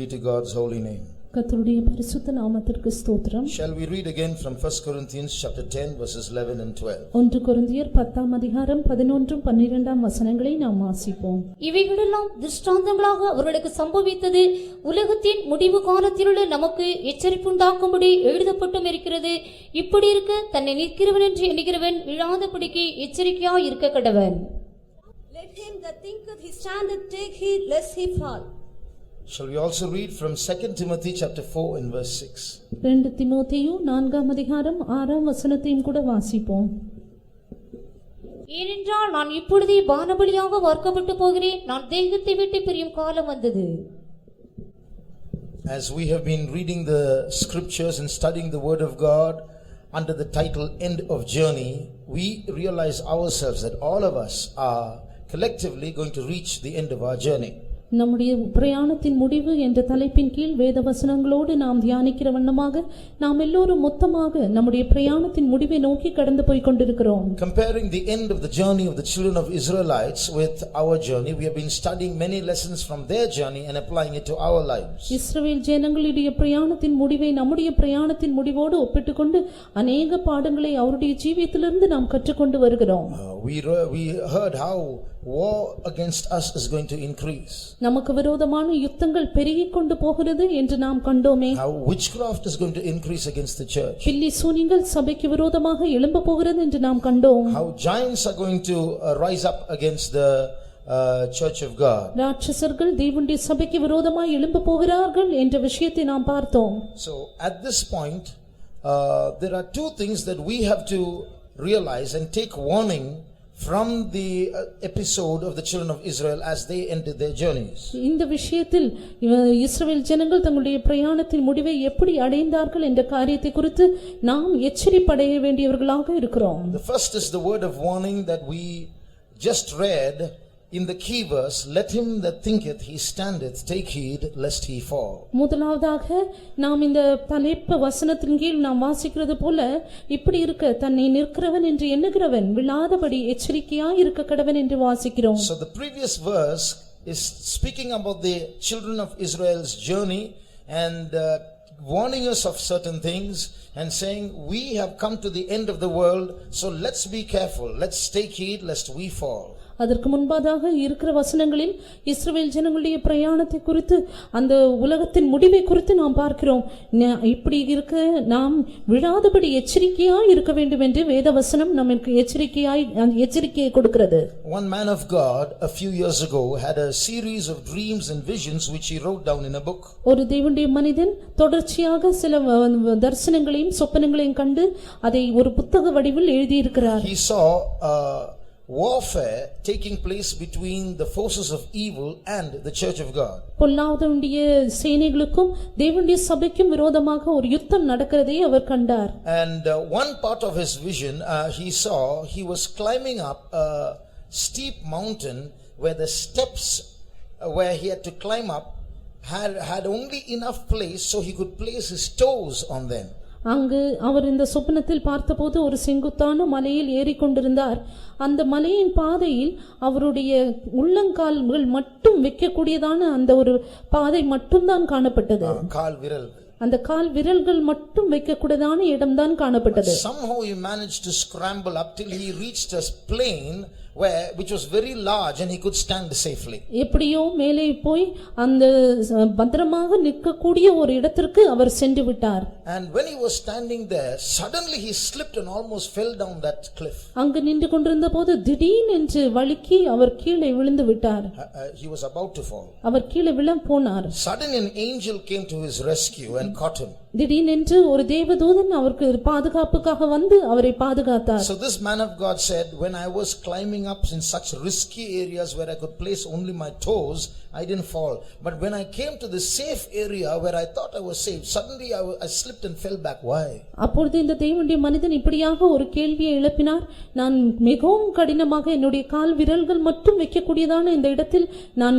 be to God's holy name. கர்த்தருடைய பரிசுத்த நாமத்திற்கு ஸ்தோத்திரம். Shall we read again from 1 Corinthians chapter 10 verses 11 and 12? 1 கொரிந்தியர் 10ஆம் அதிகாரம் 11 12ஆம் வசனங்களை நாம் வாசிப்போம். இவைகளெல்லாம் திருஷ்டாந்தங்களாக அவர்களுக்கு சம்பவித்தது உலகத்தின் முடிவு காலத்திலுள்ள நமக்கு எச்சரிப்புண்டாக்கும்படி எழுதப்பட்டும் இருக்கிறது. இப்படி இருக்க தன்னை நிற்கிறவன் என்று எண்ணுகிறவன் விழாதபடிக்கு எச்சரிக்கையாய் இருக்க கடவன். Let him that thinketh he standeth take heed lest he fall. Shall we also read from 2 Timothy chapter 4 and verse 6? 2 தீமோத்தேயு 4ஆம் அதிகாரம் 6ஆம் வசனத்தையும் கூட வாசிப்போம். ஏனென்றால் நான் இப்பொழுதே பானபலியாக வார்க்கப்பட்டு போகிறேன், நான் தேகத்தை விட்டு பிரியும் காலம் வந்தது. As we have been reading the scriptures and studying the word of God under the title End of Journey, we realize ourselves that all of us are collectively going to reach the end of our journey. நம்முடைய பிரயாணத்தின் முடிவு என்ற தலைப்பின் கீழ் வேத வசனங்களோடு நாம் தியானிக்கிற வண்ணமாக நாம் எல்லோரும் மொத்தமாக நம்முடைய பிரயாணத்தின் முடிவை நோக்கி கடந்து போய் கொண்டிருக்கிறோம். Comparing the end of the journey of the children of Israelites with our journey, we have been studying many lessons from their journey and applying it to our lives. இஸ்ரவேல் ஜனங்களுடைய பிரயாணத்தின் முடிவை நம்முடைய பிரயாணத்தின் முடிவோடு ஒப்பிட்டுக்கொண்டு अनेक பாடங்களை அவருடைய ஜீவியத்திலிருந்து நாம் கற்றுக்கொண்டு வருகிறோம். We heard how war against us is going to increase. நமக்கு விரோதமான யுத்தங்கள் பெருகிக் கொண்டு போகிறது என்று நாம் கண்டோமே. How witchcraft is going to increase against the church. பில்லி சூனியங்கள் சபைக்கு விரோதமாக எழும்ப போகிறது என்று நாம் கண்டோம். How giants are going to rise up against the church of God. ராட்சசர்கள் தேவனுடைய சபைக்கு விரோதமாக எழும்ப போகிறார்கள் என்ற விஷயத்தை நாம் பார்த்தோம். So at this point there are two things that we have to realize and take warning from the episode of the children of Israel as they ended their journeys. இந்த விஷயத்தில் இஸ்ரவேல் ஜனங்கள் தங்களுடைய பிரயாணத்தின் முடிவை எப்படி அடைந்தார்கள் என்ற காரியத்தை குறித்து நாம் எச்சரிப்படைய வேண்டியவர்களாக இருக்கிறோம். The first is the word of warning that we just read in the key verse, let him that thinketh he standeth take heed lest he fall. முதலாவதாக நாம் இந்த தலைப்பு வசனத்தின் கீழ் நாம் வாசிக்கிறது போல இப்படி இருக்க தன்னை நிற்கிறவன் என்று எண்ணுகிறவன் விழாதபடி எச்சரிக்கையாய் இருக்க கடவன் என்று வாசிக்கிறோம். So the previous verse is speaking about the children of Israel's journey and warning us of certain things and saying we have come to the end of the world, so let's be careful, let's take heed lest we fall. அதற்கு முன்பாக இருக்கிற வசனங்களில் இஸ்ரவேல் ஜனங்களுடைய பிரயாணத்தை குறித்து அந்த உலகத்தின் முடிவை குறித்து நாம் பார்க்கிறோம். இப்படி இருக்க நாம் விழாதபடி எச்சரிக்கையாய் இருக்க வேண்டும் என்று வேத வசனம் நமக்கு எச்சரிக்கையை கொடுக்கிறது. One man of God a few years ago had a series of dreams and visions which he wrote down in a book. ஒரு தேவனுடைய மனிதன் தொடர்ச்சியாக சில தரிசனங்களையும் சொப்பனங்களையும் கண்டு அதை ஒரு புத்தக வடிவில் எழுதி இருக்கிறார். He saw warfare taking place between the forces of evil and the church of God. பொல்லாதவனுடைய சேனைகளுக்கும் தேவனுடைய சபைக்கும் விரோதமாக ஒரு யுத்தம் நடக்கிறதை அவர் கண்டார். And one part of his vision he saw he was climbing up a steep mountain where the steps where he had to climb up had only enough place so he could place his toes on them. அங்கு அவர் இந்த சொப்பனத்தில் பார்த்தபோது ஒரு செங்குத்தான மலையில் ஏறிக்கொண்டிருந்தார். அந்த மலையின் பாதையில் அவருடைய உள்ளங்கால்கள் மட்டும் வைக்கக்கூடியதான அந்த ஒரு பாதை மட்டும்தான் காணப்பட்டது. கால் விரல், அந்த கால் விரல்கள் மட்டும் வைக்கக்கூடியதான இடம்தான் காணப்பட்டது. Somehow he managed to scramble up till he reached a plain which was very large and he could stand safely. எப்படியோ மேலே போய் அந்த பத்திரமாக நிற்கக்கூடிய ஒரு இடத்திற்கு அவர் சென்று விட்டார். And when he was standing there, suddenly he slipped and almost fell down that cliff. அங்கு நின்று கொண்டிருந்த போது திடீரென்று வழுக்கி அவர் கீழே விழுந்து விட்டார். He was about to fall. அவர் கீழே விழ போனார். Suddenly an angel came to his rescue and caught him. திடீரென்று ஒரு தேவதூதன் அவருக்கு பாதுகாப்புக்காக வந்து அவரை பாதுகாத்தார். So this man of God said, when I was climbing up in such risky areas where I could place only my toes, I didn't fall. But when I came to the safe area where I thought I was safe, suddenly I slipped and fell back. Why? அப்பொழுது இந்த தேவனுடைய மனிதன் இப்படியாக ஒரு கேள்வியை எழுப்பினார். நான் மிகவும் கடினமாக என்னுடைய கால் விரல்கள் மட்டும் வைக்கக்கூடியதான இந்த இடத்தில் நான்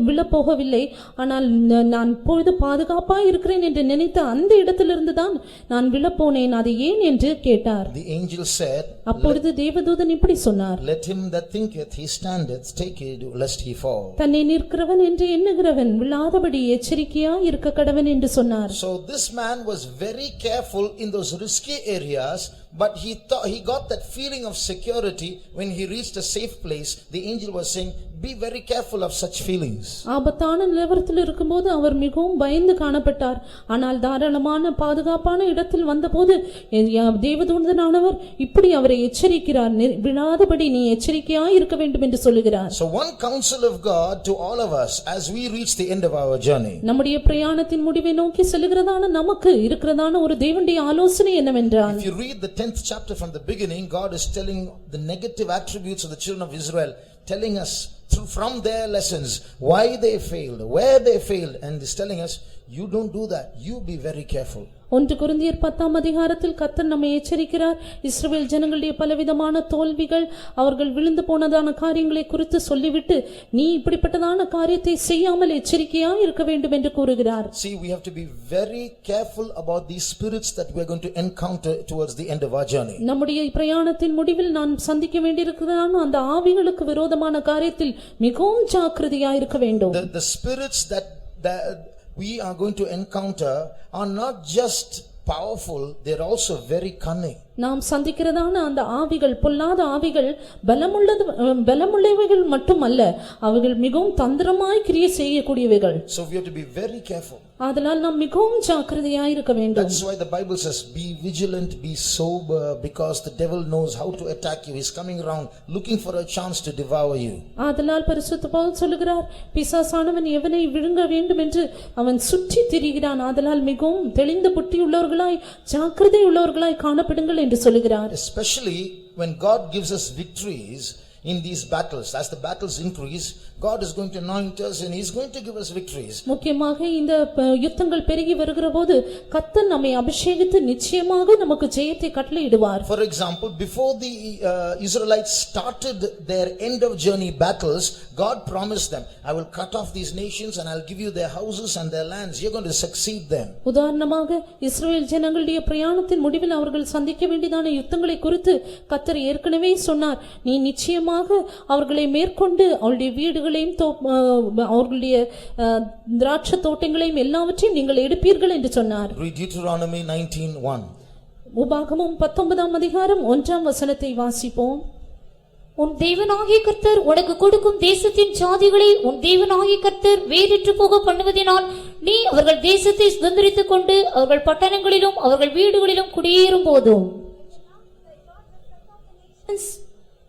விழ போகவில்லை. ஆனால் நான் இப்பொழுது பாதுகாப்பாக இருக்கிறேன் என்று நினைத்த அந்த இடத்திலிருந்துதான் நான் விழப்போனேன், அது ஏன் என்று கேட்டார். The angel said, அப்பொழுது தேவதூதன் இப்படி சொன்னார், let him that thinketh he standeth take heed lest he fall. தன்னை நிற்கிறவன் என்று எண்ணுகிறவன் விழாதபடி எச்சரிக்கையாய் இருக்க கடவன் என்று சொன்னார். So this man was very careful in those risky areas, but he got that feeling of security when he reached a safe place. The angel was saying, be very careful of such feelings. ஆபத்தான நிலவரத்தில் இருக்கும்போது அவர் மிகவும் பயந்து காணப்பட்டார். ஆனால் தாராளமான பாதுகாப்பான இடத்தில் வந்தபோது தேவதூதனானவர் இப்படி அவரை எச்சரிக்கிறார், விழாதபடி நீ எச்சரிக்கையாய் இருக்க வேண்டும் என்று சொல்லுகிறார். So one counsel of God to all of us as we reach the end of our journey. நம்முடைய பிரயாணத்தின் முடிவை நோக்கி செல்கிறதான நமக்கு இருக்கிறதான ஒரு தேவனுடைய ஆலோசனை என்னவென்றால், if you read the 10th chapter from the beginning, God is telling the negative attributes of the children of Israel, telling us from their lessons why they failed, where they failed, and is telling us, you don't do that, you be very careful. 1 கொரிந்தியர் 10ஆம் அதிகாரத்தில் கர்த்தர் நம்மை எச்சரிக்கிறார். இஸ்ரவேல் ஜனங்களுடைய பலவிதமான தோல்விகள், அவர்கள் விழுந்து போனதான காரியங்களை குறித்து சொல்லிவிட்டு, நீ இப்படிப்பட்டதான காரியத்தை செய்யாமல் எச்சரிக்கையாய் இருக்க வேண்டும் என்று கூறுகிறார். See, we have to be very careful about these spirits that we are going to encounter towards the end of our journey. நம்முடைய பிரயாணத்தின் முடிவில் நான் சந்திக்க வேண்டியிருக்கிறதான அந்த ஆவிகளுக்கு விரோதமான காரியத்தில் மிகவும் ஜாக்கிரதையாய் இருக்க வேண்டும். The spirits that we are going to encounter are not just powerful, they are also very cunning. நாம் சந்திக்கிறதான அந்த ஆவிகள், பொல்லாத ஆவிகள் பலமுள்ளவைகள் மட்டுமல்ல, அவைகள் மிகவும் தந்திரமாய் கிரியை செய்யக்கூடியவைகள். So we have to be very careful. அதனால் நாம் மிகவும் ஜாக்கிரதையாய் இருக்க வேண்டும். That's why the Bible says, be vigilant, be sober, because the devil knows how to attack you. He's coming around looking for a chance to devour you. அதனால் பரிசுத்த பவுல் சொல்லுகிறார், பிசாசானவன் எவனை விழுங்க வேண்டும் என்று அவன் சுற்றி திரிகிறான். அதனால் மிகவும் தெளிந்த புத்தி உள்ளவர்களாய், ஜாக்கிரதை உள்ளவர்களாய் காணப்படுங்கள் என்று சொல்லுகிறார். Especially when God gives us victories in these battles, as the battles increase, God is going to anoint us and He is going to give us victories. முக்கியமாக இந்த யுத்தங்கள் பெருகி வருகிறபோது கர்த்தர் நம்மை அபிஷேகித்து நிச்சயமாக நமக்கு ஜெயத்தை கட்டளையிடுவார். For example, before the Israelites started their end of journey battles, God promised them, I will cut off these nations and I will give you their houses and their lands. You are going to succeed them. உதாரணமாக இஸ்ரவேல் ஜனங்களுடைய பிரயாணத்தின் முடிவில் அவர்கள் சந்திக்க வேண்டியதான யுத்தங்களை குறித்து கர்த்தர் ஏற்கனவே சொன்னார். நீ நிச்சயமாக அவர்களை மேற்கொண்டு அவருடைய வீடுகளையும் அவர்களுடைய திராட்சை தோட்டங்களையும் எல்லாவற்றையும் நீங்கள் எடுப்பீர்கள் என்று சொன்னார். Read Deuteronomy 19:1. உபாகமம் 19ஆம் அதிகாரம் 1ஆம் வசனத்தை வாசிப்போம். உன் தேவனாகிய கர்த்தர் உனக்கு கொடுக்கும் தேசத்தின் ஜாதிகளை உன் தேவனாகிய கர்த்தர் வேறிற்று போக பண்ணுவதினால் நீ அவர்கள் தேசத்தை சுதந்தரித்துக் கொண்டு அவர்கள் பட்டணங்களிலும் அவர்கள் வீடுகளிலும் குடியேறும் போதும்,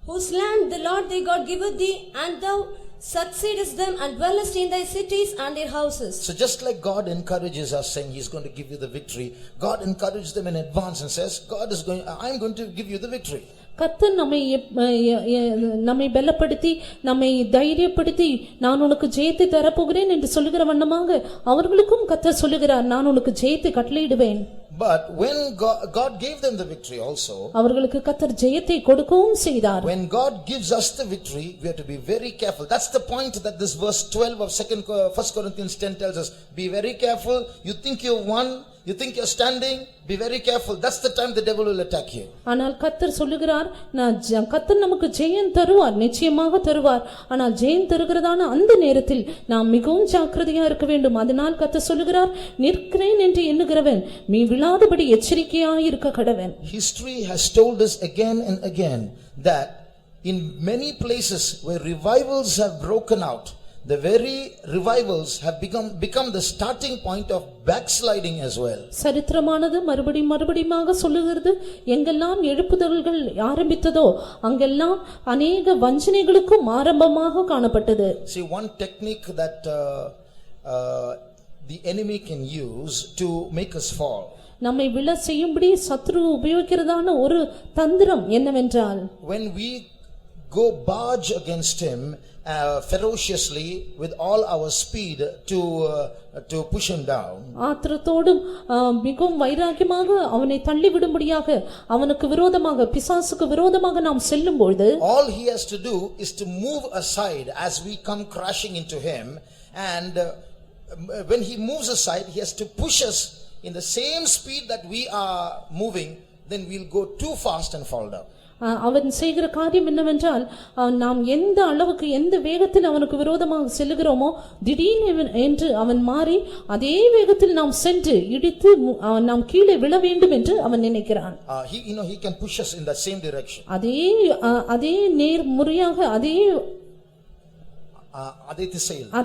whose land the Lord thy God giveth thee, and thou succeedest them and dwellest in thy cities and their houses. So just like God encourages us saying He is going to give you the victory, God encourages them in advance and says, I am going to give you the victory. கர்த்தர் நம்மை பலப்படுத்தி நம்மை தைரியப்படுத்தி நான் உனக்கு ஜெயத்தை தரப்போகிறேன் என்று சொல்லுகிற வண்ணமாக அவர்களுக்கும் கர்த்தர் சொல்லுகிறார், நான் உனக்கு ஜெயத்தை கட்டளையிடுவேன். But when God gave them the victory also, அவர்களுக்கு கர்த்தர் ஜெயத்தை கொடுக்கவும் செய்தார். when God gives us the victory, we have to be very careful. That's the point that this verse 12 of 1 Corinthians 10 tells us. Be very careful. You think you won, you think you're standing, be very careful. That's the time the devil will attack you. ஆனால் கர்த்தர் சொல்லுகிறார், கர்த்தர் நமக்கு ஜெயம் தருவார், நிச்சயமாக தருவார். ஆனால் ஜெயம் தருகிறதான அந்த நேரத்தில் நாம் மிகவும் ஜாக்கிரதையா இருக்க வேண்டும். அதனால் கர்த்தர் சொல்லுகிறார், நிற்கிறேன் என்று எண்ணுகிறவன் நீ விழாதபடி எச்சரிக்கையாய் இருக்க கடவன். History has told us again and again that in many places where revivals have broken out, the very revivals have become the starting point of backsliding as well. சரித்திரமானது மறுபடியுமாக சொல்லுகிறது, எங்கெல்லாம் எழுப்புதல்கள் ஆரம்பித்ததோ அங்கெல்லாம் அநேக வஞ்சனைகளுக்கும் ஆரம்பமாக காணப்பட்டது. See, one technique that the enemy can use to make us fall, நம்மை விழ செய்யும்படி சத்ரு உபயோகிக்கிறதான ஒரு தந்திரம் என்னவென்றால், when we go barge against him ferociously with all our speed to push him down, ஆத்திரத்தோடும் மிகவும் வைராக்கியமாக அவனை தள்ளிவிடும்படியாக அவனுக்கு விரோதமாக பிசாசுக்கு விரோதமாக நாம் செல்லும் பொழுது, all he has to do is to move aside as we come crashing into him, and when he moves aside he has to push us in the same speed that we are moving, then we'll go too fast and fall down. அவன் செய்கிற காரியம் என்னவென்றால் நாம் எந்த அளவுக்கு எந்த வேகத்தில் அவனுக்கு விரோதமாக செல்லுகிறோமோ திடீர்னு என்று அவன் மாறி அதே வேகத்தில் நாம் சென்று இடித்து நாம் கீழே விழ வேண்டும் என்று அவன் நினைக்கிறான். He can push us in the same direction. அதே நேர்முறையாக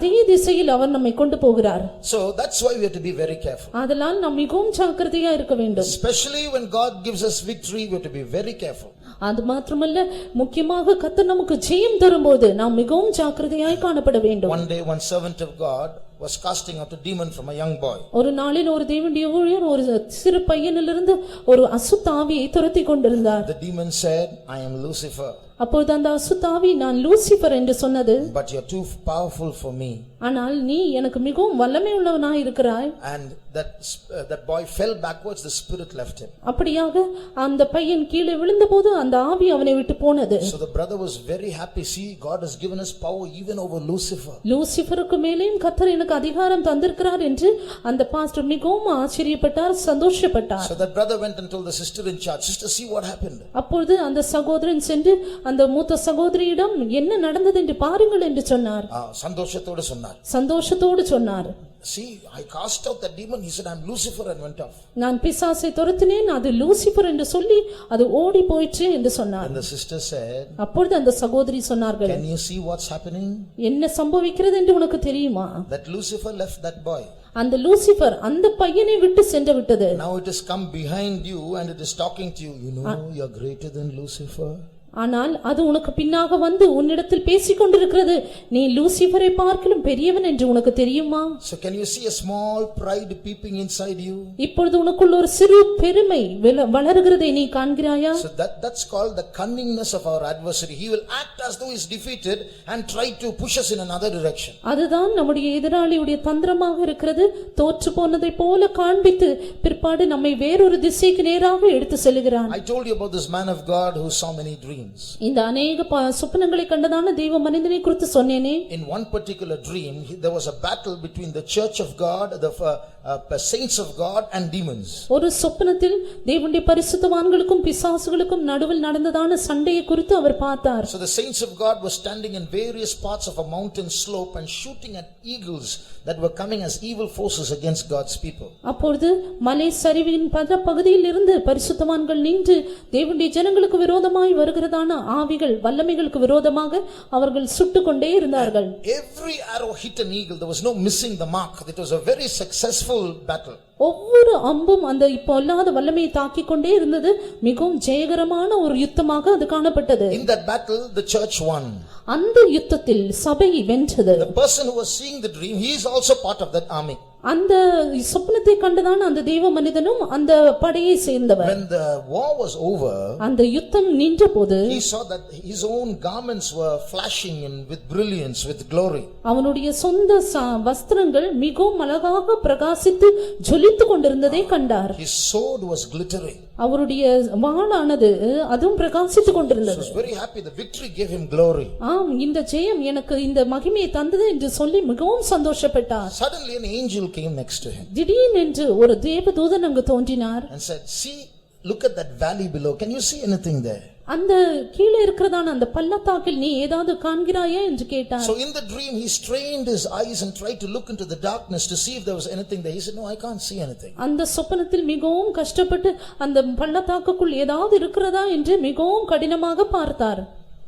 அதே திசையில் அவர் நம்மை கொண்டு போகிறார். So that's why we have to be very careful. அதனால் நாம் மிகவும் ஜாக்கிரதையா இருக்க வேண்டும். Especially when God gives us victory, we have to be very careful. அது மாத்திரமல்ல, முக்கியமாக கர்த்தர் நமக்கு ஜெயம் தரும்போது நாம் மிகவும் ஜாக்கிரதையாய் காணப்பட வேண்டும். One day one servant of God was casting out a demon from a young boy. ஒரு நாளில் ஒரு தேவனுடைய ஊழியர் ஒரு சிறு பையனிலிருந்து ஒரு அசுத்த ஆவியை துரத்தி கொண்டிருந்தார். The demon said, I am Lucifer. அப்பொழுது அந்த அசுத்த ஆவி நான் லூசிபர் என்று சொன்னது. But you are too powerful for me. ஆனால் நீ எனக்கு மிகவும் வல்லமை உள்ளவனாய் இருக்கிறாய். And that boy fell backwards, the spirit left him. அப்படியாக அந்த பையன் கீழே விழுந்தபோது அந்த ஆவி அவனை விட்டு போனது. So the brother was very happy. See, God has given us power even over Lucifer. லூசிபருக்கு மேலேயும் கர்த்தர் எனக்கு அதிகாரம் தந்திருக்கிறார் என்று அந்த பாஸ்டர் மிகவும் ஆச்சரியப்பட்டார், சந்தோஷப்பட்டார். So that brother went and told the sister in charge, sister, see what happened. அப்பொழுது அந்த சகோதரன் சென்று அந்த மூத்த சகோதரியிடம் என்ன நடந்தது என்று பாருங்கள் என்று சொன்னார். சந்தோஷத்தோடு சொன்னார். See, I cast out that demon. He said, I am Lucifer, and went off. நான் பிசாசை துரத்தினேன், அது லூசிபர் என்று சொல்லி அது ஓடி போயிற்று என்று சொன்னார். And the sister said, அப்பொழுது அந்த சகோதரி சொன்னார்கள், can you see what's happening? என்ன சம்பவிக்கிறது என்று உனக்கு தெரியுமா? That Lucifer left that boy. அந்த லூசிபர் அந்த பையனை விட்டு சென்று விட்டது. Now it has come behind you and it is talking to you. You know, you are greater than Lucifer. ஆனால் அது உனக்கு பின்னாக வந்து உன்னிடத்தில் பேசிக் கொண்டிருக்கிறது, நீ லூசிபரை பார்க்கிலும் பெரியவன் என்று உனக்கு தெரியுமா? So can you see a small pride peeping inside you? இப்பொழுது உனக்குள்ள ஒரு சிறு பெருமை வளருகிறதை நீ காண்கிறாயா? So that's called the cunningness of our adversary. He will act as though he is defeated and try to push us in another direction. அதுதான் நம்முடைய எதிராளியுடைய தந்திரமாக இருக்கிறது. தோற்று போனதை போல காண்பித்து பிற்பாடு நம்மை வேறொரு திசைக்கு நேராக எடுத்து செல்கிறான். I told you about this man of God who saw many dreams. இந்த अनेक சொப்பனங்களை கண்டதான தேவ மனிதனை குறித்து சொன்னேனே. In one particular dream, there was a battle between the church of God, the saints of God, and demons. ஒரு சொப்பனத்தில் தேவனுடைய பரிசுத்தவான்களுக்கும் பிசாசுகளுக்கும் நடுவில் நடந்ததான சண்டையை குறித்து அவர் பார்த்தார். So the saints of God were standing in various parts of a mountain slope and shooting at eagles that were coming as evil forces against God's people. அப்பொழுது மலை சரிவின் பல பகுதியில் இருந்து பரிசுத்தவான்கள் நின்று தேவனுடைய ஜனங்களுக்கு விரோதமாய் வருகிறதான ஆவிகள் வல்லமைகளுக்கு விரோதமாக அவர்கள் சுட்டுக்கொண்டே இருந்தார்கள். Every arrow hit an eagle. There was no missing the mark. It was a very successful battle. ஒவ்வொரு அம்பும் அந்த இப்பொல்லாத வல்லமையை தாக்கிக் கொண்டே இருந்தது. மிகவும் ஜெயகரமான ஒரு யுத்தமாக அது காணப்பட்டது. In that battle, the church won. அந்த யுத்தத்தில் சபை வென்றது. The person who was seeing the dream, he is also part of that army. அந்த சொப்பனத்தை கண்டதான அந்த தேவ மனிதனும் அந்த படையை சேர்ந்தவர். When the war was over, அந்த யுத்தம் நின்றபோது he saw that his own garments were flashing with brilliance, with glory. அவனுடைய சொந்த வஸ்திரங்கள் மிகவும் அழகாக பிரகாசித்து ஜொலித்துக் கொண்டிருந்ததை கண்டார். His sword was glittering. அவருடைய வாளானது அதுவும் பிரகாசித்துக் கொண்டிருந்தது. He was very happy. The victory gave him glory. ஆம், இந்த ஜெயம் எனக்கு இந்த மகிமையை தந்தது என்று சொல்லி மிகவும் சந்தோஷப்பட்டார். Suddenly an angel came next to him. திடீரென்று ஒரு தேவதூதன் அங்கு தோன்றினார். And said, see, look at that valley below. Can you see anything there? அந்த கீழே இருக்கிறதான அந்த பள்ளத்தாக்கில் நீ ஏதாவது காண்கிறாயா என்று கேட்டார். So in the dream he strained his eyes and tried to look into the darkness to see if there was anything there. He said, no, I can't see anything. அந்த சொப்பனத்தில் மிகவும் கஷ்டப்பட்டு அந்த பள்ளத்தாக்குக்குள் ஏதாவது இருக்கிறதா என்று மிகவும் கடினமாக பார்த்தார்.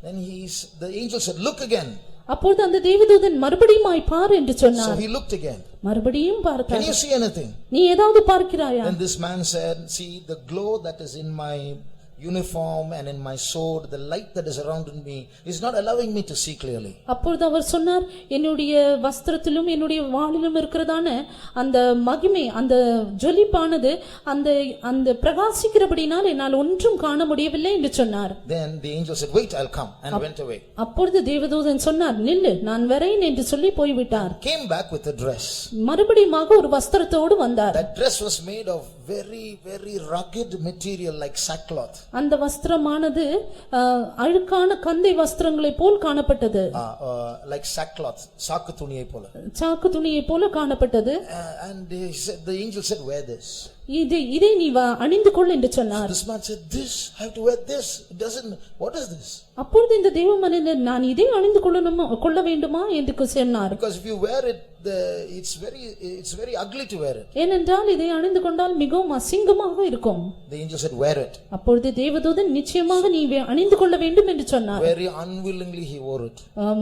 Then the angel said, look again. அப்பொழுது அந்த தேவதூதன் மறுபடியும் பார் என்று சொன்னார். So he looked again. மறுபடியும் பார்த்தார். Can you see anything? நீ ஏதாவது பார்க்கிறாயா? Then this man said, see, the glow that is in my uniform and in my sword, the light that is around me is not allowing me to see clearly. அப்பொழுது அவர் சொன்னார், என்னுடைய வஸ்திரத்திலும் என்னுடைய வாளிலும் இருக்கிறதான அந்த மகிமை, அந்த ஜொலிப்பானது அந்த பிரகாசிக்கிறபடினால் என்னால் ஒன்றும் காண முடியவில்லை என்று சொன்னார். Then the angel said, wait, I'll come, and went away. அப்பொழுது தேவதூதன் சொன்னார், நில்லு, நான் வரேன் என்று சொல்லி போய்விட்டார். Came back with a dress. மறுபடியும் ஒரு வஸ்திரத்தோடு வந்தார். That dress was made of very, very rugged material like sackcloth. அந்த வஸ்திரமானது அழுக்கான கந்தை வஸ்திரங்களை போல் காணப்பட்டது. Like sackcloth, சாக்கு துணியை போல. சாக்கு துணியை போல காணப்பட்டது. And the angel said, wear this. இதை நீ அணிந்து கொள் என்று சொன்னார். This man said, this, I have to wear this. It doesn't, what is this? அப்பொழுது இந்த தேவ மனிதன் நான் இதை அணிந்து கொள்ள வேண்டுமா என்று சொன்னார். Because if you wear it, it's very ugly to wear it. ஏனென்றால் இதை அணிந்து கொண்டால் மிகவும் அசிங்கமாக இருக்கும். The angel said, wear it. அப்பொழுது தேவதூதன் நிச்சயமாக நீ அணிந்து கொள்ள வேண்டும் என்று சொன்னார். Very unwillingly he wore it.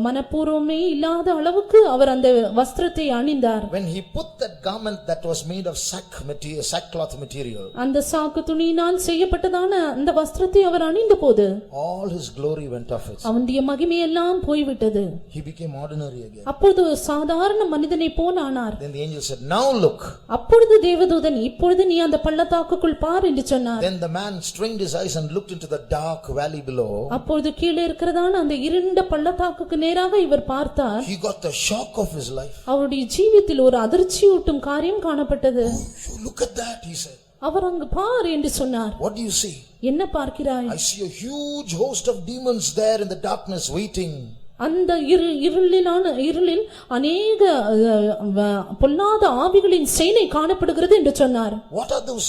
மனப்பூர்வமே இல்லாத அளவுக்கு அவர் அந்த வஸ்திரத்தை அணிந்தார். When he put that garment that was made of sackcloth material, அந்த சாக்கு துணியினால் செய்யப்பட்டதான அந்த வஸ்திரத்தை அவர் அணிந்தபோது all his glory went off it. அவனுடைய மகிமை எல்லாம் போய்விட்டது. He became ordinary again. அப்பொழுது சாதாரண மனிதனை போல் ஆனார். Then the angel said, now look. அப்பொழுது தேவதூதன் இப்பொழுது நீ அந்த பள்ளத்தாக்குக்குள் பார் என்று சொன்னார். Then the man strained his eyes and looked into the dark valley below. அப்பொழுது கீழே இருக்கிறதான அந்த இருண்ட பள்ளத்தாக்குக்கு நேராக இவர் பார்த்தார். He got the shock of his life. அவருடைய ஜீவியத்தில் ஒரு அதிர்ச்சியூட்டும் காரியம் காணப்பட்டது. You look at that, he said. அவர் அங்கு பார் என்று சொன்னார். What do you see? என்ன பார்க்கிறாய்? I see a huge host of demons there in the darkness waiting. அந்த இருளில் அநேக பொல்லாத ஆவிகளின் சேனை காணப்படுகிறது என்று சொன்னார். What are those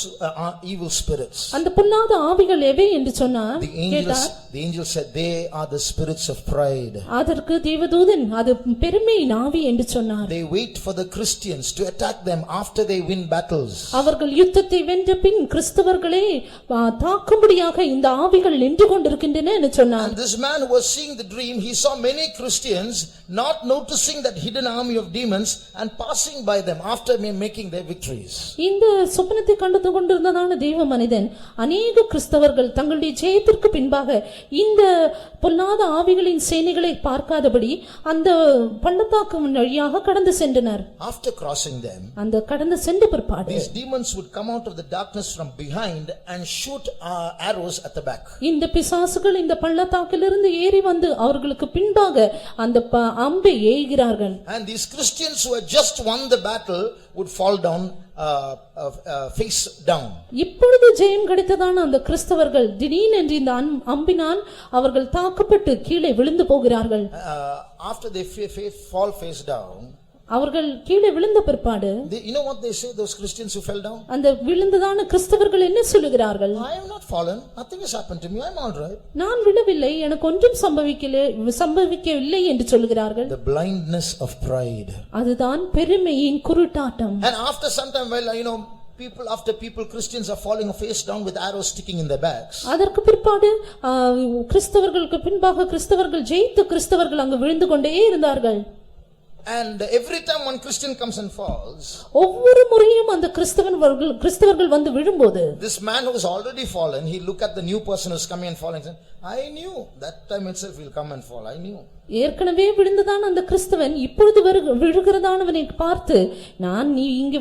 evil spirits? அந்த பொல்லாத ஆவிகள் எவை என்று சொன்னார். The angel said they are the spirits of pride. அதற்கு தேவதூதன் அது பெருமையின் ஆவி என்று சொன்னார். They wait for the Christians to attack them after they win battles. அவர்கள் யுத்தத்தை வென்ற பின் கிறிஸ்தவர்களை தாக்கும்படியாக இந்த ஆவிகள் நின்று கொண்டிருக்கின்றன என்று சொன்னார். And this man who was seeing the dream, he saw many Christians not noticing that hidden army of demons and passing by them after making their victories. இந்த சொப்பனத்தை கண்டு கொண்டிருந்ததான தேவ மனிதன் அநேக கிறிஸ்தவர்கள் தங்களுடைய ஜெயத்திற்கு பின்பாக இந்த பொல்லாத ஆவிகளின் சேனைகளை பார்க்காதபடி அந்த பள்ளத்தாக்கு வழியாக கடந்து சென்றனர். After crossing them, அந்த கடந்து சென்ற பிற்பாடு these demons would come out of the darkness from behind and shoot arrows at the back. இந்த பிசாசுகள் இந்த பள்ளத்தாக்கிலிருந்து ஏறி வந்து அவர்களுக்கு பின்பாக அந்த அம்பை ஏய்கிறார்கள். And these Christians who had just won the battle would fall down face down. இப்பொழுது ஜெயம் கிடைத்ததான அந்த கிறிஸ்தவர்கள் திடீரென்று இந்த அம்பினால் அவர்கள் தாக்கப்பட்டு கீழே விழுந்து போகிறார்கள். After they fall face down, அவர்கள் கீழே விழுந்த பிற்பாடு you know what they say, those Christians who fell down? அந்த விழுந்ததான கிறிஸ்தவர்கள் என்ன சொல்லுகிறார்கள்? I have not fallen, nothing has happened to me, I am all right. நான் விழவில்லை, எனக்கு ஒன்றும் சம்பவிக்கவில்லை என்று சொல்லுகிறார்கள். The blindness of pride. அதுதான் பெருமையின் குருட்டாட்டம். And after some time, well, Christians are falling face down with arrows sticking in their backs. அதற்கு பிற்பாடு கிறிஸ்தவர்களுக்கு பின்பாக கிறிஸ்தவர்கள் ஜெயித்த கிறிஸ்தவர்கள் அங்கு விழுந்து கொண்டே இருந்தார்கள். And every time one Christian comes and falls, ஒவ்வொரு முறையும் அந்த கிறிஸ்தவர்கள் வந்து விழும்போது this man who has already fallen, he look at the new person who's coming and falling and say, I knew that time itself he'll come and fall, I knew. ஏற்கனவே விழுந்ததான அந்த கிறிஸ்தவன் இப்பொழுது விழுகிறதானவனை பார்த்து நான் நீ இங்கு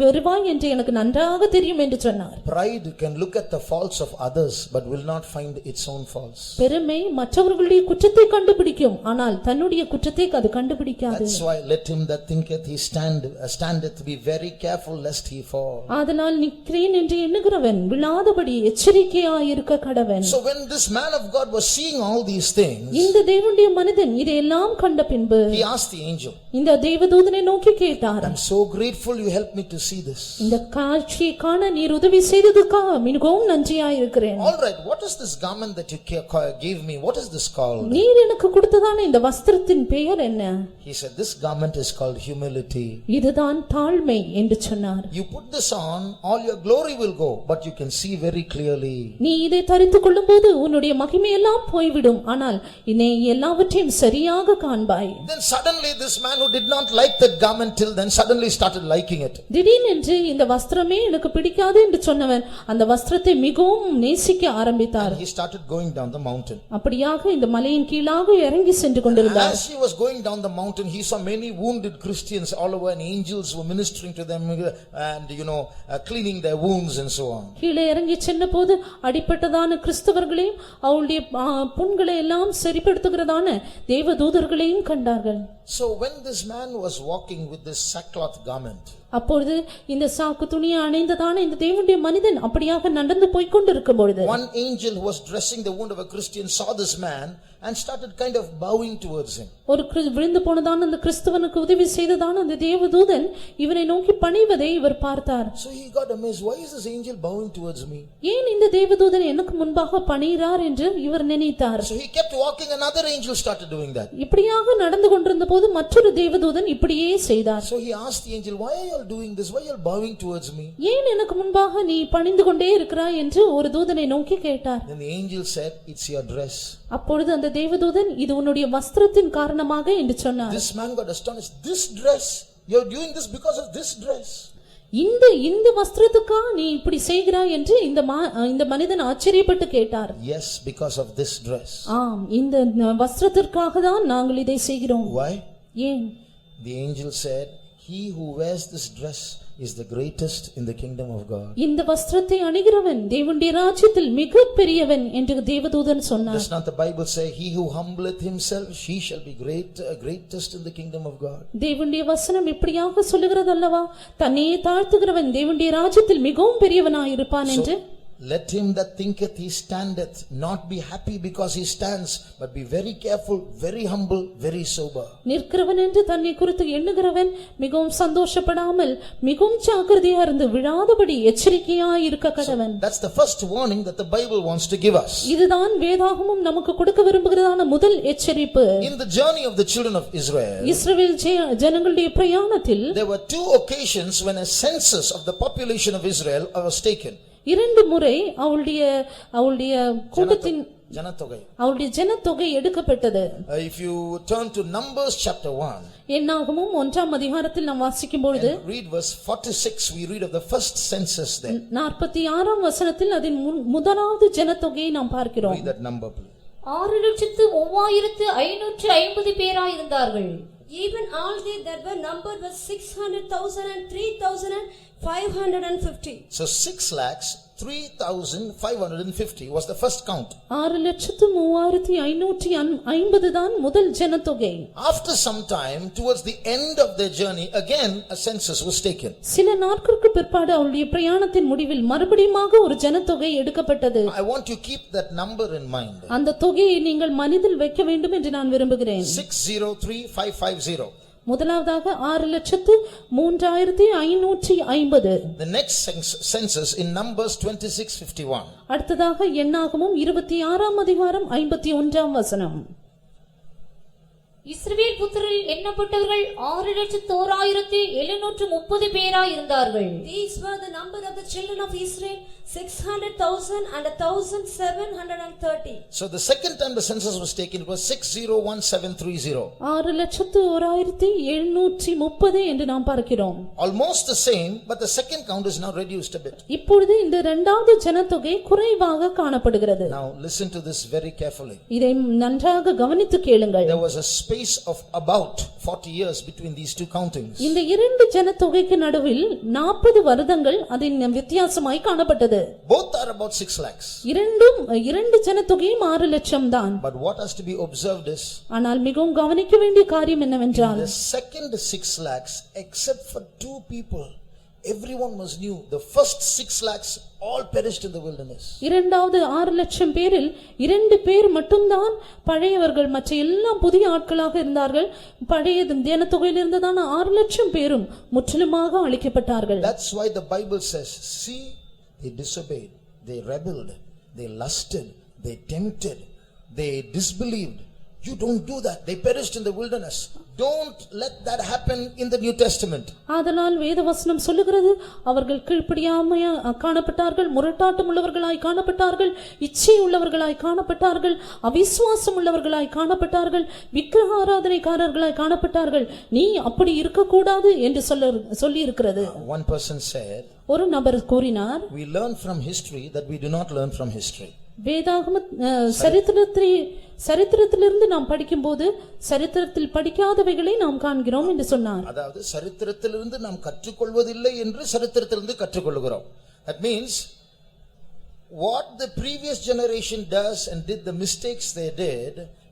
வருவாய் என்று எனக்கு நன்றாக தெரியும் என்று சொன்னார். Pride can look at the faults of others but will not find its own faults. பெருமை மற்றவர்களுடைய குற்றத்தை கண்டுபிடிக்கும், ஆனால் தன்னுடைய குற்றத்தை அது கண்டுபிடிக்காது. That's why let him that thinketh he standeth be very careful lest he fall. அதனால் நிற்கிறேன் என்று எண்ணுகிறவன் விழாதபடி எச்சரிக்கையாய் இருக்க கடவன். So when this man of God was seeing all these things, இந்த தேவனுடைய மனிதன் இதையெல்லாம் கண்ட பின்பு he asked the angel, இந்த தேவதூதனை நோக்கி கேட்டார், I'm so grateful you helped me to see this. இந்த காட்சியை காண நீர் உதவி செய்ததுக்காக மிகவும் நன்றியாய் இருக்கிறேன். All right, what is this garment that you gave me? What is this called? நீர் எனக்கு கொடுத்ததான இந்த வஸ்திரத்தின் பெயர் என்ன? He said, this garment is called humility. இதுதான் தாழ்மை என்று சொன்னார். You put this on, all your glory will go, but you can see very clearly. நீ இதை தரித்துக் கொள்ளும்போது உன்னுடைய மகிமை எல்லாம் போய்விடும், ஆனால் இதை எல்லாவற்றையும் சரியாக காண்பாய். Then suddenly this man who did not like that garment till then suddenly started liking it. திடீரென்று இந்த வஸ்திரமே எனக்கு பிடிக்காது என்று சொன்னவன் அந்த வஸ்திரத்தை மிகவும் நேசிக்க ஆரம்பித்தார். He started going down the mountain. அப்படியாக இந்த மலையின் கீழாக இறங்கி சென்று கொண்டிருந்தார். As he was going down the mountain, he saw many wounded Christians all over, and angels were ministering to them and cleaning their wounds and so on. கீழே இறங்கி சென்றபோது அடிபட்டதான கிறிஸ்தவர்களையும் அவருடைய புண்களை எல்லாம் சரிப்படுத்துகிறதான தேவதூதர்களையும் கண்டார்கள். So when this man was walking with this sackcloth garment, அப்பொழுது இந்த சாக்கு துணியை அணிந்ததான இந்த தேவனுடைய மனிதன் அப்படியாக நடந்து போய் கொண்டிருக்கும் பொழுது one angel who was dressing the wound of a Christian saw this man and started kind of bowing towards him. ஒரு விழுந்து போனதான அந்த கிறிஸ்தவனுக்கு உதவி செய்ததான அந்த தேவதூதன் இவனை நோக்கி பணிவதை இவர் பார்த்தார். So he got amazed. Why is this angel bowing towards me? ஏன் இந்த தேவதூதன் எனக்கு முன்பாக பணிகிறார் என்று இவர் நினைத்தார். So he kept walking. Another angel started doing that. இப்படியாக நடந்து கொண்டிருந்த போது மற்றொரு தேவதூதன் இப்படியே செய்தார். So he asked the angel, why are you all doing this? Why are you all bowing towards me? ஏன் எனக்கு முன்பாக நீ பணிந்து கொண்டே இருக்கிறாய் என்று ஒரு தூதனை நோக்கி கேட்டார். Then the angel said, it's your dress. அப்பொழுது அந்த தேவதூதன் இது உன்னுடைய வஸ்திரத்தின் காரணமாக என்று சொன்னார். This man got astonished. This dress, you're doing this because of this dress. இந்த வஸ்திரத்துக்கா நீ இப்படி செய்கிறாய் என்று இந்த மனிதன் ஆச்சரியப்பட்டு கேட்டார். Yes, because of this dress. ஆம், இந்த வஸ்திரத்திற்காக தான் நாங்கள் இதை செய்கிறோம். Why? ஏன்? The angel said, he who wears this dress is the greatest in the kingdom of God. இந்த வஸ்திரத்தை அணிகிறவன் தேவனுடைய ராஜ்யத்தில் மிகப்பெரியவன் என்று தேவதூதன் சொன்னார். Does not the Bible say, he who humbleth himself, he shall be greatest in the kingdom of God? தேவனுடைய வசனம் இப்படியாக சொல்லுகிறது அல்லவா, தன்னையே தாழ்த்துகிறவன் தேவனுடைய ராஜ்யத்தில் மிகவும் பெரியவனாய் இருப்பான் என்று. Let him that thinketh he standeth not be happy because he stands, but be very careful, very humble, very sober. நிற்கிறவன் என்று தன்னை குறித்து எண்ணுகிறவன் மிகவும் சந்தோஷப்படாமல் மிகவும் ஜாக்கிரதையா இருந்து விழாதபடி எச்சரிக்கையாய் இருக்க கடவன். That's the first warning that the Bible wants to give us. இதுதான் வேதாகமம் நமக்கு கொடுக்க விரும்புகிறதான முதல் எச்சரிப்பு. In the journey of the children of Israel, இஸ்ரவேல் ஜனங்களுடைய பிரயாணத்தில் there were two occasions when a census of the population of Israel was taken. இரண்டு முறை அவளுடைய கூட்டத்தின் அவளுடைய ஜனத்தொகை எடுக்கப்பட்டது. If you turn to Numbers chapter 1, என்னாகமம் 1ஆம் அதிகாரத்தில் நாம் வாசிக்கும் பொழுது read verse 46, we read of the first census there. 46ஆம் வசனத்தில் அதன் முதலாவது ஜனத்தொகையை நாம் பார்க்கிறோம். Read that number please. 6,3550 பேராய் இருந்தார்கள். Even all they that were numbered was 600,000 and 3,550. So 6,03,550 was the first count. 6,03,550 தான் முதல் ஜனத்தொகை. After some time, towards the end of their journey, again a census was taken. சில நாட்களுக்கு பிற்பாடு அவளுடைய பிரயாணத்தின் முடிவில் மறுபடியுமாக ஒரு ஜனத்தொகை எடுக்கப்பட்டது. I want you to keep that number in mind. அந்த தொகையை நீங்கள் மனதில் வைக்க வேண்டும் என்று நான் விரும்புகிறேன். 6,03,550. முதலாவதாக 6,03,550. The next census in Numbers 26:51. அடுத்ததாக என்னாகமம் 26ஆம் அதிகாரம் 51ஆம் வசனம். இஸ்ரவேல் புத்திரரில் எண்ணப்பட்டவர்கள் 6,01,730 பேராய் இருந்தார்கள். These were the number of the children of Israel, 600,000 and 1,730. So the second time the census was taken, it was 6,01730. 6,01,730 என்று நாம் பார்க்கிறோம். Almost the same, but the second count is now reduced a bit. இப்பொழுது இந்த இரண்டாவது ஜனத்தொகை குறைவாக காணப்படுகிறது. Now listen to this very carefully. இதை நன்றாக கவனித்து கேளுங்கள். There was a space of about 40 years between these two countings. இந்த இரண்டு ஜனத்தொகைக்கு நடுவில் 40 வருடங்கள் அதன் வித்தியாசமாய் காணப்பட்டது. Both are about 6 lakhs. இரண்டு ஜனத்தொகையும் 6 லட்சம் தான். But what has to be observed is, ஆனால் மிகவும் கவனிக்க வேண்டிய காரியம் என்னவென்றால், the second 6 lakhs, except for 2 people, everyone was new. The first 6 lakhs all perished in the wilderness. இரண்டாவது 6 லட்சம் பேரில் 2 பேர் மட்டும்தான் பழையவர்கள், மற்ற எல்லாம் புதிய ஆட்களாக இருந்தார்கள். பழைய ஜனத்தொகையில் இருந்ததான 6 லட்சம் பேரும் முற்றிலுமாக அழிக்கப்பட்டார்கள். That's why the Bible says, see, they disobeyed, they rebelled, they lusted, they tempted, they disbelieved. You don't do that. They perished in the wilderness. Don't let that happen in the New Testament. ஆதலால் வேதவசனம் சொல்லுகிறது, அவர்கள் கீழ்ப்படியாமையா காணப்பட்டார்கள், முரட்டாட்டம் உள்ளவர்களாய் காணப்பட்டார்கள், இச்சை உள்ளவர்களாய் காணப்பட்டார்கள், அவிசுவாசம் உள்ளவர்களாய் காணப்பட்டார்கள், விக்கிரக ஆராதனைக்காரர்களாய் காணப்பட்டார்கள். நீ அப்படி இருக்கக்கூடாது என்று சொல்லி இருக்கிறது. One person said, ஒரு நபர் கூறினார், we learn from history that we do not learn from history. வேதாகம சரித்திரத்திலிருந்து நாம் படிக்கும்போது சரித்திரத்தில் படிக்காதவைகளை நாம் காண்கிறோம் என்று சொன்னார். அதாவது சரித்திரத்திலிருந்து நாம் கற்றுக்கொள்வதில்லை என்று சரித்திரத்திலிருந்து கற்றுக்கொள்கிறோம். That means what the previous generation does and did, the mistakes they did,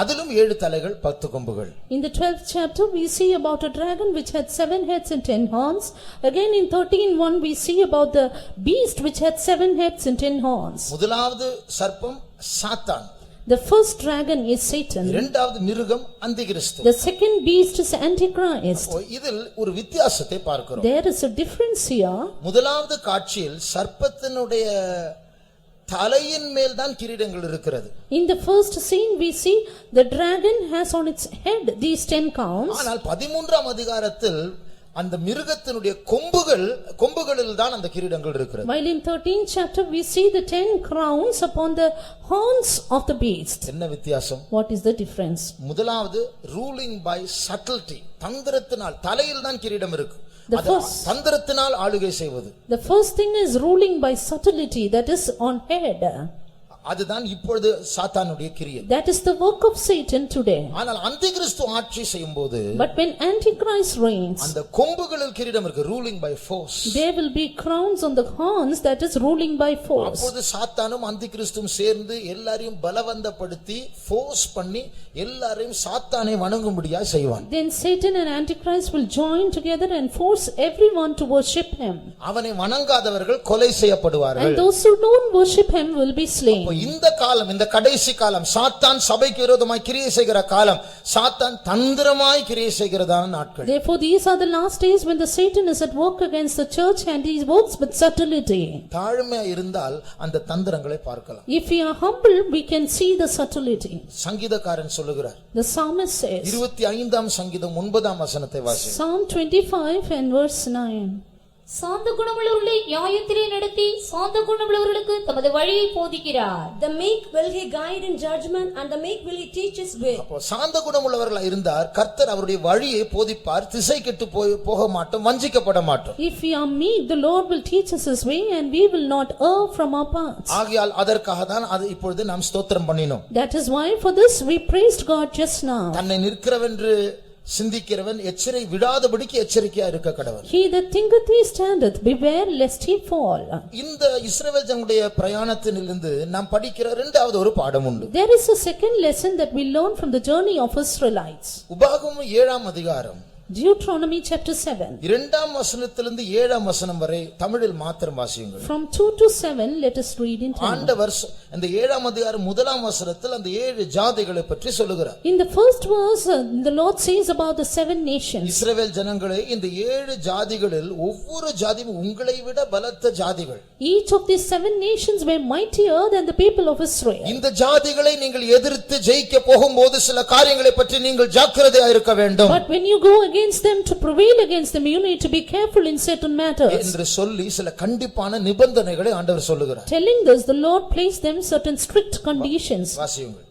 அதிலும் 7 தலைகள் 10 கொம்புகள். In the 12th chapter we see about a dragon which had 7 heads and 10 horns. Again in 13:1 we see about the beast which had 7 heads and 10 horns. முதலாவது சர்ப்பம் சாத்தான். The first dragon is Satan. இரண்டாவது மிருகம் அந்திகிறிஸ்து. The second beast is Antichrist. இதில் ஒரு வித்தியாசத்தை பார்க்கிறோம். There is a difference here. முதலாவது காட்சியில் சர்ப்பத்தினுடைய தலையின் மேல் தான் கிரீடங்கள் இருக்கிறது. In the first scene we see the dragon has on its head these 10 crowns. ஆனால் 13ஆம் அதிகாரத்தில் அந்த மிருகத்தினுடைய கொம்புகளில் தான் அந்த கிரீடங்கள் இருக்கிறது. While in 13th chapter we see the 10 crowns upon the horns of the beast. என்ன வித்தியாசம்? What is the difference? முதலாவது ruling by சட்டில்டி, தந்திரத்தினால் தலையில் தான் கிரீடம் இருக்கு. தந்திரத்தினால் ஆளுகை செய்வது. The first thing is ruling by subtlety, that is on head. அதுதான் இப்பொழுது சாத்தானுடைய கிரியை. That is the work of Satan today. ஆனால் அந்திகிறிஸ்து ஆட்சி செய்யும்போது, but when Antichrist reigns, அந்த கொம்புகளில் கிரீடம் இருக்கு, ruling by force. There will be crowns on the horns, that is ruling by force. அப்பொழுது சாத்தானும் அந்திகிறிஸ்தும் சேர்ந்து எல்லாரையும் பலவந்தப்படுத்தி ஃபோர்ஸ் பண்ணி எல்லாரையும் சாத்தானை வணங்கும்படியா செய்வான். Then Satan and Antichrist will join together and force everyone to worship him. அவனை வணங்காதவர்கள் கொலை செய்யப்படுவார்கள். And those who don't worship him will be slain. இந்த காலம், இந்த கடைசி காலம், சாத்தான் சபைக்கு விரோதமாய் கிரியை செய்கிற காலம், சாத்தான் தந்திரமாய் கிரியை செய்கிறதான நாட்கள். Therefore these are the last days when the Satan is at work against the church and he works with subtlety. தாழ்மையா இருந்தால் அந்த தந்திரங்களை பார்க்கலாம். If we are humble we can see the subtlety. சங்கீதக்காரன் சொல்லுகிறார், The psalmist says, 25ஆம் சங்கீதம் 9ஆம் வசனத்தை வாசி. Psalm 25 and verse 9. சாந்த குணமுள்ளவர்களை நியாயத்திலே நடத்தி சாந்த குணமுள்ளவர்களுக்கு தமது வழியை போதிக்கிறார். The meek will he guide in judgment, and the meek will he teach his way. அப்போ சாந்த குணமுள்ளவர்களாக இருந்தார் கர்த்தர் அவருடைய வழியை போதிப்பார், திசை கெட்டு போக மாட்டோம், வஞ்சிக்கப்பட மாட்டோம். If we are meek, the Lord will teach us his way and we will not err from our paths. ஆகையால் அதற்காக தான் அது இப்பொழுது நாம் ஸ்தோத்திரம் பண்ணினோம். That is why for this we praised God just now. தன்னை நிற்கிறவென்று சிந்திக்கிறவன் எச்சரை விடாதபடிக்கு எச்சரிக்கையா இருக்க கடவன். He that thinketh he standeth, beware lest he fall. இந்த இஸ்ரவேல் ஜனங்களுடைய பிரயாணத்திலிருந்து நாம் படிக்கிற இரண்டாவது ஒரு பாடம் உண்டு. There is a second lesson that we learn from the journey of Israelites. உபாகமம் 7ஆம் அதிகாரம், Deuteronomy chapter 7. 2ஆம் வசனத்திலிருந்து 7ஆம் வசனம் வரை தமிழில் மாத்திரம் வாசியுங்கள். From 2 to 7 let us read in Tamil. ஆண்டவர் அந்த 7ஆம் அதிகாரம் 1ஆம் வசனத்தில் அந்த 7 ஜாதிகளை பற்றி சொல்லுகிறார். In the first verse the Lord says about the 7 nations. இஸ்ரவேல் ஜனங்களே, இந்த 7 ஜாதிகளில் ஒவ்வொரு ஜாதியும் உங்களை விட பலத்த ஜாதிகள். Each of these 7 nations were mightier than the people of Israel. இந்த ஜாதிகளை நீங்கள் எதிர்த்து ஜெயிக்க போகும்போது சில காரியங்களை பற்றி நீங்கள் ஜாக்கிரதையா இருக்க வேண்டும். But when you go against them, to prevail against them, you need to be careful in certain matters. என்று சொல்லி சில கண்டிப்பான நிபந்தனைகளை ஆண்டவர் சொல்லுகிறார். Telling this, the Lord placed them certain strict conditions. வாசியுங்கள்.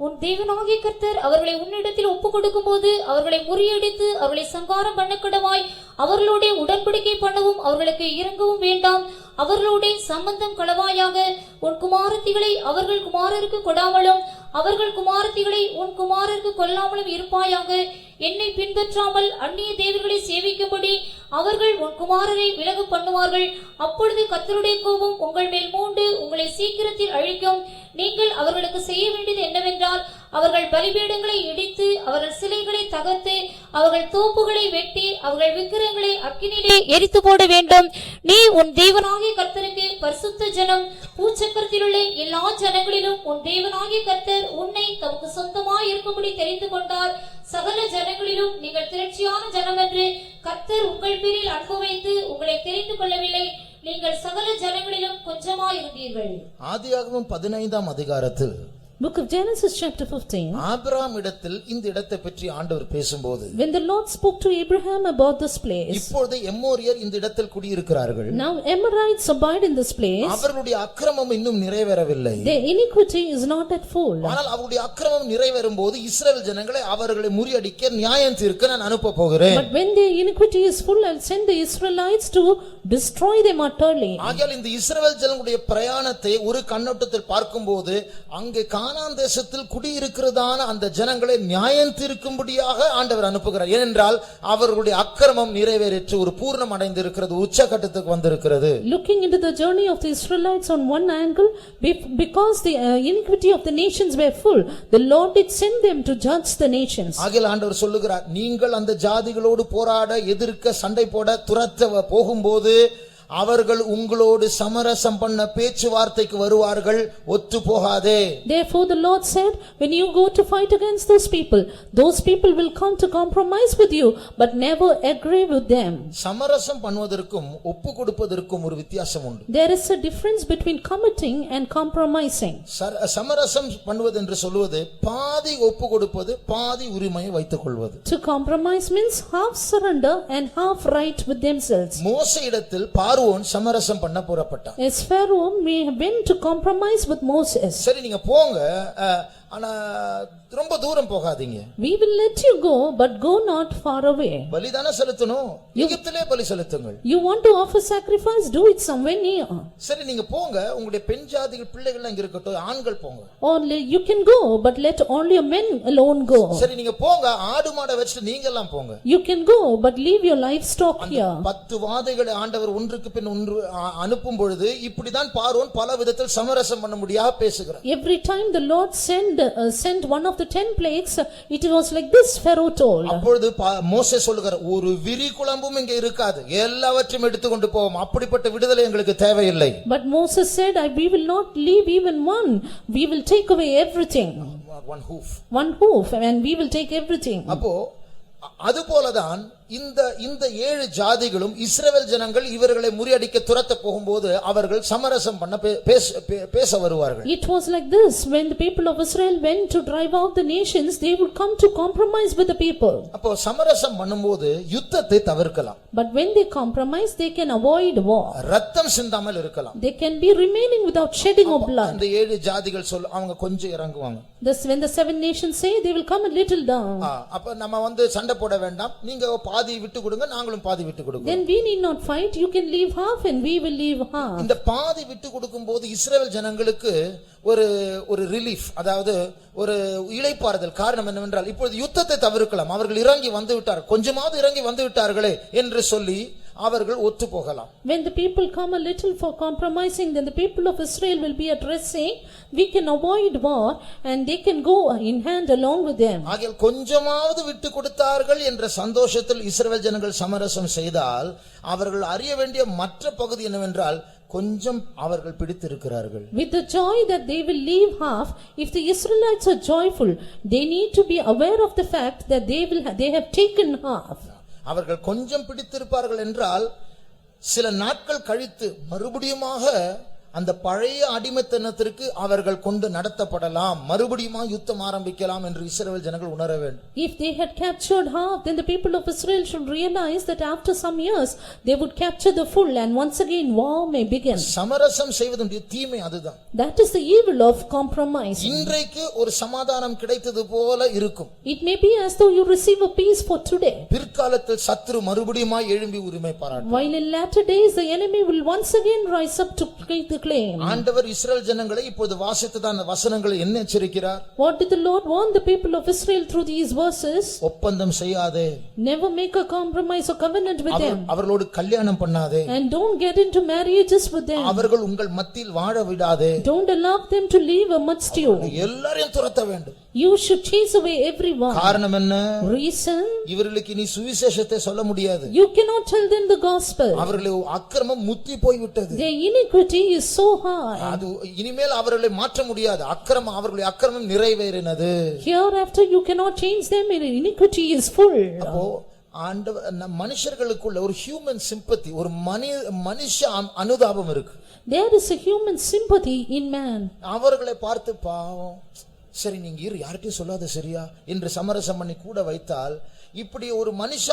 உன் தேவனாகிய கர்த்தர் அவர்களை உன்னிடத்தில் ஒப்புக் கொடுக்கும்போது அவர்களை முறியடித்து அவர்களை சங்காரம் பண்ணக்கடவாய், அவர்களோட உடன்படிக்கை பண்ணவும் அவர்களுக்கு இரங்கவும் வேண்டாம். அவர்களோட சம்பந்தம் களவாயாக உன் குமாரத்திகளை அவர்கள் குமாரருக்கு கொடாமலும் அவர்கள் குமாரத்திகளை உன் குமாரருக்கு கொல்லாமலும் இருப்பாயாக. என்னை பின்பற்றாமல் அந்நிய தேவர்களை சேவிக்கும்படி அவர்கள் உன் குமாரரை விலக பண்ணுவார்கள். அப்பொழுது கர்த்தருடைய கோபம் உங்கள் மேல் மூண்டு உங்களை சீக்கிரத்தில் அழிக்கும். நீங்கள் அவர்களுக்கு செய்ய வேண்டியது என்னவென்றால், அவர்கள் பலிபீடங்களை இடித்து அவர்கள் சிலைகளை தகர்த்து அவர்கள் தோப்புகளை வெட்டி அவர்கள் விக்கிரகங்களை அக்கினியிலே எரித்து போட வேண்டும். நீ உன் தேவனாகிய கர்த்தருக்கு பரிசுத்த ஜனம். பூச்சக்கரத்தில் உள்ள எல்லா ஜனங்களிலும் உன் தேவனாகிய கர்த்தர் உன்னை தமக்கு சொந்தமாய் இருக்கும்படி தெரிந்து கொண்டார். சகல ஜனங்களிலும் நீங்கள் திரட்சியான ஜனம் என்று கர்த்தர் உங்கள் பேரில் அன்பு வைத்து உங்களை தெரிந்து கொள்ளவில்லை. நீங்கள் சகல ஜனங்களிலும் கொஞ்சமாயிருந்தீர்கள். ஆதியாகமம் 15ஆம் அதிகாரத்தில் Book of Genesis chapter 15. Abraham இடத்தில் இந்த இடத்தை பற்றி ஆண்டவர் பேசும்போது, When the Lord spoke to Abraham about this place, இப்பொழுது எம்மோரியர் இந்த இடத்தில் குடியிருக்கிறார்கள். now Amorites abide in this place. அவர்களுடைய அக்கிரமம் இன்னும் நிறைவேறவில்லை. Their iniquity is not at full. ஆனால் அவருடைய அக்கிரமம் நிறைவேறும் போது இஸ்ரவேல் ஜனங்களை அவர்களை முறியடிக்க நியாயம் தீர்க்க நான் அனுப்ப போகிறேன். But when their iniquity is full, I will send the Israelites to destroy them utterly. ஆகையால் இந்த இஸ்ரவேல் ஜனங்களுடைய பிரயாணத்தை ஒரு கண்ணோட்டத்தில் பார்க்கும்போது அங்கே கானான் தேசத்தில் குடியிருக்கிறதான அந்த ஜனங்களை நியாயம் தீர்க்கும்படியாக ஆண்டவர் அனுப்புகிறார். ஏனென்றால் அவர்களுடைய அக்கிரமம் நிறைவேறிற்று, ஒரு பூர்ணம் அடைந்திருக்கிறது, உச்சகட்டத்துக்கு வந்திருக்கிறது. Looking into the journey of the Israelites on one angle, because the iniquity of the nations were full, the Lord did send them to judge the nations. ஆகிய ஆண்டவர் சொல்லுகிறார், நீங்கள் அந்த ஜாதிகளோடு போராட, எதிர்க்க, சண்டை போட, துரத்த போகும்போது அவர்கள் உங்களோடு சமரசம் பண்ண பேச்சுவார்த்தைக்கு வருவார்கள், ஒத்து போகாதே. Therefore the Lord said, when you go to fight against those people will come to compromise with you, but never agree with them. சமரசம் பண்ணுவதற்கும் ஒப்பு கொடுப்பதற்கும் ஒரு வித்தியாசம் உண்டு. There is a difference between committing and compromising. சமரசம் பண்ணுவது என்று சொல்வது பாதி ஒப்பு கொடுப்பது, பாதி உரிமையை வைத்துக் கொள்வது. To compromise means half surrender and half right with themselves. மோசேயிடத்தில் பார்வோன் சமரசம் பண்ண புறப்பட்டான். As Pharaoh may have been to compromise with Moses. சரி நீங்க போங்க, ஆனா ரொம்ப தூரம் போகாதீங்க. We will let you go, but go not far away. பலிதான செலுத்தணும், எகிப்திலே பலி செலுத்துங்கள். You want to offer sacrifice, do it somewhere near. சரி நீங்க போங்க, உங்களுடைய பெண் ஜாதிகள் பிள்ளைகள் இங்க இருக்கட்டும், ஆண்கள் போங்க. Only you can go, but let only your men alone go. சரி நீங்க போங்க, ஆடு மாடை வச்சிட்டு நீங்க எல்லாம் போங்க. You can go, but leave your livestock here. 10 வாதைகளை ஆண்டவர் ஒன்றுக்கு பின் ஒன்று அனுப்பும் பொழுது இப்படிதான் பார்வோன் பல விதத்தில் சமரசம் பண்ண முடியாம பேசுகிறார். Every time the Lord sent one of the 10 plagues, it was like this Pharaoh told. அப்பொழுது மோசே சொல்லுகிறார், ஒரு விரி குழம்பும் இங்க இருக்காது, எல்லாவற்றையும் எடுத்துக்கொண்டு போவோம், அப்படிப்பட்ட விடுதலை எங்களுக்கு தேவையில்லை. But Moses said, we will not leave even one, we will take away everything. One hoof and we will take everything. அப்போ அதுபோலதான் இந்த 7 ஜாதிகளும் இஸ்ரவேல் ஜனங்கள் இவர்களை முறியடிக்க துரத்த போகும்போது அவர்கள் சமரசம் பண்ண பேச வருவார்கள். It was like this, when the people of Israel went to drive out the nations, they would come to compromise with the people. அப்போ சமரசம் பண்ணும்போது யுத்தத்தை தவிர்க்கலாம். But when they compromise, they can avoid war. ரத்தம் சிந்தாமல் இருக்கலாம். They can be remaining without shedding of blood. இந்த 7 ஜாதிகள் அவங்க கொஞ்சம் இறங்குவாங்க. This when the 7 nations say, they will come a little down. அப்ப நம்ம சண்டை போட வேண்டாம், நீங்க பாதி விட்டு கொடுங்க, நாங்களும் பாதி விட்டு கொடுங்க. Then we need not fight, you can leave half and we will leave half. இந்த பாதி விட்டு கொடுக்கும்போது இஸ்ரவேல் ஜனங்களுக்கு ஒரு ரிலீஃப், அதாவது ஒரு இளைப்பாறுதல். காரணம் என்னவென்றால் இப்பொழுது யுத்தத்தை தவிர்க்கலாம், அவர்கள் இறங்கி வந்து விட்டார்கள், கொஞ்சமாவது இறங்கி வந்து விட்டார்களே என்று சொல்லி அவர்கள் ஒத்து போகலாம். When the people come a little for compromising, then the people of Israel will be at rest, saying, we can avoid war and they can go in hand along with them. ஆகையால் கொஞ்சமாவது விட்டு கொடுத்தார்கள் என்ற சந்தோஷத்தில் இஸ்ரவேல் ஜனங்கள் சமரசம் செய்தால் அவர்கள் அறிய வேண்டிய மற்ற பகுதி என்னவென்றால் கொஞ்சம் அவர்கள் பிடித்திருக்கிறார்கள். With the joy that they will leave half, if the Israelites are joyful, they need to be aware of the fact that they have taken half. அவர்கள் கொஞ்சம் பிடித்திருப்பார்கள் என்றால் சில நாட்கள் கழித்து மறுபடியுமாக அந்த பழைய அடிமைத்தனத்திற்கு அவர்கள் கொண்டு நடத்தப்படலாம், மறுபடியும் யுத்தம் ஆரம்பிக்கலாம் என்று இஸ்ரவேல் ஜனங்கள் உணர வேண்டும். If they had captured half, then the people of Israel should realize that after some years they would capture the full and once again war may begin. சமரசம் செய்வதுடைய தீமை அதுதான். That is the evil of compromise. இன்றைக்கு ஒரு சமாதானம் கிடைத்தது போல இருக்கும். It may be as though you receive a peace for today. பிற்காலத்தில் சத்துரு மறுபடியும் எழும்பி உரிமை பாராட்டுவார். While in latter days the enemy will once again rise up to take the claim. ஆண்டவர் இஸ்ரவேல் ஜனங்களை இப்போது வாசித்ததான வசனங்களை என்ன எச்சரிக்கிறார்? What did the Lord warn the people of Israel through these verses? ஒப்பந்தம் செய்யாதே. Never make a compromise or covenant with them. அவர்களோடு கல்யாணம் பண்ணாதே. And don't get into marriages with them. அவர்கள் உங்கள் மத்தியில் வாழ விடாதே. Don't allow them to live amidst you. எல்லாரையும் துரத்த வேண்டும். You should chase away everyone. காரணம் என்ன? Reason? இவர்களுக்கு நீ சுவிசேஷத்தை சொல்ல முடியாது. You cannot tell them the gospel. அவர்களுடைய அக்கிரமம் முத்தி போய் விட்டது. Their iniquity is so high. அது இனிமேல் அவர்களை மாற்ற முடியாது. அவர்களுடைய அக்கிரமம் நிறைவேறினது. Hereafter you cannot change them, iniquity is full. அப்போ ஆண்டவர் மனுஷர்களுக்குள்ள ஒரு ஹியூமன் சிம்பத்தி, ஒரு மனுஷ அனுதாபம் இருக்கு. There is a human sympathy in man. அவர்களை பார்த்து பாவம், சரி நீங்க யார்கிட்டயும் சொல்லாத சரியா என்று சமரசம் பண்ணி கூட வைத்தால், இப்படி ஒரு மனுஷ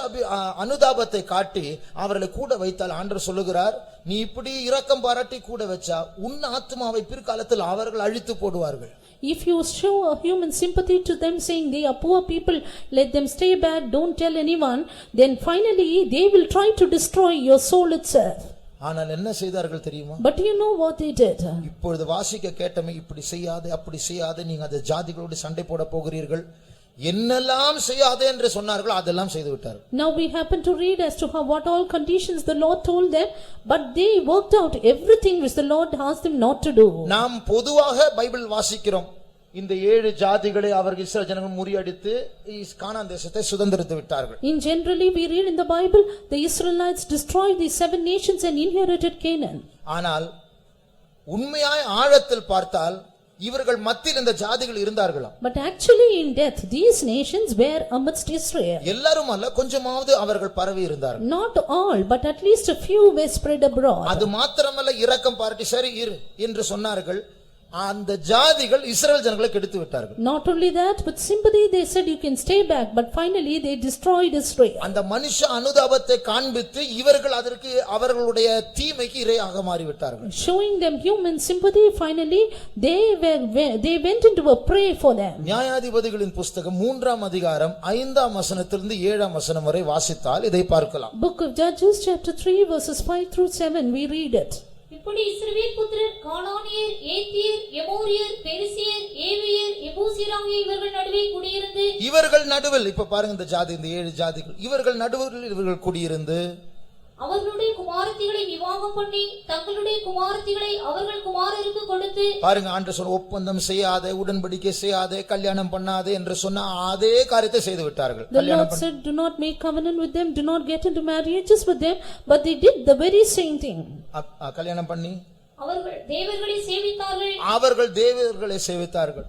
அனுதாபத்தை காட்டி அவர்களை கூட வைத்தால் ஆண்டவர் சொல்லுகிறார், நீ இப்படி இரக்கம் பாராட்டி கூட வச்சா உன் ஆத்மாவை பிற்காலத்தில் அவர்கள் அழித்து போடுவார்கள். If you show a human sympathy to them, saying they are poor people, let them stay back, don't tell anyone, then finally they will try to destroy your soul itself. ஆனால் என்ன செய்தார்கள் தெரியுமா? But you know what they did? இப்பொழுது வாசிக்க கேட்டமே, இப்படி செய்யாதே அப்படி செய்யாதே, நீங்க அந்த ஜாதிகளோடு சண்டை போட போகிறீர்கள், என்னெல்லாம் செய்யாதே என்று சொன்னார்கள் அதெல்லாம் செய்து விட்டார்கள். Now we happen to read as to how what all conditions the Lord told them, but they worked out everything which the Lord asked them not to do. நாம் பொதுவாக பைபிள் வாசிக்கிறோம், இந்த 7 ஜாதிகளை அவர்கள் இஸ்ரவேல் ஜனங்கள் முறியடித்து கானான் தேசத்தை சுதந்தரித்து விட்டார்கள். In generally we read in the Bible, the Israelites destroyed these 7 nations and inherited Canaan. ஆனால் உண்மையாய் ஆழத்தில் பார்த்தால் இவர்கள் மத்தியில் இந்த ஜாதிகள் இருந்தார்களாம். But actually in death these nations were amidst Israel. எல்லாரும் அல்ல, கொஞ்சமாவது அவர்கள் பரவி இருந்தார்கள். Not all, but at least a few were spread abroad. அது மாத்திரமல்ல, இரக்கம் பாராட்டி சரி இரு என்று சொன்னார்கள். அந்த ஜாதிகள் இஸ்ரவேல் ஜனங்களை கெடுத்து விட்டார்கள். Not only that, with sympathy they said you can stay back, but finally they destroyed Israel. அந்த மனுஷ அனுதாபத்தை காண்பித்து இவர்கள் அதற்கு அவர்களுடைய தீமைக்கு இரையாக மாறிவிட்டார்கள். Showing them human sympathy, finally they went into a prey for them. நியாயாதிபதிகளின் புஸ்தகம் 3ஆம் அதிகாரம் 5ஆம் வசனத்திலிருந்து 7ஆம் வசனம் வரை வாசித்தால் இதை பார்க்கலாம். Book of Judges chapter 3 verses 5 through 7 we read it. இப்படி இஸ்ரவேல் புத்திரர் கானானியர், ஏத்தியர், எமோரியர், பெரிசியர், ஏவியர், எபூசியர் ஆகிய இவர்கள் நடுவே குடியிருந்து, இவர்கள் நடுவில், இப்ப பாருங்க இந்த ஜாதி, இந்த 7 ஜாதிகள், இவர்கள் நடுவில் இவர்கள் குடியிருந்து அவர்களுடைய குமாரத்திகளை விவாகம் பண்ணி தங்களுடைய குமாரத்திகளை அவர்கள் குமாரருக்கு கொடுத்து, பாருங்க ஆண்டவர் சொன்ன ஒப்பந்தம் செய்யாதே, உடன்படிக்கை செய்யாதே, கல்யாணம் பண்ணாதே என்று சொன்ன அதே காரியத்தை செய்து விட்டார்கள். The Lord said, do not make covenant with them, do not get into marriages with them, but they did the very same thing. கல்யாணம் பண்ணி அவர்கள் தேவர்களை சேவித்தார்கள்.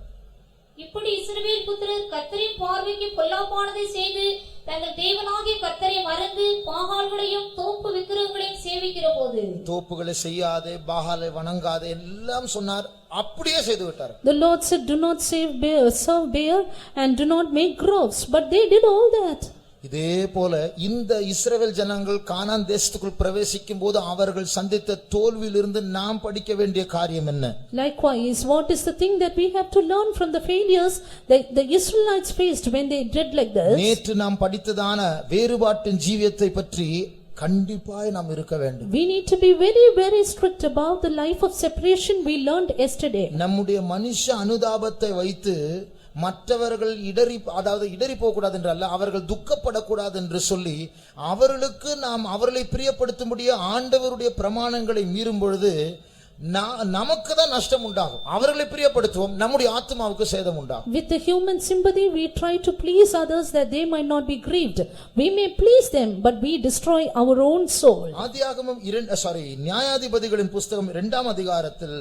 இப்படி இஸ்ரவேல் புத்திரர் கர்த்தரின் பார்வைக்கு பொல்லாப்பானதை செய்து தங்கள் தேவனாகிய கர்த்தரை மறந்து பாகால்களையும் தோப்பு விக்கிரகங்களையும் சேவிக்கிற போது, தோப்புகளை செய்யாதே, பாகாலை வணங்காதே எல்லாம் சொன்னார், அப்படியே செய்து விட்டார். The Lord said, do not serve Baal and do not make groves, but they did all that. இதே போல இந்த இஸ்ரவேல் ஜனங்கள் கானான் தேசத்துக்குள் பிரவேசிக்கும் போது அவர்கள் சந்தித்த தோல்வியிலிருந்து நாம் படிக்க வேண்டிய காரியம் என்ன? Likewise, what is the thing that we have to learn from the failures that the Israelites faced when they did like this? நேற்று நாம் படித்ததான வேறுபாட்டின் ஜீவியத்தை பற்றி கண்டிப்பாய் நாம் இருக்க வேண்டும். We need to be very very strict about the life of separation we learned yesterday. நம்முடைய மனுஷ அனுதாபத்தை வைத்து மற்றவர்கள் இடறி போக கூடாது என்று அல்ல, அவர்கள் துக்கப்படக்கூடாது என்று சொல்லி அவர்களுக்கு நாம் அவர்களை பிரியப்படுத்தும்படியே ஆண்டவருடைய பிரமாணங்களை மீறும் பொழுது நமக்கு தான் நஷ்டம் உண்டாகும். அவர்களை பிரியப்படுத்துவோம், நம்முடைய ஆத்மாவுக்கு சேதம் உண்டாகும். With the human sympathy we try to please others that they might not be grieved. We may please them but we destroy our own soul. ஆதியாகமம் நியாயாதிபதிகளின் புஸ்தகம் 2ஆம் அதிகாரத்தில்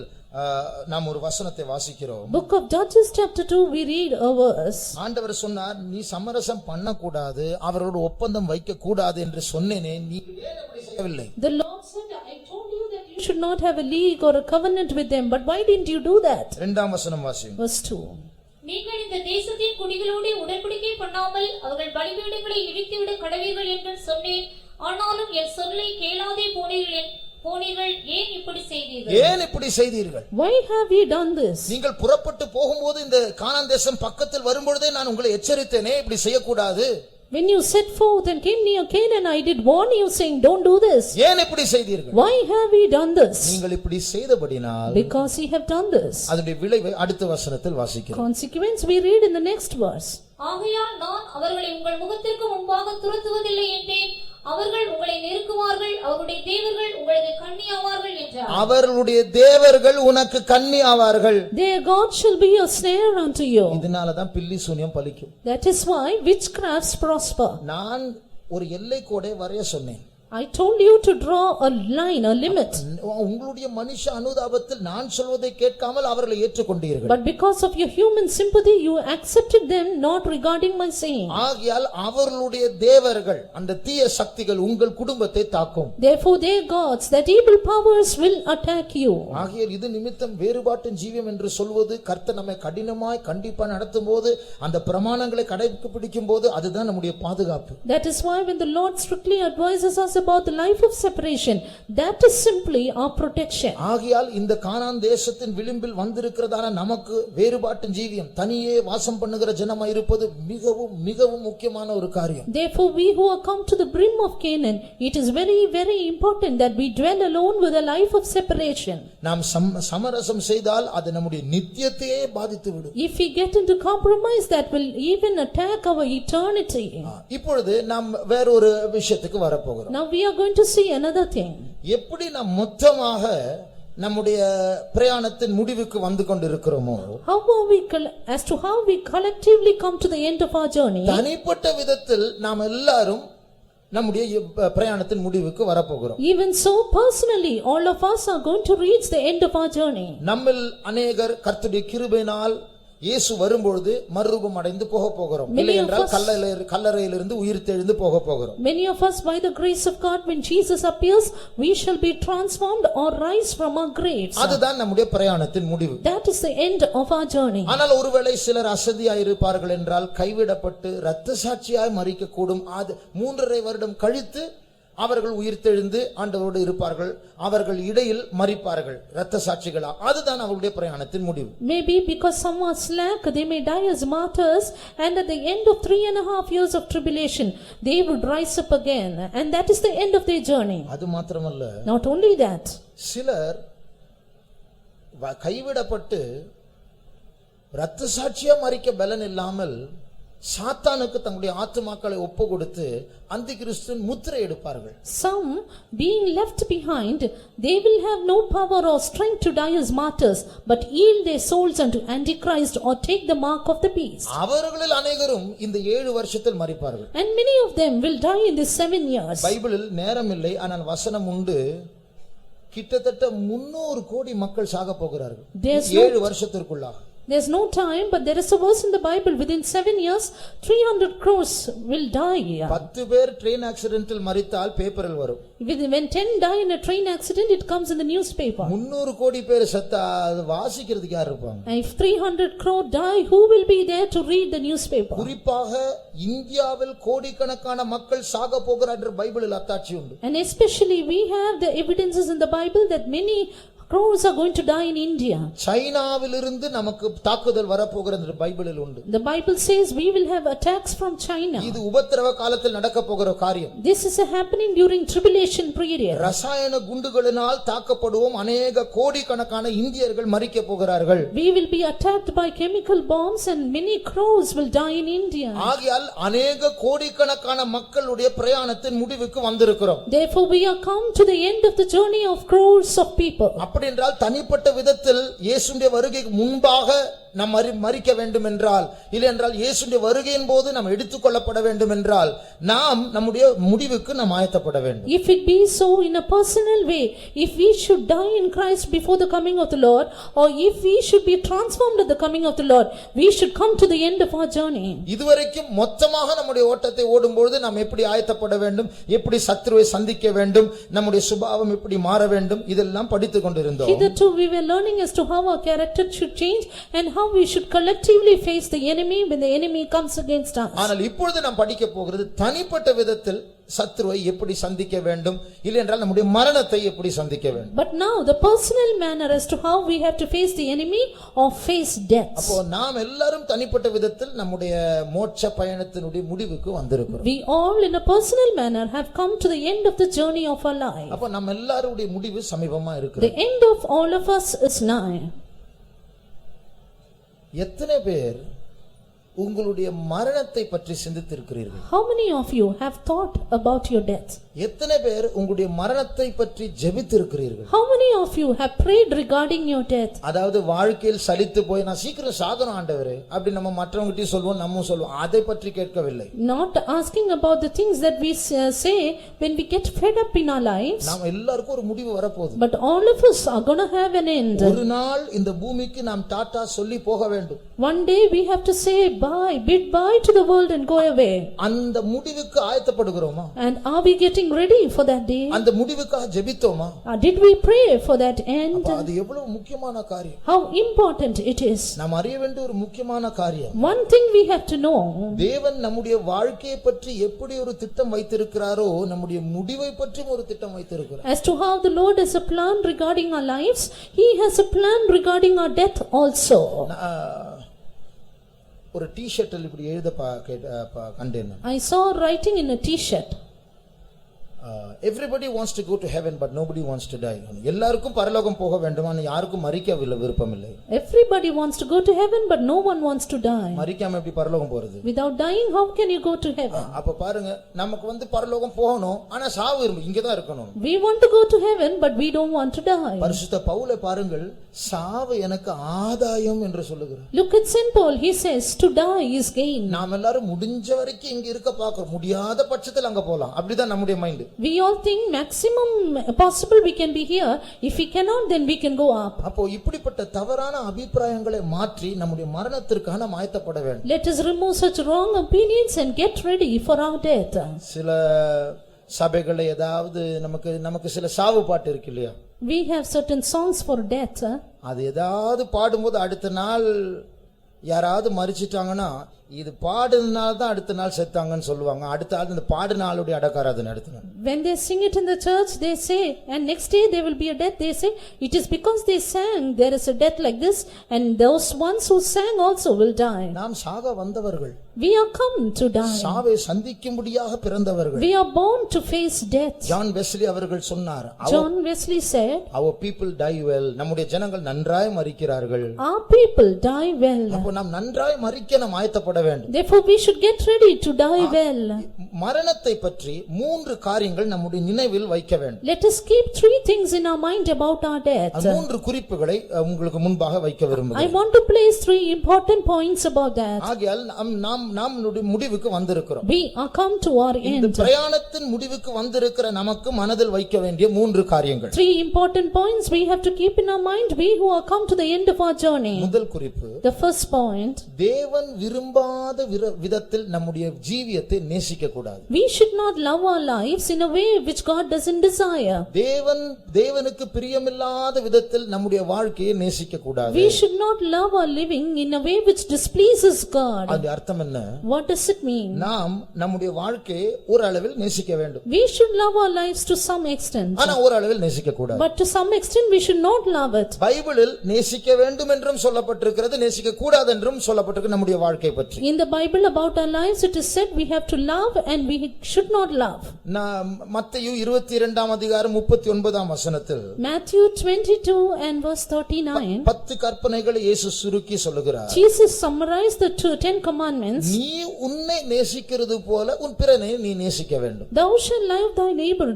நாம் ஒரு வசனத்தை வாசிக்கிறோம். Book of Judges chapter 2 we read a verse. ஆண்டவர் சொன்னார், நீ சமரசம் பண்ண கூடாது, அவரோடு ஒப்பந்தம் வைக்க கூடாது என்று சொன்னேனே, நீ ஏன் அப்படி செய்யவில்லை? The Lord said, I told you that you should not have a league or a covenant with them, but why didn't you do that? 2ஆம் வசனம் வாசிங்க. Verse 2. நீங்கள் இந்த தேசத்தின் குடிகளோடு உடன்படிக்கை பண்ணாமல் அவர்கள் பலிபீடங்களை இடித்துவிட கடவீர்கள் என்று சொன்னேன். ஆனாலும் என் சொல்லை கேளாதே போனீர்கள். ஏன் இப்படி செய்தீர்கள்? Why have you done this? நீங்கள் புறப்பட்டு போகும்போது இந்த கானான் தேசம் பக்கத்தில் வரும்பொழுதே நான் உங்களை எச்சரித்தேனே, இப்படி செய்யக்கூடாது. When you set forth and came near Canaan, I did warn you, saying, don't do this. ஏன் இப்படி செய்தீர்கள்? Why have you done this? நீங்கள் இப்படி செய்தபடினால், because you have done this. அதனுடைய விளைவை அடுத்த வசனத்தில் வாசிக்கிறோம். Consequence we read in the next verse. ஆகையால் நான் அவர்களை உங்கள் முகத்திற்கு முன்பாக துரத்துவதில்லை என்றேன். அவர்கள் உங்களை நெருக்குவார்கள், அவருடைய தேவர்கள் உங்களுக்கு கண்ணி ஆவார்கள் என்றார். அவர்களுடைய தேவர்கள் உனக்கு கண்ணி ஆவார்கள். Their God shall be a snare unto you. இதனால தான் பில்லி சூனியம் பலிக்கும். That is why witchcrafts prosper. நான் ஒரு எல்லை கோடை வரைய சொன்னேன். I told you to draw a line, a limit. உங்களுடைய மனுஷ அனுதாபத்தில் நான் சொல்வதை கேட்காமல் அவர்களை ஏற்றுக்கொண்டீர்கள். But because of your human sympathy you accepted them not regarding my saying. ஆகையால் அவர்களுடைய தேவர்கள், அந்த தீய சக்திகள் உங்கள் குடும்பத்தை தாக்கும். Therefore their gods, that evil powers will attack you. ஆகையால் இது நிமித்தம் வேறுபாட்டின் ஜீவியம் என்று சொல்வது, கர்த்தர் நம்மை கடினமாய் கண்டிப்பா நடத்தும்போது, அந்த பிரமாணங்களை கடைபிடிக்கும் போது, அதுதான் நம்முடைய பாதுகாப்பு. That is why when the Lord strictly advises us about the life of separation. That is simply our protection. ஆகையால் இந்த கானான் தேசத்தின் விளிம்பில் வந்திருக்கிறதான நமக்கு வேறுபாட்டு ஜீவியம் தனியே வாசம் பண்ணுகிற ஜனமாய் இருப்பது மிகவும் மிகவும் முக்கியமான ஒரு காரியம். Therefore we who are come to the brim of Canaan, it is very very important that we dwell alone with a life of separation. நாம் சமரசம் செய்தால் அது நம்முடைய நித்தியத்தையே பாதித்து விடும். If we get into compromise, that will even attack our eternity. இப்பொழுது நாம் வேறொரு விஷயத்துக்கு வரப்போகிறோம். Now we are going to see another thing. எப்படி நாம் மொத்தமாக நம்முடைய பிரயாணத்தின் முடிவுக்கு வந்து கொண்டிருக்கிறோமோ, How are we as to how we collectively come to the end of our journey? தனிப்பட்ட விதத்தில் நாம் எல்லாரும் நம்முடைய பிரயாணத்தின் முடிவுக்கு வரப்போகிறோம். Even so, personally, all of us are going to reach the end of our journey. நம்மில் அநேகர் கர்த்தருடைய கிருபையினால் இயேசு வரும்பொழுது மறுரூபம் அடைந்து போக போகிறோம். இல்லை என்றால் கல்லறையிலிருந்து உயிர்த்தெழுந்து போக போகிறோம். Many of us, by the grace of God, when Jesus appears, we shall be transformed or rise from our graves. அதுதான் நம்முடைய பிரயாணத்தின் முடிவு. That is the end of our journey. ஆனால் ஒருவேளை சிலர் அசதியாய் இருப்பார்கள் என்றால் கைவிடப்பட்டு இரத்த சாட்சியாய் மரிக்க கூடும். அது 3.5 வருடம் கழித்து அவர்கள் உயிர்த்தெழுந்து ஆண்டவரோடு இருப்பார்கள். அவர்கள் இடையில் மரிப்பார்கள் இரத்த சாட்சிகளா. அதுதான் அவருடைய பிரயாணத்தின் முடிவு. Maybe because some are slack, they may die as martyrs, and at the end of 3.5 years of tribulation, they would rise up again, and that is the end of their journey. அது மாத்திரமல்ல, Not only that, சிலர் கைவிடப்பட்டு இரத்த சாட்சியா மரிக்க பலன் இல்லாமல் சாத்தானுக்கு தங்களுடைய ஆத்துமாக்களை ஒப்பு கொடுத்து அந்தி கிறிஸ்துவின் முத்திரை எடுப்பார்கள். some being left behind, they will have no power or strength to die as martyrs, but yield their souls unto Antichrist or take the mark of the beast. அவர்களில் அநேகரும் இந்த 7 வருஷத்தில் மரிப்பார்கள். And many of them will die in these 7 years. பைபிளில் நேரம் இல்லை, ஆனால் வசனம் உண்டு. கிட்டத்தட்ட 300 கோடி மக்கள் சாக போகிறார்கள் 7 வருஷத்திற்குள்ளாக. There's no time, but there is a verse in the Bible, within 7 years 300 crores will die. 10 பேர் ட்ரெயின் ஆக்சிடென்ட்டில் மரித்தால் பேப்பரில் வரும். When 10 die in a train accident, it comes in the newspaper. 300 கோடி பேர் செத்தா அது வாசிக்கிறதுக்கு யார் இருப்பாங்க? If 300 crore die, who will be there to read the newspaper? குறிப்பாக இந்தியாவில் கோடிக்கணக்கான மக்கள் சாக போகிறார் என்று பைபிளில் அத்தாட்சி உண்டு. And especially we have the evidences in the Bible that many crores are going to die in India. சைனாவிலிருந்து நமக்கு தாக்குதல் வரப்போகிறது என்று பைபிளில் உண்டு. The Bible says we will have attacks from China. இது உபத்திரவ காலத்தில் நடக்க போகிற காரியம். This is happening during tribulation period. ரசாயன குண்டுகளினால் தாக்கப்படுவோம். அநேக கோடிக்கணக்கான இந்தியர்கள் மரிக்க போகிறார்கள். We will be attacked by chemical bombs and many crores will die in India. ஆகையால் அநேக கோடிக்கணக்கான மக்களுடைய பிரயாணத்தின் முடிவுக்கு வந்திருக்கிறோம். Therefore we are come to the end of the journey of crores of people. அப்படி என்றால் தனிப்பட்ட விதத்தில் இயேசுவின் வருகைக்கு முன்பாக நாம் மரிக்க வேண்டும் என்றால், இல்லை என்றால் இயேசுவின் வருகையின் போது நாம் எடுத்துக்கொள்ளப்பட வேண்டும் என்றால், நாம் நம்முடைய முடிவுக்கு நாம் ஆயத்தப்பட வேண்டும். If it be so in a personal way, if we should die in Christ before the coming of the Lord, or if we should be transformed at the coming of the Lord, we should come to the end of our journey. இதுவரைக்கும் மொத்தமாக நம்முடைய ஓட்டத்தை ஓடும்போது நாம் எப்படி ஆயத்தப்பட வேண்டும், எப்படி சத்துருவை சந்திக்க வேண்டும், நம்முடைய சுபாவம் எப்படி மாற வேண்டும், இதெல்லாம் படித்துக் கொண்டிருந்தோம். Hitherto we were learning as to how our character should change and how we should collectively face the enemy when the enemy comes against us. ஆனால் இப்பொழுது நாம் படிக்க போகிறது தனிப்பட்ட விதத்தில் சத்துருவை எப்படி சந்திக்க வேண்டும், இல்லை என்றால் நம்முடைய மரணத்தை எப்படி சந்திக்க வேண்டும். But now the personal manner as to how we have to face the enemy or face death. அப்போ நாம் எல்லாரும் தனிப்பட்ட விதத்தில் நம்முடைய மோட்ச பயணத்தினுடைய முடிவுக்கு வந்திருக்கிறோம். We all in a personal manner have come to the end of the journey of our life. அப்போ நம்ம எல்லாருடைய முடிவு சமீபமா இருக்கு. The end of all of us is nigh. எத்தனை பேர் உங்களுடைய மரணத்தை பற்றி சிந்தித்திருக்கிறீர்கள்? How many of you have thought about your death? எத்தனை பேர் உங்களுடைய மரணத்தை பற்றி ஜெபித்திருக்கிறீர்கள்? How many of you have prayed regarding your death? அதாவது வாழ்க்கையில் சலித்து போய் நான் சீக்கிரம் சாகணும் ஆண்டவரே அப்படி நம்ம மற்றவங்ககிட்ட சொல்வோம், நம்ம சொல்வோம். அதை பற்றி கேட்கவில்லை. Not asking about the things that we say when we get fed up in our lives. நாம எல்லாருக்கும் ஒரு முடிவு வரப்போகுது. But all of us are going to have an end. ஒரு நாள் இந்த பூமிக்கு நாம் டாடா சொல்லி போக வேண்டும். One day we have to say bye, bid bye to the world and go away. அந்த முடிவுக்கு ஆயத்தப்படுகிறோமா? And are we getting getting ready for that day? அந்த முடிவுக்காக ஜெபித்தோமா? Did we pray for that end? அப்ப அது எவ்வளவு முக்கியமான காரியம். How important it is. நாம் அறிய வேண்டிய ஒரு முக்கியமான காரியம். One thing we have to know. தேவன் நம்முடைய வாழ்க்கையை பற்றி எப்படி ஒரு திட்டம் வைத்திருக்கிறாரோ நம்முடைய முடிவை பற்றியும் ஒரு திட்டம் வைத்திருக்கிறார். As to how the Lord has a plan regarding our lives, he has a plan regarding our death also. ஒரு டி-ஷர்ட்டில் இப்படி எழுத கண்டேன். I saw writing in a t-shirt. Everybody wants to go to heaven but nobody wants to die. எல்லாருக்கும் பரலோகம் போக வேண்டும் ஆனா யாருக்கும் மரிக்க விருப்பம் இல்லை. Everybody wants to go to heaven but no one wants to die. மரிக்காம எப்படி பரலோகம் போறது? Without dying how can you go to heaven? அப்ப பாருங்க நமக்கு பரலோகம் போகணும் ஆனா சாவு இங்க தான் இருக்கணும். We want to go to heaven but we don't want to die. பரிசுத்த பவுலை பாருங்கள் சாவு எனக்கு ஆதாயம் என்று சொல்லுகிறார். Look at Saint Paul, he says to die is gain. நாம் எல்லாரும் முடிஞ்ச வரைக்கும் இங்க இருக்க பார்க்கிறோம், முடியாத பட்சத்தில் அங்க போலாம், அப்படிதான் நம்முடைய mind. We all think maximum possible we can be here, if we cannot then we can go up. அப்போ இப்படிப்பட்ட தவறான அபிப்பிராயங்களை மாற்றி நம்முடைய மரணத்திற்காக நாம் ஆயத்தப்பட வேண்டும். Let us remove such wrong opinions and get ready for our death. சில சபைகளை ஏதாவது நமக்கு சில சாவு பாட்டு இருக்கு இல்லையா? We have certain songs for death. அது ஏதாவது பாடும்போது அடுத்த நாள் யாராவது மரிச்சிட்டாங்கன்னா இது பாடுனால தான் அடுத்த நாள் செத்தாங்கன்னு சொல்லுவாங்க. அடுத்த நாள் இந்த பாடுனாளுடைய அடக்காராதனை நடத்துறாங்க. When they sing it in the church they say, and next day there will be a death, they say it is because they sang there is a death like this, and those ones who sang also will die. நாம் சாக வந்தவர்கள். We are come to die. சாவை சந்திக்கும்படியாக பிறந்தவர்கள். We are born to face death. John Wesley அவர்கள் சொன்னார். John Wesley said, our people die well. நம்முடைய ஜனங்கள் நன்றாய் மரிக்கிறார்கள். Our people die well. அப்போ நாம் நன்றாய் மரிக்க நாம் ஆயத்தப்பட வேண்டும். Therefore we should get ready to die well. மரணத்தை பற்றி 3 காரியங்கள் நம்முடைய நினைவில் வைக்க வேண்டும். Let us keep 3 things in our mind about our death. 3 குறிப்புகளை உங்களுக்கு முன்பாக வைக்க விரும்புகிறேன். I want to place 3 important points about that. ஆகையால் நாம் முடிவுக்கு வந்திருக்கிறோம். We are come to our end. இந்த பிரயாணத்தின் முடிவுக்கு வந்திருக்கிற நமக்கு மனதில் வைக்க வேண்டிய 3 காரியங்கள். 3 important points we have to keep in our mind, we who are come to the end of our journey. முதல் குறிப்பு, the first point, தேவன் விரும்பாத விதத்தில் நம்முடைய ஜீவியத்தை நேசிக்க கூடாது. We should not love our lives in a way which God doesn't desire. தேவனுக்கு பிரியமில்லாத விதத்தில் நம்முடைய வாழ்க்கையை நேசிக்க கூடாது. We should not love our living in a way which displeases God. அது அர்த்தம் என்ன? What does it mean? நாம் நம்முடைய வாழ்க்கையை ஒரு அளவில் நேசிக்க வேண்டும். We should love our lives to some extent. ஆனா ஒரு அளவில் நேசிக்க கூடாது. But to some extent we should not love it. பைபிளில் நேசிக்க வேண்டும் என்றும் சொல்லப்பட்டிருக்கிறது, நேசிக்க கூடாது என்றும் சொல்லப்பட்டிருக்கு நம்முடைய வாழ்க்கை பற்றி. In the Bible about our lives it is said we have to love and we should not love. மத்தேயு 22ஆம் அதிகாரம் 39ஆம் வசனத்தில், Matthew 22 and verse 39, 10 கற்பனைகளை இயேசு சுருக்கி சொல்லுகிறார். Jesus summarized the 10 commandments. நீ உன்னை நேசிக்கிறது போல உன் பிறனை நீ நேசிக்க வேண்டும். Thou shalt love thy neighbor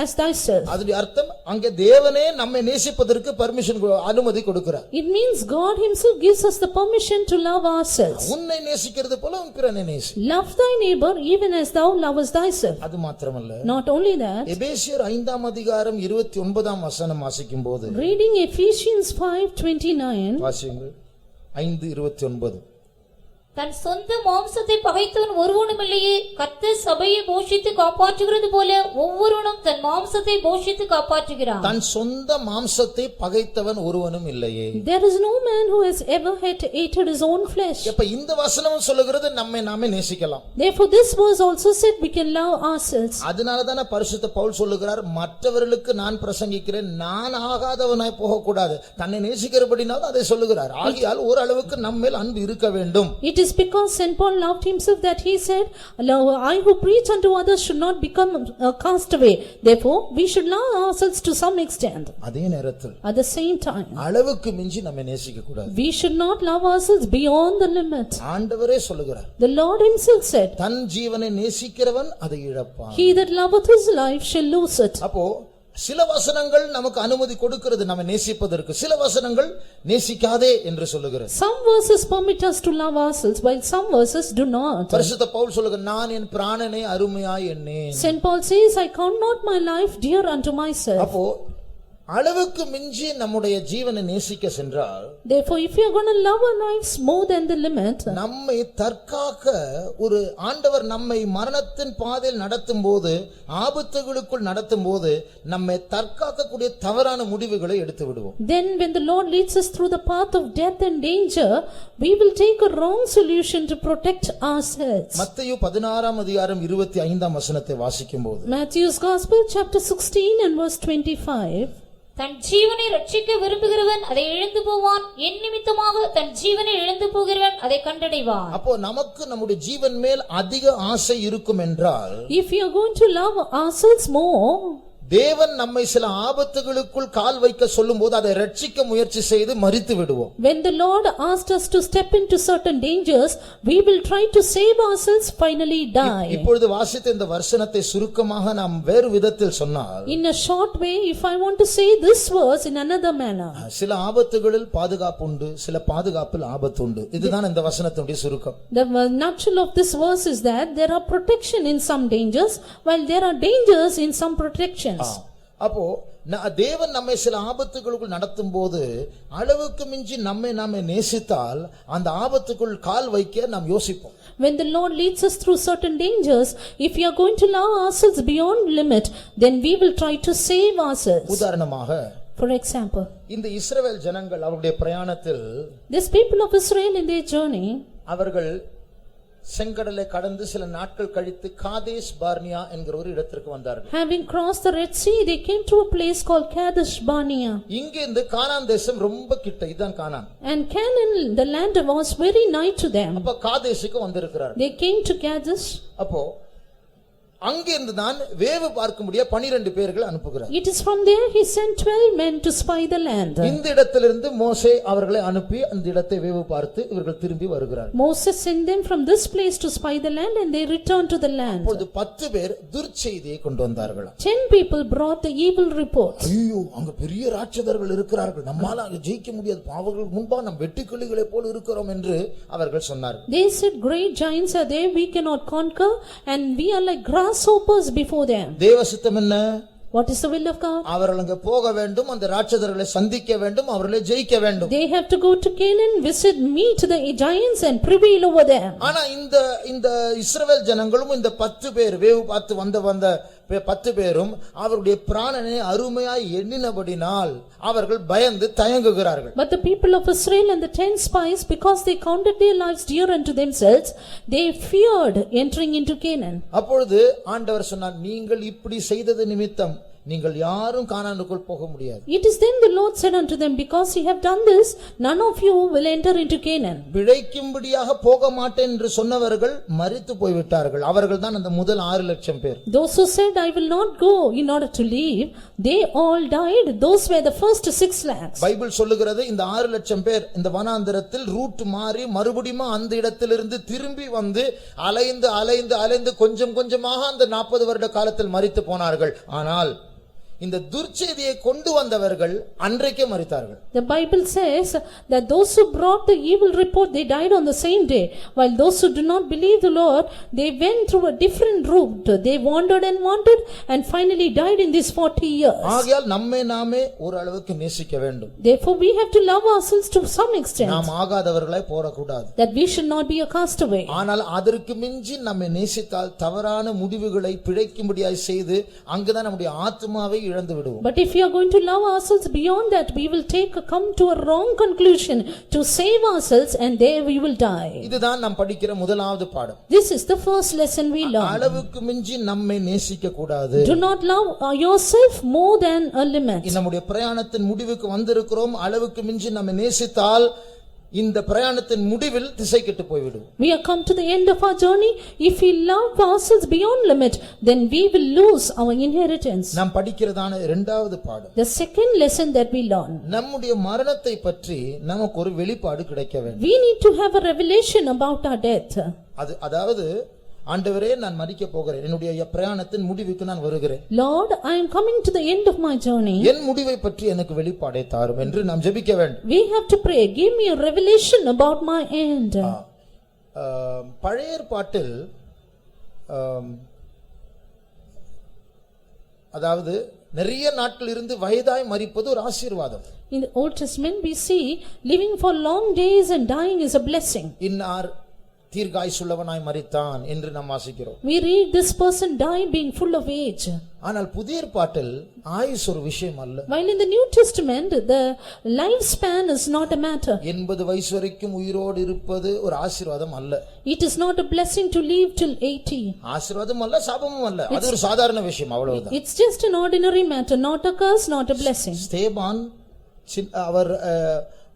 as thyself. அதோட அர்த்தம் அங்கே தேவனே நம்மை நேசிப்பதற்கு பர்மிஷன் அனுமதி கொடுக்கிறார். It means God himself gives us the permission to love ourselves. உன்னை நேசிக்கிறது போல உன் பிறனை நேசி. Love thy neighbor even as thou lovest thyself. அது மாத்திரமல்ல, Not only that, எபேசியர் 5ஆம் அதிகாரம் 29ஆம் வசனம் வாசிக்கும்போது, reading Ephesians 5:29, வாசியுங்கள். 5:29, தன் சொந்த மாம்சத்தை பகைத்தவன் ஒருவனும் இல்லையே, கர்த்தர் சபையை போஷித்து காப்பாற்றுகிறது போல ஒவ்வொருவனும் தன் மாம்சத்தை போஷித்து காப்பாற்றுகிறான். தன் சொந்த மாம்சத்தை பகைத்தவன் ஒருவனும் இல்லையே. There is no man who has ever hated his own flesh. அப்ப இந்த வசனம் சொல்லுகிறது நம்மை நாமே நேசிக்கலாம். Therefore this verse also said we can love ourselves. அதனால தான பரிசுத்த பவுல் சொல்லுகிறார், மற்றவர்களுக்கு நான் பிரசங்கிக்கிறேன், நான் ஆகாதவனாய் போக கூடாது. தன்னை நேசிக்கிறபடினால் அதை சொல்லுகிறார். ஆகையால் ஒரு அளவுக்கு நம்மேல் அன்பு இருக்க வேண்டும். It is because Saint Paul loved himself that he said, I who preach unto others should not become cast away. Therefore we should love ourselves to some extent. அதே நேரத்தில் At the same time, அளவுக்கு மிஞ்சி நம்மை நேசிக்க கூடாது. we should not love ourselves beyond the limit. ஆண்டவரே சொல்லுகிறார், The Lord himself said, தன் ஜீவனை நேசிக்கிறவன் அதை இழப்பான். He that loveth his life shall lose it. அப்போ சில வசனங்கள் நமக்கு அனுமதி கொடுக்கிறது நம்ம நேசிப்பதற்கு, சில வசனங்கள் நேசிக்காதே என்று சொல்லுகிறது. Some verses permit us to love ourselves while some verses do not. பரிசுத்த பவுல் சொல்லுகிறார், நான் என் பிராணனை அருமையாய் எண்ணேன். Saint Paul says, I count not my life dear unto myself. அப்போ அளவுக்கு மிஞ்சி நம்முடைய ஜீவனை நேசிக்க சென்றால், Therefore, if you are going to love our lives more than the limit, நம்மை தற்காக்க ஒரு ஆண்டவர் நம்மை மரணத்தின் பாதையில் நடத்தும் போது, ஆபத்துகளுக்குள் நடத்தும் போது நம்மை தற்காக்கக்கூடிய தவறான முடிவுகளை எடுத்து விடுவோம். then when the Lord leads us through the path of death and danger, we will take a wrong solution to protect ourselves. மத்தேயு 16:25 வசனத்தை வாசிக்கும் போது, Matthew's Gospel, chapter 16 and verse 25. தன் ஜீவனை ரட்சிக்க விரும்புகிறவன் அதை இழந்து போவான், என் நிமித்தமாக தன் ஜீவனை இழந்து போகிறவன் அதை கண்டடைவான். அப்போ நமக்கு நம்முடைய ஜீவன் மேல் அதிக ஆசை இருக்கும் என்றால், If you are going to love ourselves more, தேவன் நம்மை சில ஆபத்துகளுக்குள் கால் வைக்க சொல்லும் போது அதை ரட்சிக்க முயற்சி செய்து மரித்து விடுவோம். when the Lord asked us to step into certain dangers, we will try to save ourselves, finally die. இப்பொழுது வாசித்த இந்த வசனத்தை சுருக்கமாக நாம் வேறு விதத்தில் சொன்னால், In a short way, if I want to say this verse in another manner, சில ஆபத்துகளில் பாதுகாப்பு உண்டு, சில பாதுகாப்பில் ஆபத்து உண்டு. இதுதான் இந்த வசனத்தினுடைய சுருக்கம். the nutshell of this verse is that there are protection in some dangers, while there are dangers in some protections. அப்போ தேவன் நம்மை சில ஆபத்துகளுக்குள் நடத்தும் போது அளவுக்கு மிஞ்சி நம்மை நாமே நேசித்தால் அந்த ஆபத்துக்குள் கால் வைக்க நாம் யோசிப்போம். When the Lord leads us through certain dangers, if we are going to love ourselves beyond limit, then we will try to save ourselves. உதாரணமாக, For example, இந்த இஸ்ரவேல் ஜனங்கள் அவருடைய பிரயாணத்தில் these people of Israel in their journey, அவர்கள் செங்கடலை கடந்து சில நாட்கள் கழித்து காதேஸ் பார்னியா என்கிற ஒரு இடத்திற்கு வந்தார்கள். having crossed the Red Sea, they came to a place called Kadesh Barnea. இங்கிருந்து கானான் தேசம் ரொம்ப கிட்ட, இதுதான் கானான். And Canaan, the land was very nigh to them. அப்ப காதேசுக்கு வந்திருக்கிறார். They came to Kadesh. அப்போ அங்கிருந்து தான் வேவு பார்க்க முடிய 12 பேர்கள் அனுப்புகிறார். It is from there he sent 12 men to spy the land. இந்த இடத்திலிருந்து மோசே அவர்களை அனுப்பி அந்த இடத்தை வேவு பார்த்து இவர்கள் திரும்பி வருகிறார்கள். Moses sent them from this place to spy the land, and they returned to the land. அப்பொழுது 10 பேர் துர்ச்செய்தியை கொண்டு வந்தார்கள். 10 people brought the evil report. ஐயோ, அங்க பெரிய ராட்சதர்கள் இருக்கிறார்கள், நம்மால அங்க ஜெயிக்க முடியாது, அவர்கள் முன்பாக நாம் வெட்டுக்கிளிகளை போல இருக்கிறோம் என்று அவர்கள் சொன்னார்கள். They said, great giants are there, we cannot conquer, and we are like grasshoppers before them. தேவ சித்தம் என்ன? What is the will of God? அவர்கள் அங்க போக வேண்டும், அந்த ராட்சதர்களை சந்திக்க வேண்டும், அவர்களை ஜெயிக்க வேண்டும். They have to go to Canaan, meet the giants and prevail over them. ஆனா இந்த இஸ்ரவேல் ஜனங்களும் இந்த 10 பேர் வேவு பார்த்து வந்த 10 பேரும் அவருடைய பிராணனை அருமையாய் எண்ணினபடினால் அவர்கள் பயந்து தயங்குகிறார்கள். But the people of Israel and the 10 spies, because they counted their lives dear unto themselves, they feared entering into Canaan. அப்பொழுது ஆண்டவர் சொன்னார், நீங்கள் இப்படி செய்தது நிமித்தம் நீங்கள் யாரும் கானானுக்குள் போக முடியாது. It is then the Lord said unto them, because ye have done this, none of you will enter into Canaan. பிழைக்கும்படியாக போக மாட்டேன் என்று சொன்னவர்கள் மரித்து போய்விட்டார்கள். அவர்கள் தான் அந்த முதல் 6 லட்சம் பேர். Those who said, I will not go in order to leave, they all died. Those were the first 6 lakhs. Bible சொல்லுகிறது, இந்த 6 லட்சம் பேர் இந்த வனாந்தரத்தில் ரூட் மாறி மறுபடியும் அந்த இடத்திலிருந்து திரும்பி வந்து அலைந்து கொஞ்சம் கொஞ்சமாக அந்த 40 வருட காலத்தில் மரித்து போனார்கள். ஆனால் இந்த துர்ச்செய்தியை கொண்டு வந்தவர்கள் அன்றைக்கே மரித்தார்கள். The Bible says that those who brought the evil report, they died on the same day, while those who do not believe the Lord, they went through a different route. They wandered and finally died in these 40 years. ஆகையால் நம்மை நாமே ஒரு அளவுக்கு நேசிக்க வேண்டும். Therefore we have to love ourselves to some extent, நாம் ஆகாதவர்களாய் போறக்கூடாது. that we should not be a castaway. ஆனால் அதற்கு மிஞ்சி நம்மை நேசித்தால் தவறான முடிவுகளை பிழைக்கும்படியாய் செய்து அங்குதான் நம்முடைய ஆத்மாவை இழந்து விடுவோம். But if we are going to love ourselves beyond that, we will come to a wrong conclusion to save ourselves, and there we will die. இதுதான் நாம் படிக்கிற முதலாவது பாடம். This is the first lesson we learn. அளவுக்கு மிஞ்சி நம்மை நேசிக்க கூடாது. Do not love yourself more than a limit. நம்முடைய பிரயாணத்தின் முடிவுக்கு வந்திருக்கிறோம். அளவுக்கு மிஞ்சி நம்மை நேசித்தால் இந்த பிரயாணத்தின் முடிவில் திசை கெட்டு போய்விடும். We have come to the end of our journey. If we love ourselves beyond limit, then we will lose our inheritance. நாம் படிக்கிறதான இரண்டாவது பாடம், The second lesson that we learn, நம்முடைய மரணத்தை பற்றி நமக்கு ஒரு வெளிப்பாடு கிடைக்க வேண்டும். we need to have a revelation about our death. அதாவது, ஆண்டவரே, நான் மரிக்க போகிறேன், என்னுடைய பிரயாணத்தின் முடிவுக்கு நான் வருகிறேன். Lord, I am coming to the end of my journey. என் முடிவை பற்றி எனக்கு வெளிப்பாடை தாரும் என்று நாம் ஜெபிக்க வேண்டும். We have to pray, give me a revelation about my end. பழைய ஏற்பாட்டில் அதாவது நிறைய நாட்கள் இருந்து வயதாய் மரிப்பது ஒரு ஆசீர்வாதம். In the Old Testament we see living for long days and dying is a blessing. இன்னார் தீர்காயுசுள்ளவனாய் மரித்தான் என்று நாம் வாசிக்கிறோம். We read this person died being full of age. ஆனால் புதிய ஏற்பாட்டில் ஆயுஸ் ஒரு விஷயம் அல்ல. While in the New Testament the lifespan is not a matter. 80 வயசு வரைக்கும் உயிரோடு இருப்பது ஒரு ஆசீர்வாதம் அல்ல. It is not a blessing to live till 80. ஆசீர்வாதம் அல்ல, சாபமும் அல்ல. அது ஒரு சாதாரண விஷயம், அவ்வளவுதான். It's just an ordinary matter, not a curse, not a blessing. ஸ்தேபான் அவர்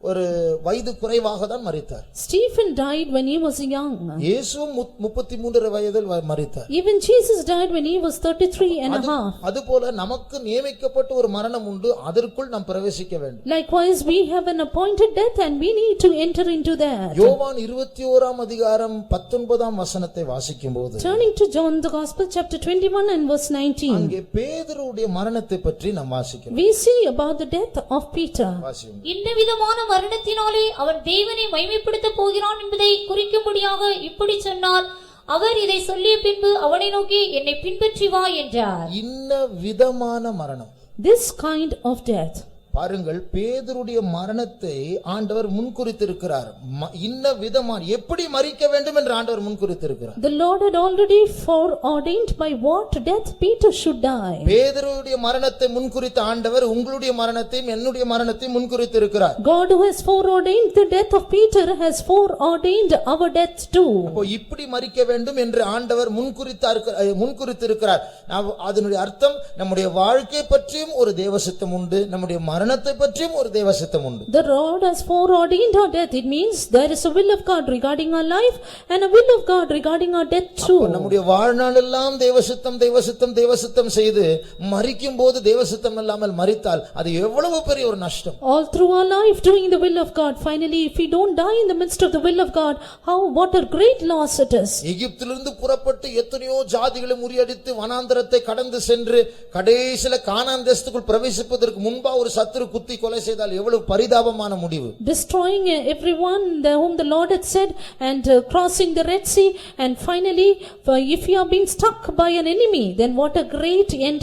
ஒரு வயது குறைவாக தான் மரித்தார். Stephen died when he was young. இயேசுவும் 33 வயதில் மரித்தார். Even Jesus died when he was 33 and a half. அதுபோல நமக்கு நியமிக்கப்பட்ட ஒரு மரணம் உண்டு, அதற்குள் நாம் பிரவேசிக்க வேண்டும். Likewise we have an appointed death and we need to enter into that. யோவான் 21ஆம் அதிகாரம் 19ஆம் வசனத்தை வாசிக்கும்போது, Turning to John the Gospel chapter 21 and verse 19. அங்கே பேதுருவுடைய மரணத்தை பற்றி நாம் வாசிக்கிறோம். We see about the death of Peter. வாசியும். இந்த விதமான மரணத்தினாலே அவன் தேவனை மகிமைப்படுத்த போகிறான் என்பதை குறிக்கும்படியாக இப்படி சொன்னார். அவர் இதை சொல்லிய பின்பு அவனை நோக்கி என்னை பின்பற்றி வா என்றார். இன்ன விதமான மரணம். This kind of death. பாருங்கள், பேதுருடைய மரணத்தை ஆண்டவர் முன்குறித்திருக்கிறார். இன்ன விதமான எப்படி மரிக்க வேண்டும் என்று ஆண்டவர் முன்குறித்திருக்கிறார். The Lord had already foreordained by what death Peter should die. பேதுருடைய மரணத்தை முன்குறித்த ஆண்டவர் உங்களுடைய மரணத்தையும் என்னுடைய மரணத்தையும் முன்குறித்திருக்கிறார். God who has foreordained the death of Peter has foreordained our death too. அப்போ இப்படி மரிக்க வேண்டும் என்று ஆண்டவர் முன்குறித்திருக்கிறார். அதனுடைய அர்த்தம் நம்முடைய வாழ்க்கை பற்றியும் ஒரு தேவசித்தம் உண்டு, நம்முடைய மரணத்தை பற்றியும் ஒரு தேவசித்தம் உண்டு. The Lord has foreordained our death. It means there is a will of God regarding our life and a will of God regarding our death too. நம்முடைய வாழ்நாள் எல்லாம் தேவசித்தம் தேவசித்தம் தேவசித்தம் செய்து மரிக்கும் போது தேவசித்தம் இல்லாமல் மரித்தால் அது எவ்வளவு பெரிய ஒரு நஷ்டம். All through our life doing the will of God, finally if we don't die in the midst of the will of God, what a great loss it is. எகிப்திலிருந்து புறப்பட்டு எத்தனையோ ஜாதிகளை முறியடித்து வனாந்தரத்தை கடந்து சென்று கடைசில கானான் தேசத்துக்குள் பிரவேசிப்பதற்கு முன்பா ஒரு சத்துரு குத்தி கொலை செய்தால் எவ்வளவு பரிதாபமான முடிவு. Destroying everyone whom the Lord had said and crossing the Red Sea, and finally if you are being struck by an enemy, then what a great end,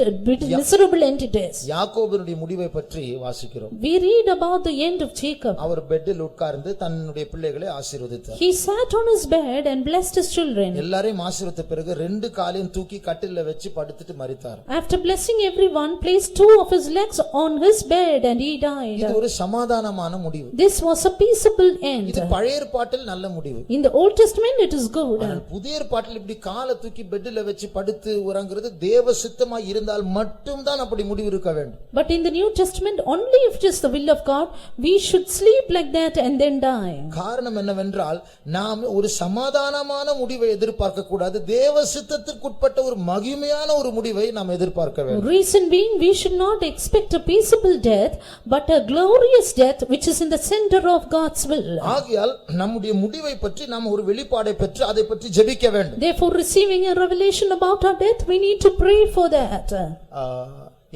miserable end it is. யாக்கோபினுடைய முடிவை பற்றி வாசிக்கிறோம். We read about the end of Jacob. அவர் பெட்டில் உட்கார்ந்து தன்னுடைய பிள்ளைகளை ஆசீர்வதித்தார். He sat on his bed and blessed his children. எல்லாரையும் ஆசீர்வதித்த பிறகு 2 காலையும் தூக்கி கட்டில்ல வச்சு படுத்துட்டு மரித்தார். After blessing everyone, placed 2 of his legs on his bed and he died. இது ஒரு சமாதானமான முடிவு. This was a peaceable end. இது பழைய ஏற்பாட்டில் நல்ல முடிவு. In the Old Testament it is good. ஆனால் புதிய ஏற்பாட்டில் இப்படி காலை தூக்கி பெட்ல வச்சு படுத்து உறங்குறது தேவ சித்தமாய் இருந்தால் மட்டும் தான் அப்படி முடிவு இருக்க வேண்டும். But in the New Testament, only if it is the will of God, we should sleep like that and then die. காரணம் என்னவென்றால் நாம் ஒரு சமாதானமான முடிவை எதிர்பார்க்க கூடாது, தேவ சித்தத்திற்குட்பட்ட ஒரு மகிமையான ஒரு முடிவை நாம் எதிர்பார்க்க வேண்டும். Reason being, we should not expect a peaceable death, but a glorious death which is in the center of God's will. ஆகையால் நம்முடைய முடிவை பற்றி நாம் ஒரு வெளிப்பாடை பெற்று அதை பற்றி ஜெபிக்க வேண்டும். Therefore, receiving a revelation about our death, we need to pray for that.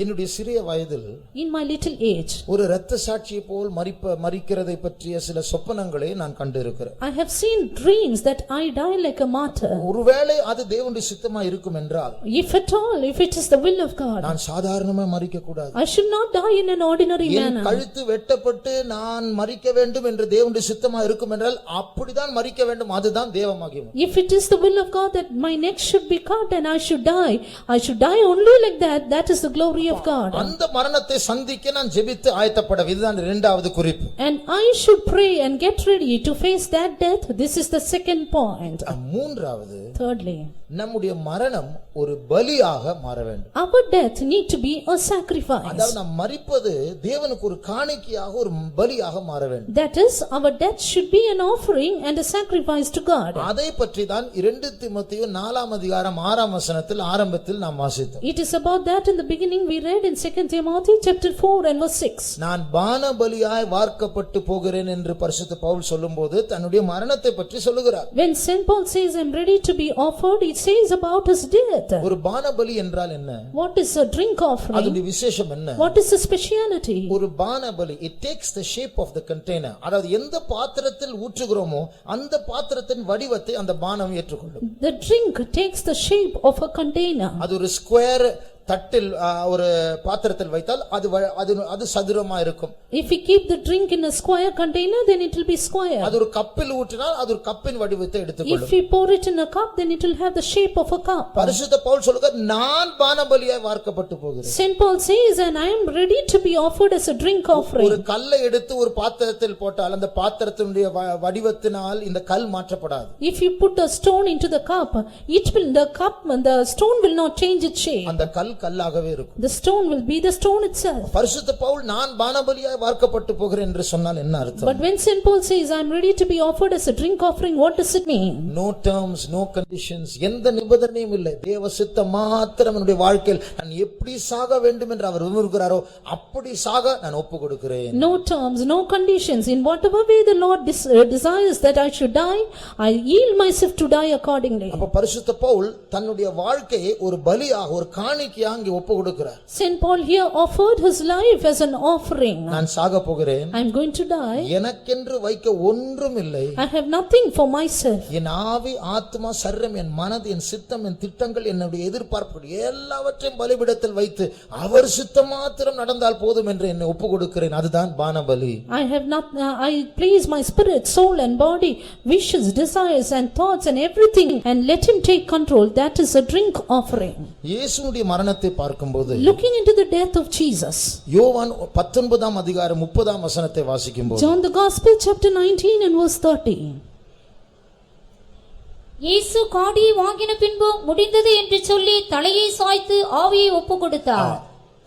என்னுடைய சிறிய வயதில் In my little age, ஒரு இரத்த சாட்சியை போல் மரிக்கிறதை பற்றிய சில சொப்பனங்களை நான் கண்டிருக்கிறேன். I have seen dreams that I die like a martyr. ஒருவேளை அது தேவனுடைய சித்தமா இருக்கும் என்றால், If at all, if it is the will of God, நான் சாதாரணமா மரிக்க கூடாது. I should not die in an ordinary N manner. கழுத்து வெட்டப்பட்டு நான் மரிக்க வேண்டும் என்று தேவனுடைய சித்தமா இருக்கும் என்றால் அப்படிதான் மரிக்க வேண்டும், அதுதான் தேவமாகியம். If it is the will of God that my neck should be cut and I should die only like that, that is the glory of God. அந்த மரணத்தை சந்திக்க நான் ஜெபித்து ஆயத்தப்பட, இதுதான் இரண்டாவது குறிப்பு. And I should pray and get ready to face that death. This is the second point. மூன்றாவது, Thirdly, நம்முடைய மரணம் ஒரு பலியாக மாற வேண்டும். our death need to be a sacrifice. அதாவது நாம் மரிப்பது தேவனுக்கு ஒரு காணிக்கையாக ஒரு பலியாக மாற வேண்டும். That is, our death should be an offering and a sacrifice to God. அதை பற்றி தான் 2 தீமோத்தேயு 4ஆம் அதிகாரம் 6ஆம் வசனத்தில் ஆரம்பத்தில் நாம் வாசித்தோம். It is about that in the beginning we read in 2 Timothy chapter 4 and verse 6. நான் பானபலியாய் வார்க்கப்பட்டு போகிறேன் என்று பரிசுத்த பவுல் சொல்லும்போது தன்னுடைய மரணத்தை பற்றி சொல்லுகிறார். When Saint Paul says I am ready to be offered, it says about his death. ஒரு பானபலி என்றால் என்ன? What is a drink offering? அதனுடைய விசேஷம் என்ன? What is the speciality? ஒரு பானபலி, it takes the shape of the container. அதாவது எந்த பாத்திரத்தில் ஊற்றுகிறோமோ அந்த பாத்திரத்தின் வடிவத்தை அந்த பானம் ஏற்றுக்கொள்ளும். The drink takes the shape of a container. அது ஒரு ஸ்கொயர் தட்டில் ஒரு பாத்திரத்தில் வைத்தால் அது சதுரமா இருக்கும். If we keep the drink in a square container, then it will be square. அது ஒரு கப்பில் ஊற்றினால் அது ஒரு கப்பின் வடிவத்தை எடுத்துக்கொள்ளும். If we pour it in a cup, then it will have the shape of a cup. பரிசுத்த பவுல் சொல்லுகிறார், நான் பானபலியாய் வார்க்கப்பட்டு போகிறேன். Saint Paul says, and I am ready to be offered as a drink offering. ஒரு கல்லை எடுத்து ஒரு பாத்திரத்தில் போட்டால் அந்த பாத்திரத்தினுடைய வடிவத்தினால் இந்த கல் மாற்றப்படாது. If you put a stone into the cup, the stone will not change its shape. அந்த கல்லாகவே இருக்கும். The stone will be the stone itself. பரிசுத்த பவுல் நான் பானபலியாய் வார்க்கப்பட்டு போகிறேன் என்று சொன்னால் என்ன அர்த்தம்? But when Saint Paul says, I am ready to be offered as a drink offering, what does it mean? No terms, no conditions, எந்த நிபந்தனையும் இல்லை. தேவ சித்தம் மாத்திரம் என்னுடைய வாழ்க்கையில் நான் எப்படி சாக வேண்டும் என்று அவர் விரும்புகிறாரோ அப்படி சாக நான் ஒப்பு கொடுக்கிறேன். No terms, no conditions. In whatever way the Lord desires that I should die, I yield myself to die accordingly. அப்ப பரிசுத்த பவுல் தன்னுடைய வாழ்க்கையை ஒரு பலியாக ஒரு காணிக்கையாக இங்கே ஒப்பு கொடுக்கிறார். Saint Paul here offered his life as an offering. நான் சாக போகிறேன். I am going to die. எனக்கென்று வைக்க ஒன்றும் இல்லை. I have nothing for myself. என் ஆவி, ஆத்மா, சரீரம், என் மனது, என் சித்தம், என் திட்டங்கள், என்னுடைய எதிர்பார்ப்புகள் எல்லாவற்றையும் பலிபீடத்தில் வைத்து அவர் சித்தம் மாத்திரம் நடந்தால் போதும் என்று என்னை ஒப்பு கொடுக்கிறேன். அதுதான் பானபலி. I place my spirit, soul and body, wishes, desires and thoughts and everything and let him take control. That is a drink offering. இயேசுவுடைய மரணத்தை பார்க்கும்போது, looking into the death of Jesus, யோவான் 19 அதிகாரம் 30 வசனத்தை வாசிக்கும்போது, John the Gospel chapter 19 and verse 30, இயேசு காடியை வாங்கின பின்பு முடிந்தது என்று சொல்லி தலையை சாய்த்து ஆவியை ஒப்புக்கொடுத்தார்.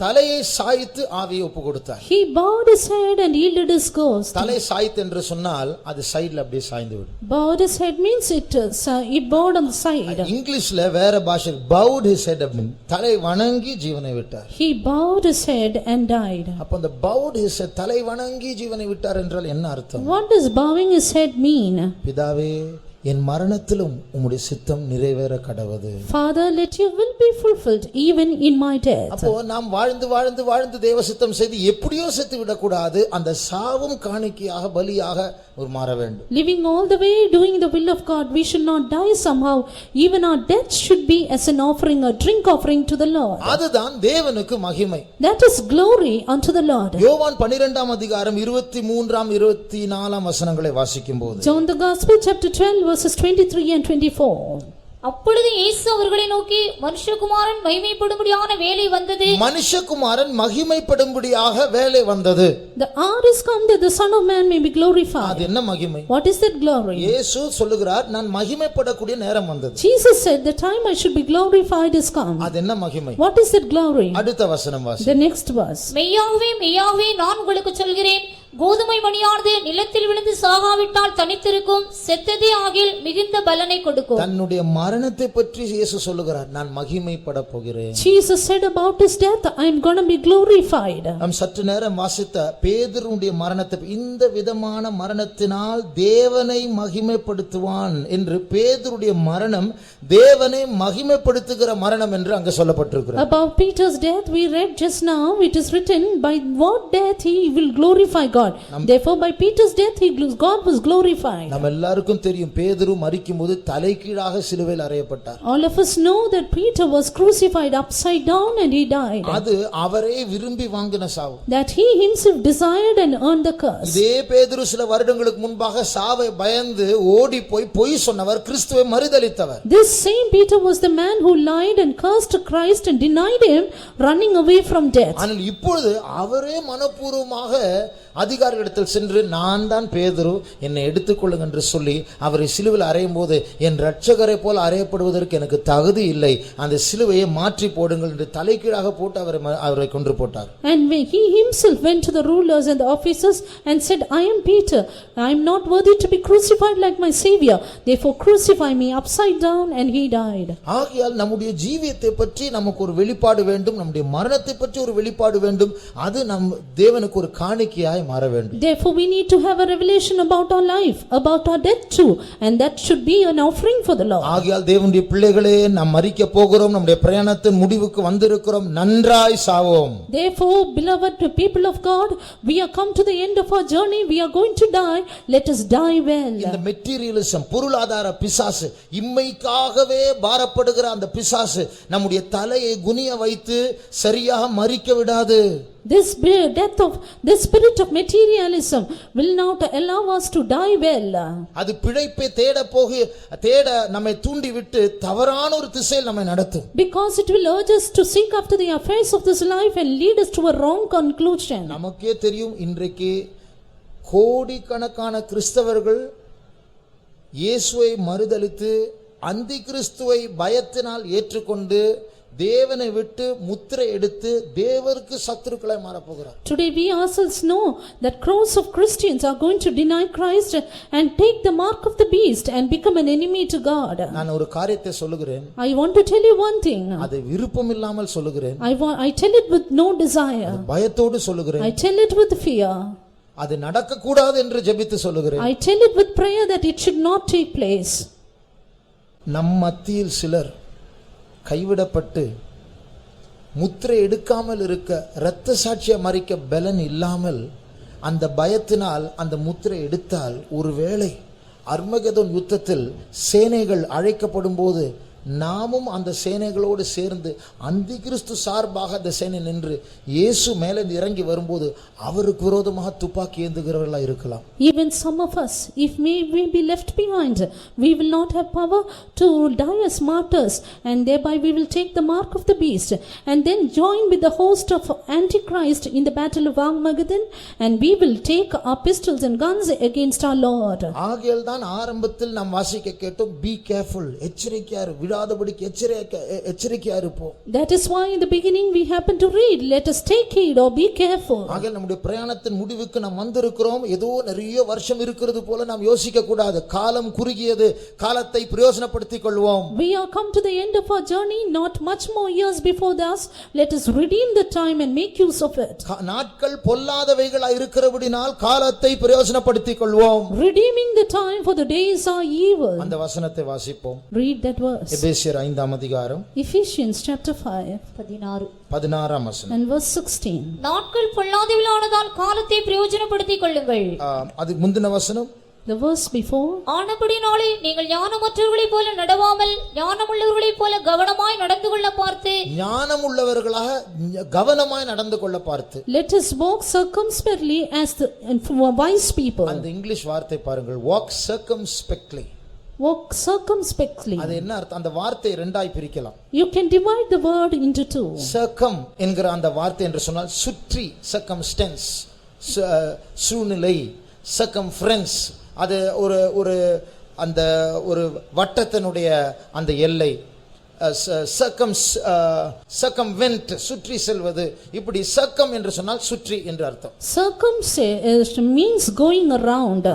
தலையை சாய்த்து ஆவியை ஒப்பு கொடுத்தார். He bowed his head and yielded his ghost. தலை சாய்த்து என்று சொன்னால் அது சைடுல அப்படியே சாய்ந்து விடும். Bowed his head means it bowed on the side. இங்கிலீஷ்ல வேற பாஷை bowed his head அப்படினு தலை வணங்கி ஜீவனை விட்டார். He bowed his head and died. அப்ப அந்த bowed his head தலை வணங்கி ஜீவனை விட்டார் என்றால் என்ன அர்த்தம்? What does bowing his head mean? பிதாவே, என் மரணத்திலும் உம்முடைய சித்தம் நிறைவேற கடவது. Father, let your will be fulfilled even in my death. அப்போ நாம் வாழ்ந்து தேவ சித்தம் செய்து எப்படியோ செத்து விடக்கூடாது. அந்த சாவும் காணிக்கையாக பலியாக ஒரு மாற வேண்டும். Living all the way doing the will of God, we should not die somehow. Even our death should be as an offering, a drink offering to the Lord. அதுதான் தேவனுக்கு மகிமை. That is glory unto the Lord. யோவான் 12 அதிகாரம் 23 24 வசனங்களை வாசிக்கும்போது, John the Gospel chapter 12 verses 23 and 24. அப்பொழுது இயேசு அவர்களை நோக்கி, மனுஷகுமாரன் மகிமைப்படும்படியான வேளை வந்தது. மனுஷகுமாரன் மகிமைப்படும்படியாக வேளை வந்தது. The hour is come that the Son of Man may be glorified. அது என்ன மகிமை? What is that glory? இயேசு சொல்லுகிறார், நான் மகிமைப்படக்கூடிய நேரம் வந்தது. Jesus said the time I should be glorified is come. அது என்ன மகிமை? What is that glory? அடுத்த வசனம் வாசி. The next verse. மெய்யாகவே மெய்யாகவே நான் உங்களுக்கு சொல்கிறேன், கோதுமை மணியானது நிலத்தில் விழுந்து சாகாவிட்டால் தனித்திருக்கும், செத்ததே ஆகில் மிகுந்த பலனை கொடுக்கும். தன்னுடைய மரணத்தை பற்றி இயேசு சொல்லுகிறார், நான் மகிமைப்பட போகிறேன். Jesus said about his death, I am going to be glorified. நாம் சற்று நேரம் வாசித்த பேதுருடைய மரணத்தை, இந்த விதமான மரணத்தினால் தேவனை மகிமைப்படுத்துவான் என்று, பேதுருடைய மரணம் தேவனை மகிமைப்படுத்துகிற மரணம் என்று அங்கு சொல்லப்பட்டிருக்கிறது. About Peter's death we read just now, it is written, by what death he will glorify God. Therefore by Peter's death God was glorified. நம்ம எல்லாருக்கும் தெரியும், பேதுரு மரிக்கும்போது தலைகீழாக சிலுவையில் அறையப்பட்டார். All of us know that Peter was crucified upside down and he died. அது அவரே விரும்பி வாங்கின சாவு. That he himself desired and earned the curse. இதே பேதுரு சில வருடங்களுக்கு முன்பாக சாவை பயந்து ஓடி போய் பொய் சொன்னவர், கிறிஸ்துவை மறுதலித்தவர். This same Peter was the man who lied and cursed Christ and denied him, running away from death. ஆனால் இப்பொழுது அவரே மனப்பூர்வமாக அதிகாரிகளிடத்தில் சென்று, நான் தான் பேதுரு, என்னை எடுத்துக்கொள்ளுங்க என்று சொல்லி அவரை சிலுவையில் அறையும் போது, என் இரட்சகரை போல அறையப்படுவதற்கு எனக்கு தகுதி இல்லை, அந்த சிலுவையை மாற்றி போடுங்கள் என்று தலைகீழாக போட்டு அவரை கொன்று போட்டார். And when he himself went to the rulers and the officers and said, I am Peter, I am not worthy to be crucified like my Savior, therefore crucify me upside down, and he died. ஆகையால் நம்முடைய ஜீவியத்தை பற்றி நமக்கு ஒரு வெளிப்பாடு வேண்டும், நம்முடைய மரணத்தை பற்றி ஒரு வெளிப்பாடு வேண்டும். அது நம் தேவனுக்கு ஒரு காணிக்கையாய் உள்ளவர்களாய் மாற வேண்டும். Therefore we need to have a revelation about our life, about our death too, and that should be an offering for the Lord. ஆகையால் தேவனுடைய பிள்ளைகளே, நாம் மரிக்க போகிறோம், நம்முடைய பிரயாணத்தின் முடிவுக்கு வந்திருக்கிறோம், நன்றாய் சாவோம். Therefore, beloved people of God, we are come to the end of our journey, we are going to die, let us die well. இந்த மெட்டீரியலிசம், பொருளாதார பிசாசு, இம்மைக்காகவே பாரப்படுகிற அந்த பிசாசு நம்முடைய தலையை குனிய வைத்து சரியாக மரிக்க விடாது. This spirit of materialism will not allow us to die well. அது பிழைப்பை தேட நம்மை தூண்டி விட்டு தவறான ஒரு திசையில் நம்மை நடத்தும். Because it will urge us to seek after the affairs of this life and lead us to a wrong conclusion. நமக்கே தெரியும், இன்றைக்கு கோடிக்கணக்கான கிறிஸ்தவர்கள் இயேசுவை மறுதலித்து அந்தி கிறிஸ்துவை பயத்தினால் ஏற்றுக்கொண்டு தேவனை விட்டு முத்திரை எடுத்து தேவருக்கு சத்துருக்களாய் மாறப் போகிறார். Today we ourselves know that crowds of Christians are going to deny Christ and take the mark of the beast and become an enemy to God. நான் ஒரு காரியத்தை சொல்லுகிறேன். I want to tell you one thing. அது விருப்பம் இல்லாமல் சொல்லுகிறேன். I tell it with no desire. பயத்தோடு சொல்லுகிறேன். I tell it with fear. அது நடக்க கூடாது என்று ஜெபித்து சொல்லுகிறேன். I tell it with prayer that it should not take place. நம் மத்தியில் சிலர் கைவிடப்பட்டு முத்திரை எடுக்காமல் இருக்க, இரத்த சாட்சியை மறிக்க பலன் இல்லாமல் அந்த பயத்தினால் அந்த முத்திரை எடுத்தால், ஒருவேளை அர்மகெதோன் யுத்தத்தில் சேனைகள் அழைக்கப்படும் போது நாமும் அந்த சேனைகளோடு சேர்ந்து அந்தி கிறிஸ்து சார்பாக அந்த சேனை நின்று இயேசு மேலே இறங்கி வரும்போது அவருக்கு விரோதமாக துப்பாக்கி ஏந்துகிறவர்களாக இருக்கலாம். Even some of us, if we be left behind, we will not have power to die as martyrs, and thereby we will take the mark of the beast and then join with the host of Antichrist in the battle of Armageddon, and we will take our pistols and guns against our Lord. ஆகையால் தான் ஆரம்பத்தில் நாம் வாசிக்க கேட்டோம், be careful, எச்சரிக்கையா இரு, விடாதபடிக்கு எச்சரிக்கையா இருப்போம். That is why in the beginning we happen to read, let us take heed or be careful. ஆகையால் நம்முடைய பிரயாணத்தின் முடிவுக்கு நாம் வந்திருக்கிறோம். ஏதோ நிறைய வருஷம் இருக்கிறது போல நாம் யோசிக்க கூடாது. காலம் குறுகியது, காலத்தை பிரயோஜனப்படுத்திக் கொள்வோம். We are come to the end of our journey, not much more years before us. Let us redeem the time and make use of it. நாட்கள் பொல்லாதவைகளாய் இருக்கிறபடினால் காலத்தை பிரயோஜனப்படுத்திக் கொள்வோம். Redeeming the time, for the days are evil. அந்த வசனத்தை வாசிப்போம். Read that verse. எபேசியர் 5ஆம் அதிகாரம் Ephesians chapter 5 16ஆம் வசனம் and verse 16. நாட்கள் பொல்லாதவைகளானதால் காலத்தை பிரயோஜனப்படுத்திக் கொள்ளுங்கள். அது முந்தின வசனம். The verse before. ஆனபடினாலே நீங்கள் ஞானமற்றவர்களைப் போல நடவாமல் ஞானமுள்ளவர்களைப் போல கவனமாய் நடந்து கொள்ள பார்த்து. ஞானம் உள்ளவர்களாக கவனமாய் நடந்து கொள்ள பார்த்து. Let us walk circumspectly as the wise people. அந்த இங்கிலீஷ் வார்த்தை பாருங்கள், walk circumspectly. Walk circumspectly. அது என்ன அர்த்தம்? அந்த வார்த்தை இரண்டாய் பிரிக்கலாம். You can divide the word into two. circum என்கிற அந்த வார்த்தை என்று சொன்னால் சுற்றி, circumstance, சூழ்நிலை, circumference, அது ஒரு அந்த ஒரு வட்டத்தினுடைய அந்த எல்லை. circumvent சுற்றி செல்வது, இப்படி circum என்று சொன்னால் சுற்றி என்று அர்த்தம். Circumcision means going around.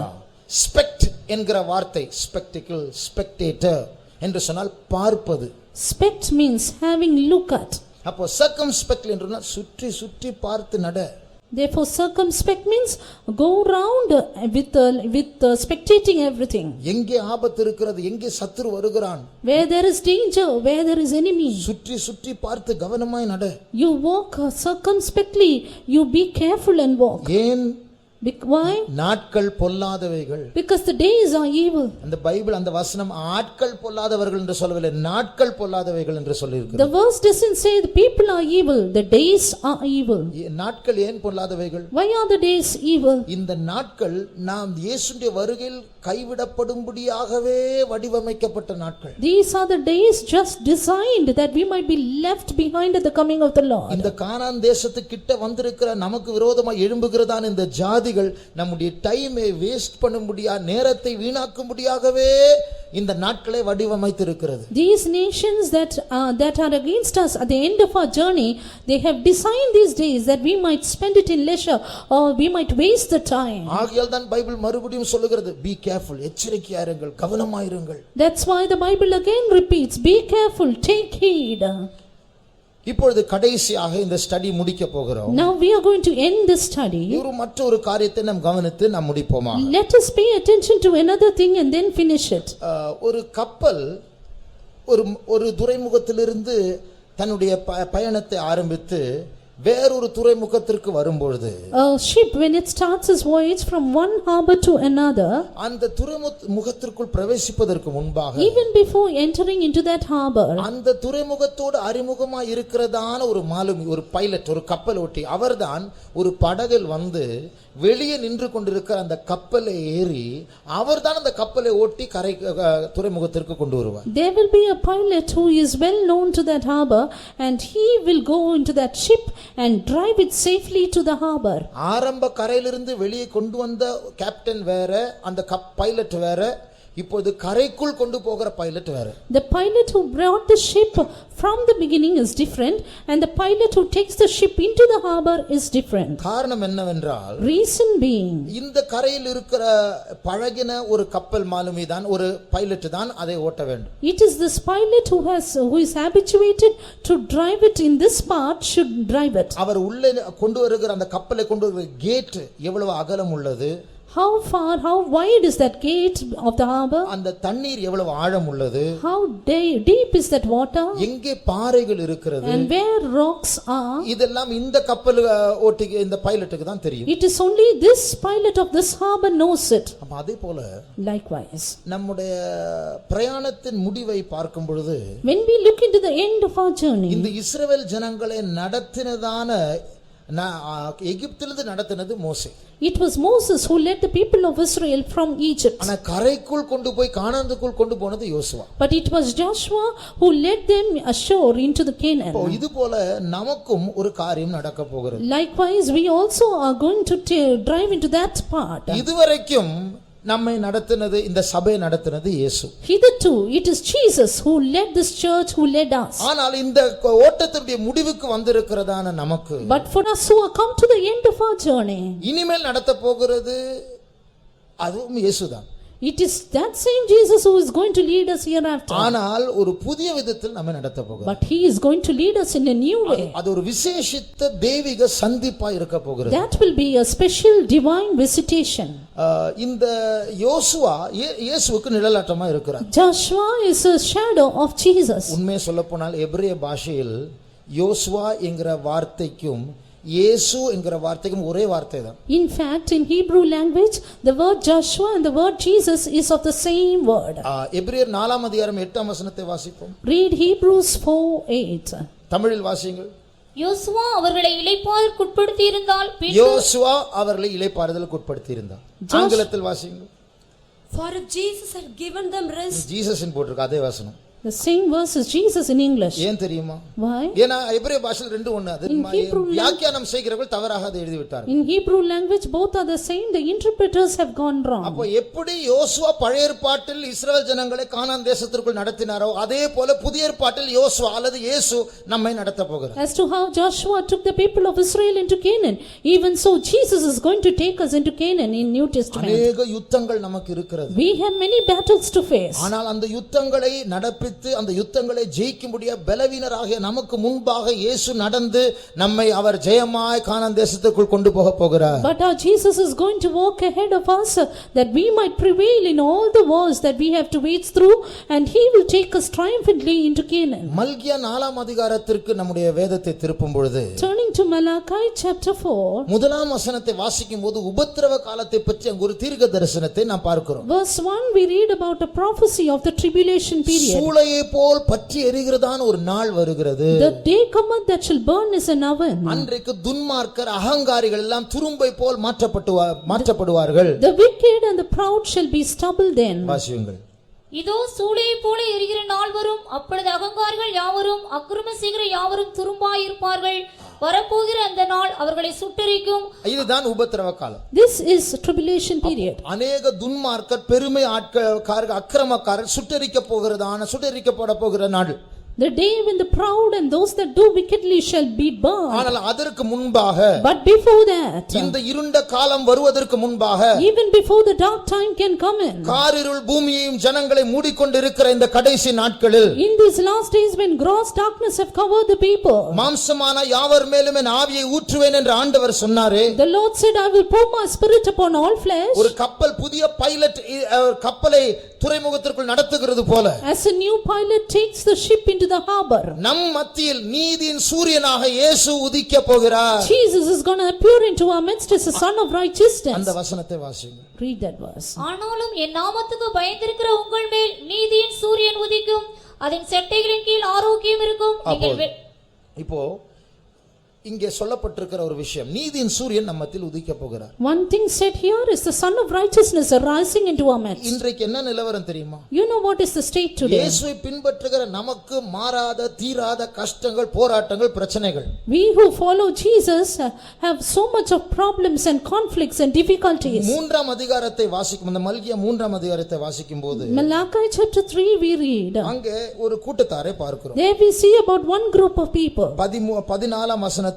spect என்கிற வார்த்தை spectacle, spectator என்று சொன்னால் பார்ப்பது. Spect means having look at. அப்போ circumspect என்று சொன்னால் சுற்றி சுற்றி பார்த்து நட. Therefore circumspect means go round with spectating everything. எங்கே ஆபத்து இருக்கிறது, எங்கே சத்துரு வருகிறான், where there is danger, where there is enemy, சுற்றி சுற்றி பார்த்து கவனமாய் நட. you walk circumspectly, you be careful and walk. ஏன்? Why? நாட்கள் பொல்லாதவைகள். Because the days are evil. அந்த பைபிள் அந்த வசனம் ஆட்கள் பொல்லாதவர்கள் என்று சொல்லவில்லை, நாட்கள் பொல்லாதவைகள் என்று சொல்லி இருக்கிறது. The verse doesn't say the people are evil, the days are evil. நாட்கள் ஏன் பொல்லாதவைகள்? Why are the days evil? இந்த நாட்கள் நாம் இயேசுவின் வருகையில் கைவிடப்படும்படியாகவே வடிவமைக்கப்பட்ட நாட்கள். These are the days just designed that we might be left behind at the coming of the Lord. இந்த கானான் தேசத்துக்கு கிட்ட வந்திருக்கிற நமக்கு விரோதமாக எழும்புகிறதான இந்த ஜாதிகள் நம்முடைய டைமை வேஸ்ட் பண்ணும்படியா, நேரத்தை வீணாக்கும்படியாகவே இந்த நாட்களை வடிவமைத்திருக்கிறது. These nations that are against us at the end of our journey, they have designed these days that we might spend it in leisure or we might waste the time. ஆகையால் தான் Bible மறுபடியும் சொல்லுகிறது, be careful, எச்சரிக்கையா இருங்கள், கவனமாயிருங்கள். That's why the Bible again repeats, be careful, take heed. இப்பொழுது கடைசியாக இந்த study முடிக்க போகிறோம். Now we are going to end this study. ஒரு மற்றொரு காரியத்தை நாம் கவனித்து நாம் முடிப்போமா? Let us pay attention to another thing and then finish it. ஒரு கப்பல் ஒரு துறைமுகத்திலிருந்து தன்னுடைய பயணத்தை ஆரம்பித்து வேறொரு துறைமுகத்திற்கு வரும்பொழுது, A ship when it starts its voyage from one harbor to another, அந்த துறைமுகத்திற்குள் பிரவேசிப்பதற்கு முன்பாக, even before entering into that harbor, அந்த துறைமுகத்தோடு அறிமுகமா இருக்கிறதான ஒரு மாலுமி, ஒரு பைலட், ஒரு கப்பல் ஓட்டி, அவர்தான் ஒரு படகில் வந்து வெளியே நின்று கொண்டிருக்கிற அந்த கப்பலை ஏறி அவர்தான் அந்த கப்பலை ஓட்டி கரை துறைமுகத்திற்கு கொண்டு வருவார். There will be a pilot who is well known to that harbor and he will go into that ship and drive it safely to the harbor. ஆரம்ப கரையிலிருந்து வெளியே கொண்டு வந்த கேப்டன் வேற, அந்த பைலட் வேற, இப்போது கரைக்குள் கொண்டு போகிற பைலட் வேற. The pilot who brought the ship from the beginning is different and the pilot who takes the ship into the harbor is different. காரணம் என்னவென்றால், Reason being, இந்த கரையில் இருக்கிற பழகின ஒரு கப்பல் மாலுமி தான், ஒரு பைலட் தான் அதை ஓட்ட வேண்டும். it is this pilot who is habituated to drive it in this part should drive it. அவர் உள்ளே கொண்டு வருகிற அந்த கப்பலை கொண்டு வருகிற கேட் எவ்வளவு அகலம் உள்ளது, how wide is that gate of the harbor, அந்த தண்ணீர் எவ்வளவு ஆழம் உள்ளது, how deep is that water, எங்கே பாறைகள் இருக்கிறது, and where rocks are, இதெல்லாம் இந்த கப்பல் ஓட்டி இந்த பைலட்டுக்கு தான் தெரியும். it is only this pilot of this harbor knows it. அப்ப அதே போல Likewise, நம்முடைய பிரயாணத்தின் முடிவை பார்க்கும் பொழுது, when we look into the end of our journey, இந்த இஸ்ரவேல் ஜனங்களை நடத்தினதான எகிப்திலிருந்து நடத்தினது மோசே. it was Moses who led the people of Israel from Egypt. ஆனா கரைக்குள் கொண்டு போய் கானானுக்குள் கொண்டு போனது யோசுவா. But it was Joshua who led them ashore into the Canaan. இது போல நமக்கும் ஒரு காரியம் நடக்க போகிறது. Likewise, we also are going to drive into that part. இதுவரைக்கும் நம்மை நடத்தினது, இந்த சபையை நடத்தினது இயேசு. Hitherto it is Jesus who led this church, who led us. ஆனால் இந்த ஓட்டத்தினுடைய முடிவுக்கு வந்திருக்கிறதான நமக்கு, But for us who have come to the end of our journey, இனிமேல் நடத்த போகிறது அதுவும் இயேசுதான். it is that same Jesus who is going to lead us hereafter. ஆனால் ஒரு புதிய விதத்தில் நம்மை நடத்த போகிறார். But he is going to lead us in a new way. அது ஒரு விசேஷித்த தெய்வீக சந்திப்பா இருக்க போகிறது. That will be a special divine visitation. இந்த யோசுவா இயேசுவுக்கு நிழலாட்டமா இருக்கிறார். Joshua is a shadow of Jesus. உண்மையை சொல்லப்போனால் எபிரேய பாஷையில் யோசுவா என்கிற வார்த்தைக்கும் இயேசு என்கிற வார்த்தைக்கும் ஒரே வார்த்தை தான். In fact, in Hebrew language, the word Joshua and the word Jesus is of the same word. எபிரேயர் 4ஆம் அதிகாரம் 8ஆம் வசனத்தை வாசிப்போம். Read Hebrews 4:8. தமிழில் வாசியுங்கள். யோசுவா அவர்களை இளைப்பாறுதலுக்குட்படுத்தி இருந்தால், யோசுவா அவர்களை இளைப்பாறுதலுக்கு உட்படுத்தி இருந்தார். ஆங்கிலத்தில் வாசியுங்கள். For if Jesus had given them rest. Jesus போட்டிருக்கு அதே வசனம். The same verse is Jesus in English. ஏன் தெரியுமா? Why? ஏனா எபிரேய பாஷையில் ரெண்டு ஒண்ணு. அது வியாக்கியானம் செய்கிறவர்கள் தவறாக அதை எழுதி விட்டார்கள். In Hebrew language both are the same. The interpreters have gone wrong. அப்ப எப்படி யோசுவா பழைய ஏற்பாட்டில் இஸ்ரவேல் ஜனங்களை கானான் தேசத்திற்குள் நடத்தினாரோ அதே போல புதிய ஏற்பாட்டில் யோசுவா அல்லது இயேசு நம்மை நடத்த போகிறார். As to how Joshua took the people of Israel into Canaan, even so Jesus is going to take us into Canaan in New Testament. अनेक யுத்தங்கள் நமக்கு இருக்கிறது. We have many battles to face. ஆனால் அந்த யுத்தங்களை நடப்பித்து அந்த யுத்தங்களை ஜெயிக்கும்படியா பலவீனராகிய நமக்கு முன்பாக இயேசு நடந்து நம்மை அவர் ஜெயமாய் கானான் தேசத்துக்குள் கொண்டு போக போகிறார். But our Jesus is going to walk ahead of us that we might prevail in all the wars that we have to wade through, and he will take us triumphantly into Canaan. மல்கியா 4ஆம் அதிகாரத்திற்கு நம்முடைய வேதத்தை திருப்பும் பொழுது, Turning to Malachi chapter 4, முதலாம் வசனத்தை வாசிக்கும் போது உபத்திரவ காலத்தை பற்றி அங்கு ஒரு தீர்க்க தரிசனத்தை நாம் பார்க்கிறோம். verse 1 we read about a prophecy of the tribulation period. சூளையை போல் பற்றி எரிகிறதான ஒரு நாள் வருகிறது. The day cometh that shall burn as an oven. அன்றைக்கு துன்மார்க்கர் அகங்காரிகள் எல்லாம் துரும்பை போல் மாற்றப்படுவார்கள். The wicked and the proud shall be stubble then. வாசியுங்கள். இதோ சூளையைப் போல எரிகிற நாள் வரும், அப்பொழுது அகங்காரிகள் யாவரும் அக்கிரமம் செய்கிற யாவரும் துரும்பாயிருப்பார்கள். வரப்போகிற அந்த நாள் அவர்களை சுட்டெரிக்கும். இதுதான் உபத்திரவ காலம். This is tribulation period. அநேக துன்மார்க்கர் பெருமை ஆட்காரர் அக்கிரமக்காரர் சுட்டெரிக்கப்பட போகிற நாள். The day when the proud and those that do wickedly shall be burned. ஆனால் அதற்கு முன்பாக, But before that, இந்த இருண்ட காலம் வருவதற்கு முன்பாக, even before the dark time can come in, காரிருள் பூமியையும் ஜனங்களை மூடிக்கொண்டிருக்கிற இந்த கடைசி நாட்களில், in these last days when gross darkness have covered the people, மாம்சமான யாவர் மேலும் என் ஆவியை ஊற்றுவேன் என்று ஆண்டவர் சொன்னாரே. the Lord said, I will pour my spirit upon all flesh. ஒரு கப்பல் புதிய பைலட் கப்பலை துறைமுகத்திற்குள் நடத்துகிறது போல, As a new pilot takes the ship into the harbor, நம் மத்தியில் நீதியின் சூரியனாக இயேசு உதிக்க போகிறார். Jesus is going to appear into our midst as a son of righteousness. அந்த வசனத்தை வாசிங்க. Read that verse. ஆனாலும் என் நாமத்துக்கு பயந்திருக்கிற உங்கள் மேல் நீதியின் சூரியன் உதிக்கும், அதன் செட்டைகளின் கீழ் ஆரோக்கியம் இருக்கும். இப்போ இங்கே சொல்லப்பட்டிருக்கிற ஒரு விஷயம், நீதியின் சூரியன் நம்ம மத்தியில் உதிக்க போகிறார். One thing said here is the son of righteousness rising into our midst. இன்றைக்கு என்ன நிலவரம் தெரியுமா? You know what is the state today? இயேசுவை பின்பற்றுகிற நமக்கு மாறாத தீராத கஷ்டங்கள், போராட்டங்கள், பிரச்சனைகள். We who follow Jesus have so much of problems and conflicts and difficulties. மூன்றாம் அதிகாரத்தை வாசிக்கும், அந்த மல்கியா மூன்றாம் அதிகாரத்தை வாசிக்கும் போது, Malachi chapter 3 we read, அங்கே ஒரு கூட்டத்தாரை பார்க்கிறோம். there we see about one group of people. 14ஆம் வசனத்தில்,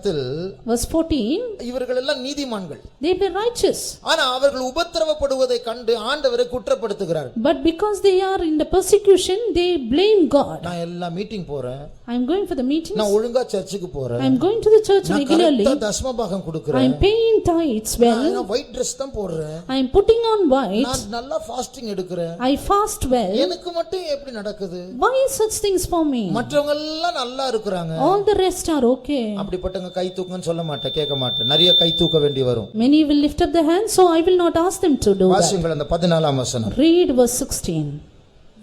Verse 14, இவர்கள் எல்லாம் நீதிமான்கள், they were righteous, ஆனா அவர்கள் உபத்திரவப்படுவதை கண்டு ஆண்டவரை குற்றப்படுத்துகிறார்கள். but because they are in the persecution they blame God. நான் எல்லா மீட்டிங் போறேன், I am going for the meetings, நான் ஒழுங்கா சர்ச்சுக்கு போறேன், I am going to the church நான் regularly, கரெக்ட்டா தசமபாகம் I கொடுக்கிறேன், am paying tithes well, நான் ஒயிட் Dress தான் போடுறேன், I am putting on white, நான் நல்லா ஃபாஸ்டிங் எடுக்கிறேன், I fast well. எனக்கு மட்டும் எப்படி நடக்குது? Why such things for me? மற்றவங்க எல்லாம் நல்லா இருக்கிறாங்க. All the rest are okay. அப்படிப்பட்டவங்க கை தூக்குங்கன்னு சொல்ல மாட்டேன், கேட்க மாட்டேன். நிறைய கை தூக்க வேண்டி வரும். Many will lift up their hands, so I will not ask them to do that. வாசியுங்கள் அந்த 14ஆம் வசனம். Read verse 16.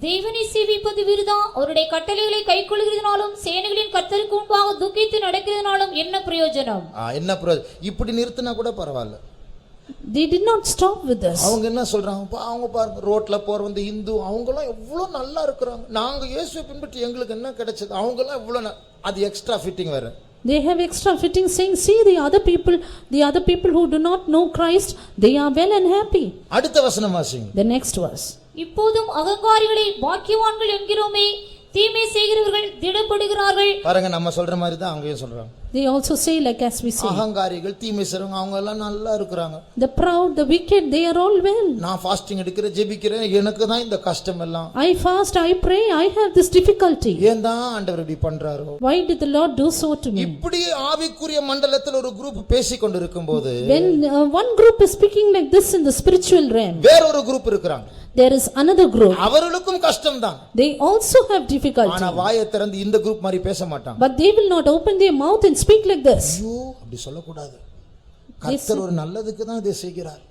தேவனை சேவிப்பது விருதா, அவருடைய கட்டளைகளை கைக்கொள்கிறதுனாலும் சேனைகளின் கர்த்தருக்கு முன்பாக துக்கித்து நடக்கிறதுனாலும் என்ன பிரயோஜனம்? என்ன பிரயோஜனம்? இப்படி நிறுத்தினா கூட பரவாயில்ல. They did not stop with this. அவங்க என்ன சொல்றாங்க? அவங்க பாருங்க, ரோட்ல போற வந்து இந்து அவங்க எல்லாம் எவ்வளவு நல்லா இருக்கிறாங்க, நாங்க இயேசுவை பின்பற்றி எங்களுக்கு என்ன கிடைச்சது, அவங்க எல்லாம் எவ்வளவு அது எக்ஸ்ட்ரா ஃபிட்டிங் வேற. They have extra fitting saying, see the other people who do not know Christ, they are well and happy. அடுத்த வசனம் வாசிங்க. The next verse. இப்போதும் அகங்காரிகளை பாக்கியவான்கள் என்கிறோமே, தீமை செய்கிறவர்கள் திடப்படுகிறார்கள். பாருங்க, நம்ம சொல்ற மாதிரி தான் அவங்கயும் சொல்றாங்க. They also say like as we say. அகங்காரிகள், தீமை செய்றவங்க அவங்க எல்லாம் நல்லா இருக்கிறாங்க. The proud, the wicked, they are all well. நான் ஃபாஸ்டிங் எடுக்கிறேன், ஜெபிக்கிறேன், எனக்கு தான் இந்த கஷ்டம் எல்லாம். I fast, I pray, I have this difficulty. ஏன் தான் ஆண்டவர் இப்படி பண்றாரோ? Why did the Lord do so to me? இப்படி ஆவிக்குரிய மண்டலத்தில் ஒரு குரூப் பேசிக் கொண்டிருக்கும்போது, When one group is speaking like this in the spiritual realm, வேற ஒரு குரூப் இருக்காங்க, there is another group. அவர்களுக்கும் கஷ்டம் தான். They also have difficulty. ஆனா வாயை திறந்து இந்த குரூப் மாதிரி பேச மாட்டாங்க. But they will not open their mouth and speak like this. ஐயோ, அப்படி சொல்ல கூடாது. கர்த்தர் ஒரு நல்லதுக்கு தான் இதை செய்கிறார்.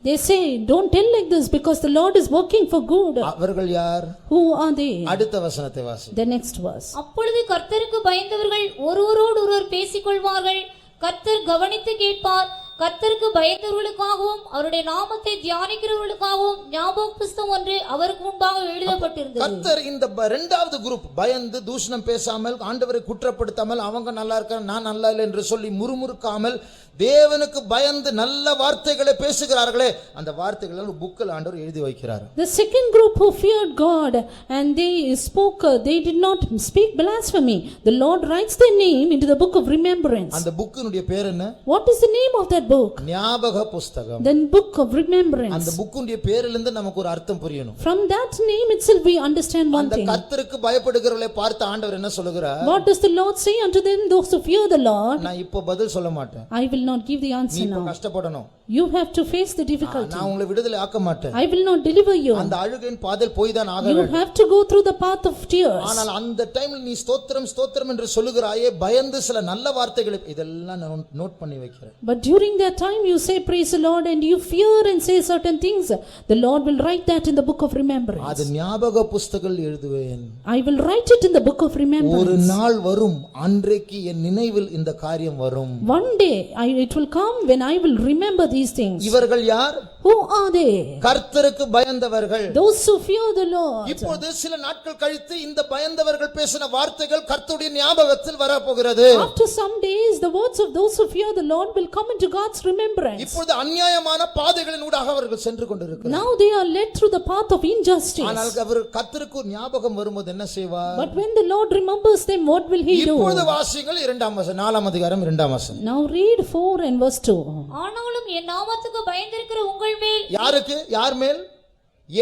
They say, don't tell like this because the Lord is working for good. அவர்கள் யார்? Who are they? அடுத்த வசனத்தை வாசி. The next verse. அப்பொழுது கர்த்தருக்கு பயந்தவர்கள் ஒருவரோடு ஒருவர் பேசிக்கொள்வார்கள், கர்த்தர் கவனித்து கேட்பார். கர்த்தருக்கு பயந்தவர்களுக்காகவும் அவருடைய நாமத்தை தியானிக்கிறவர்களுக்காகவும் ஞாபக புஸ்தகம் ஒன்று அவருக்கு முன்பாக எழுதப்பட்டிருந்தது. கர்த்தர் இந்த இரண்டாவது குரூப், பயந்து தூஷணம் பேசாமல், ஆண்டவரை குற்றப்படுத்தாமல், அவங்க நல்லா இருக்காங்க நான் நல்லா இல்லை என்று சொல்லி முறுமுறுக்காமல், தேவனுக்கு பயந்து நல்ல வார்த்தைகளை பேசுகிறார்களே, அந்த வார்த்தைகளை புக்கில் ஆண்டவர் எழுதி வைக்கிறார். The second group who feared God and they spoke, they did not speak blasphemy. The Lord writes their name into the book of remembrance. அந்த புக்கினுடைய பேர் என்ன? What is the name of that book? ஞாபக புஸ்தகம். The book of remembrance. அந்த புக்கினுடைய பேரிலிருந்து நமக்கு ஒரு அர்த்தம் புரியணும். From that name itself we understand one அந்த thing. கர்த்தருக்கு பயப்படுகிறவர்களை பார்த்து ஆண்டவர் என்ன சொல்லுகிறார்? What does the Lord say unto them, those who fear the Lord? நான் இப்போ பதில் சொல்ல மாட்டேன், I will not give the answer நீ இப்போ now. கஷ்டப்படணும், You have to face the difficulty. நான் உங்களை விடுதலை ஆக்க மாட்டேன். I will not deliver you. அந்த அழுகையின் பாதையில் போய் தான் ஆக You வேண்டும். have to go through the path of tears. ஆனால் அந்த டைமில் நீ ஸ்தோத்திரம் ஸ்தோத்திரம் என்று சொல்லுகிறாயே, பயந்து சில நல்ல வார்த்தைகளை இதெல்லாம் நான் நோட் பண்ணி வைக்கிறேன். But during that time you say praise the Lord and you fear and say certain things. The Lord will write that in the book of remembrance. அது ஞாபக புஸ்தகத்தில் எழுதுவேன். I will write it in the book of ஒரு remembrance. நாள் வரும், அன்றைக்கு என் நினைவில் இந்த காரியம் வரும். One day it will come when I will remember these things. இவர்கள் யார்? Who are they? கர்த்தருக்கு பயந்தவர்கள். Those who fear the Lord. இப்பொழுது சில நாட்கள் கழித்து இந்த பயந்தவர்கள் பேசின வார்த்தைகள் கர்த்தருடைய ஞாபகத்தில் வரப்போகிறது. After some days the words of those who fear the Lord will come into God's remembrance. இப்பொழுது அநியாயமான பாதைகளின் ஊடாக அவர்கள் சென்று கொண்டிருக்கிறார்கள். Now they are led through the path of injustice. ஆனால் அவர் கர்த்தருக்கு ஞாபகம் வரும்போது என்ன செய்வார்? But when the Lord remembers them, what will he do? இப்பொழுது வாசிங்கள் 4 அதிகாரம் 2 வசனம். Now read 4 and verse 2. ஆனாலும் என் நாமத்துக்கு பயந்திருக்கிற உங்கள் மேல். யாருக்கு? யார் மேல்?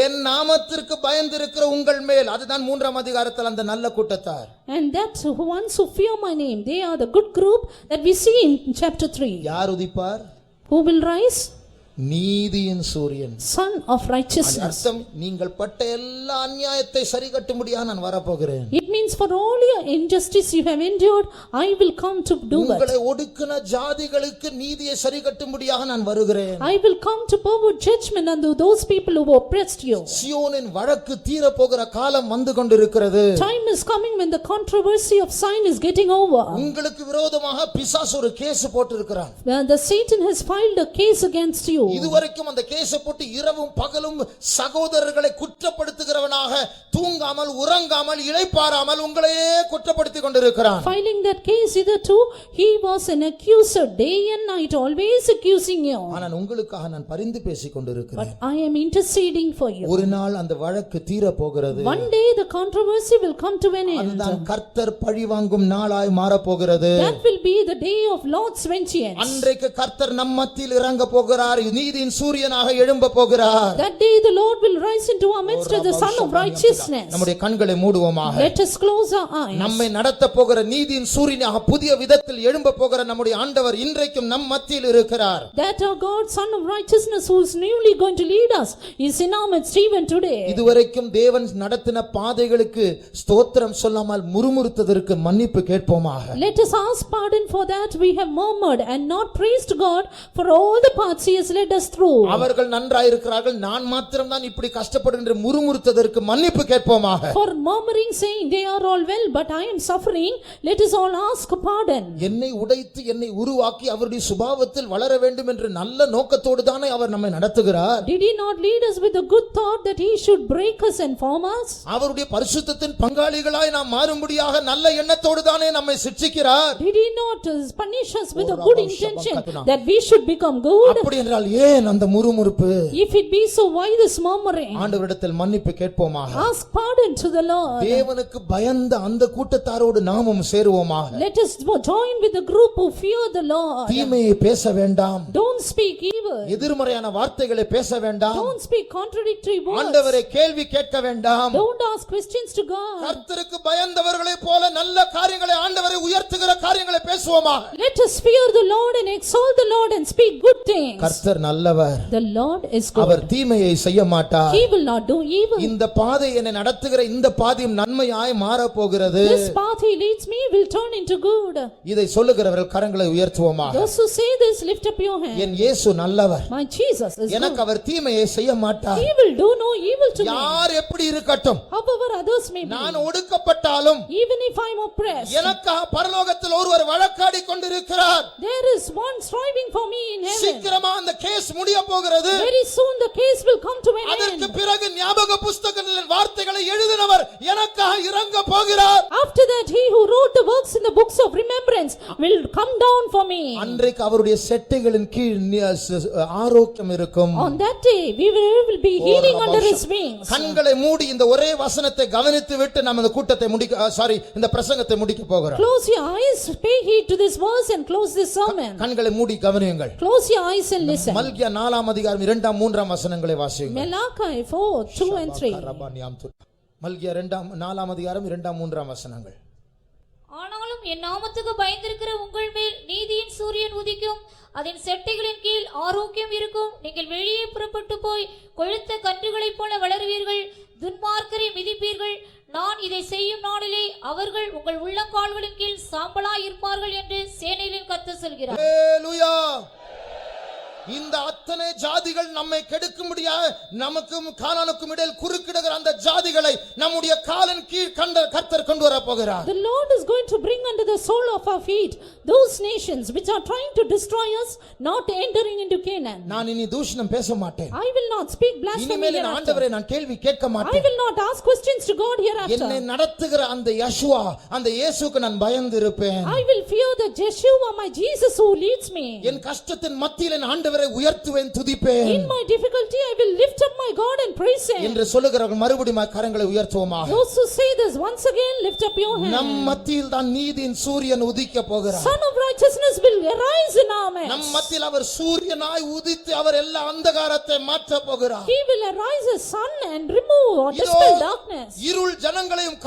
என் நாமத்திற்கு பயந்திருக்கிற உங்கள் மேல். அதுதான் 3 அதிகாரத்தில் அந்த நல்ல கூட்டத்தார். And that ones who fear my name, they are the good group that we see in chapter 3. யார் உதிப்பார்? Who will rise? நீதியின் சூரியன். Son of righteousness. அர்த்தம் நீங்கள் பட்ட எல்லா அநியாயத்தை சரிகட்டும்படியாக நான் வரப்போகிறேன். It means for all your injustice you have endured, I will come to do it. உங்களை ஒடுக்கின ஜாதிகளுக்கு நீதியை சரிகட்டும்படியாக நான் வருகிறேன். I will come to pervert judgment unto those people who oppressed you. சியோனின் வழக்கு தீர போகிற காலம் வந்து கொண்டிருக்கிறது. Time is coming when the controversy of Zion is getting over. உங்களுக்கு விரோதமாக பிசாசு ஒரு case போட்டிருக்கிறான். The Satan has filed a case against you. இதுவரைக்கும் அந்த கேஸ் போட்டு இரவும் பகலும் சகோதரர்களை குற்றப்படுத்துகிறவனாக தூங்காமல் உறங்காமல் இளைப்பாறாமல் உங்களையே குற்றப்படுத்திக் கொண்டிருக்கிறான். Filing that case hitherto, he was an accuser day and night, always accusing you. ஆனால் உங்களுக்காக நான் பரிந்து பேசிக் கொண்டிருக்கிறேன். But I am interceding for you. ஒரு நாள் அந்த வழக்கு தீர போகிறது. One day the controversy will come to an end. அதுதான் கர்த்தர் பழிவாங்கும் நாளாய் மாறப் போகிறது. That will be the day of Lord's vengeance. அன்றைக்கு கர்த்தர் நம் மத்தியில் இறங்க போகிறார். நீதியின் சூரியனாக எழும்ப போகிறார். That day the Lord will rise into our midst as the Son of righteousness. நம்முடைய கண்களை மூடுவோமாக. Let us close our eyes. நம்மை நடத்த போகிற நீதியின் சூரியனாக புதிய விதத்தில் எழும்ப போகிற நம்முடைய ஆண்டவர் இன்றைக்கும் நம் மத்தியில் இருக்கிறார். That our God, Son of righteousness, who is newly going to lead us, is in our midst even today. இதுவரைக்கும் தேவன் நடத்தின பாதைகளுக்கு ஸ்தோத்திரம் சொல்லாமல் முறுமுறுத்ததற்கு மன்னிப்பு கேட்போமாக. Let us ask pardon for that we have murmured and not praised God for all the paths he has led us through. அவர்கள் நன்றாயிருக்கிறார்கள், நான் மாத்திரம் தான் இப்படி கஷ்டப்படுகின்ற முறுமுறுத்ததற்கு மன்னிப்பு கேட்போமாக. For murmuring saying they are all well but I am suffering, let us all ask pardon. என்னை உடைத்து என்னை உருவாக்கி அவருடைய சுபாவத்தில் வளர வேண்டும் என்ற நல்ல நோக்கத்தோடு தானே அவர் நம்மை நடத்துகிறார். Did he not lead us with a good thought that he should break us and form us? அவருடைய பரிசுத்தத்தின் பங்காளிகளாய் நாம் மாறும்படியாக நல்ல எண்ணத்தோடு தானே நம்மை சிட்சிக்கிறார். Did he not punish us with a good intention that we should become good? அப்படி என்றால் ஏன் அந்த முறுமுறுப்பு? If it be so, why this murmuring? ஆண்டவரிடத்தில் மன்னிப்பு கேட்போமாக. Ask pardon to the Lord. தேவனுக்கு பயந்த அந்த கூட்டத்தாரோடு நாமும் சேருவோமாக. Let us join with the group who fear the Lord. தீமையை பேச வேண்டாம். Don't speak evil. எதிர்மறையான வார்த்தைகளை பேச வேண்டாம். Don't speak contradictory words. ஆண்டவரை கேள்வி கேட்க வேண்டாம். Don't ask questions to God. கர்த்தருக்கு பயந்தவர்களைப் போல நல்ல காரியங்களை ஆண்டவரை உயர்த்துகிற காரியங்களை பேசுவோமாக. Let us fear the Lord and exalt the Lord and speak good things. கர்த்தர் நல்லவர். The Lord is good. அவர் தீமையை செய்ய மாட்டார். He will not do evil. இந்த பாதை என்னை நடத்துகிற இந்த பாதையும் நன்மையாய் மாறப் போகிறது. This path he leads me will turn into good. இதை சொல்லுகிறவர்கள் கரங்களை உயர்த்துவோமாக. Those who say this, lift up your hand. என் இயேசு நல்லவர். My Jesus is எனக்கு good. அவர் தீமையை செய்ய மாட்டார். He will do no evil to me. யார் எப்படி இருக்கட்டும், However others may be. நான் ஒடுக்கப்பட்டாலும் Even if I am oppressed, எனக்காக பரலோகத்தில் ஒருவர் வழக்காடி கொண்டிருக்கிறார். there is one striving for me in heaven. சீக்கிரமா அந்த கேஸ் முடிய போகிறது. Very soon the case will come to an அதற்கு end. பிறகு ஞாபக புத்தகத்தில் வார்த்தைகளை எழுதினவர் எனக்காக இறங்க போகிறார். After that, he who wrote the works in the books of remembrance will come down for me. அன்றைக்கு அவருடைய செட்டைகளின் கீழ் ஆரோக்கியம் இருக்கும். On that day, we will be healing under his wings. கண்களை மூடி இந்த ஒரே வசனத்தை கவனித்து விட்டு நம்ம இந்த கூட்டத்தை இந்த பிரசங்கத்தை முடிக்க போகிறோம். Close your eyes, pay heed to this verse and close this sermon. கண்களை மூடி கவனியுங்கள். Close your eyes and listen. மல்கியா 4 அதிகாரம் 2 3 வசனங்களை வாசியுங்கள். Malachi 4, 2 and 3. மல்கியா 4 அதிகாரம் 2 3 வசனங்கள். ஆனாலும் என் நாமத்துக்கு பயந்திருக்கிற உங்கள் மேல் நீதியின் சூரியன் உதிக்கும், அதன் செட்டைகளின் கீழ் ஆரோக்கியம் இருக்கும். நீங்கள் வெளியே புறப்பட்டு போய் கொழுத்த கன்றுகளைப் போல வளருவீர்கள், துன்மார்க்கரை மிதிப்பீர்கள். நான் இதை செய்யும் நாளிலே அவர்கள் உங்கள் உள்ளங்கால்களின் கீழ் சாம்பலாய் இருப்பார்கள் என்று சேனைகளின் கர்த்தர் சொல்கிறார். ஹல்லேலூயா. இந்த அத்தனை ஜாதிகள் நம்மை கெடுக்கும்படியா நமக்கும் கானானுக்கும் இடையில் குறுக்கிடுகிற அந்த ஜாதிகளை நம்முடைய காலின் கீழ் கர்த்தர் கொண்டு வர போகிறார். The Lord is going to bring under the sole of our feet those nations which are trying to destroy us, not entering into Canaan. நான் இனி தூஷணம் பேச மாட்டேன். I will not speak blasphemy இனிமேல் hereafter. ஆண்டவரே நான் கேள்வி கேட்க I மாட்டேன். will not ask questions to God hereafter. என்னை நடத்துகிற அந்த யெஷுவா அந்த இயேசுவுக்கு நான் பயந்து இருப்பேன். I will fear the Yeshua, my Jesus who leads me. என் கஷ்டத்தின் மத்தியில் என் ஆண்டவரை உயர்த்துவேன் துதிப்பேன். In my difficulty I will lift up my God and praise him. என்று சொல்லுகிறவர்கள் மறுபடியும் கரங்களை உயர்த்துவோமாக. Those who say this once again, lift up your hand. நம் மத்தியில் தான் நீதியின் சூரியன் உதிக்க போகிறார். Son of righteousness will arise in our midst. நம் மத்தியில் அவர் சூரியனாய் உதித்து அவர் எல்லா அந்தகாரத்தை மாற்ற போகிறார். He will arise as sun and remove or dispel darkness. இருள் ஜனங்களையும்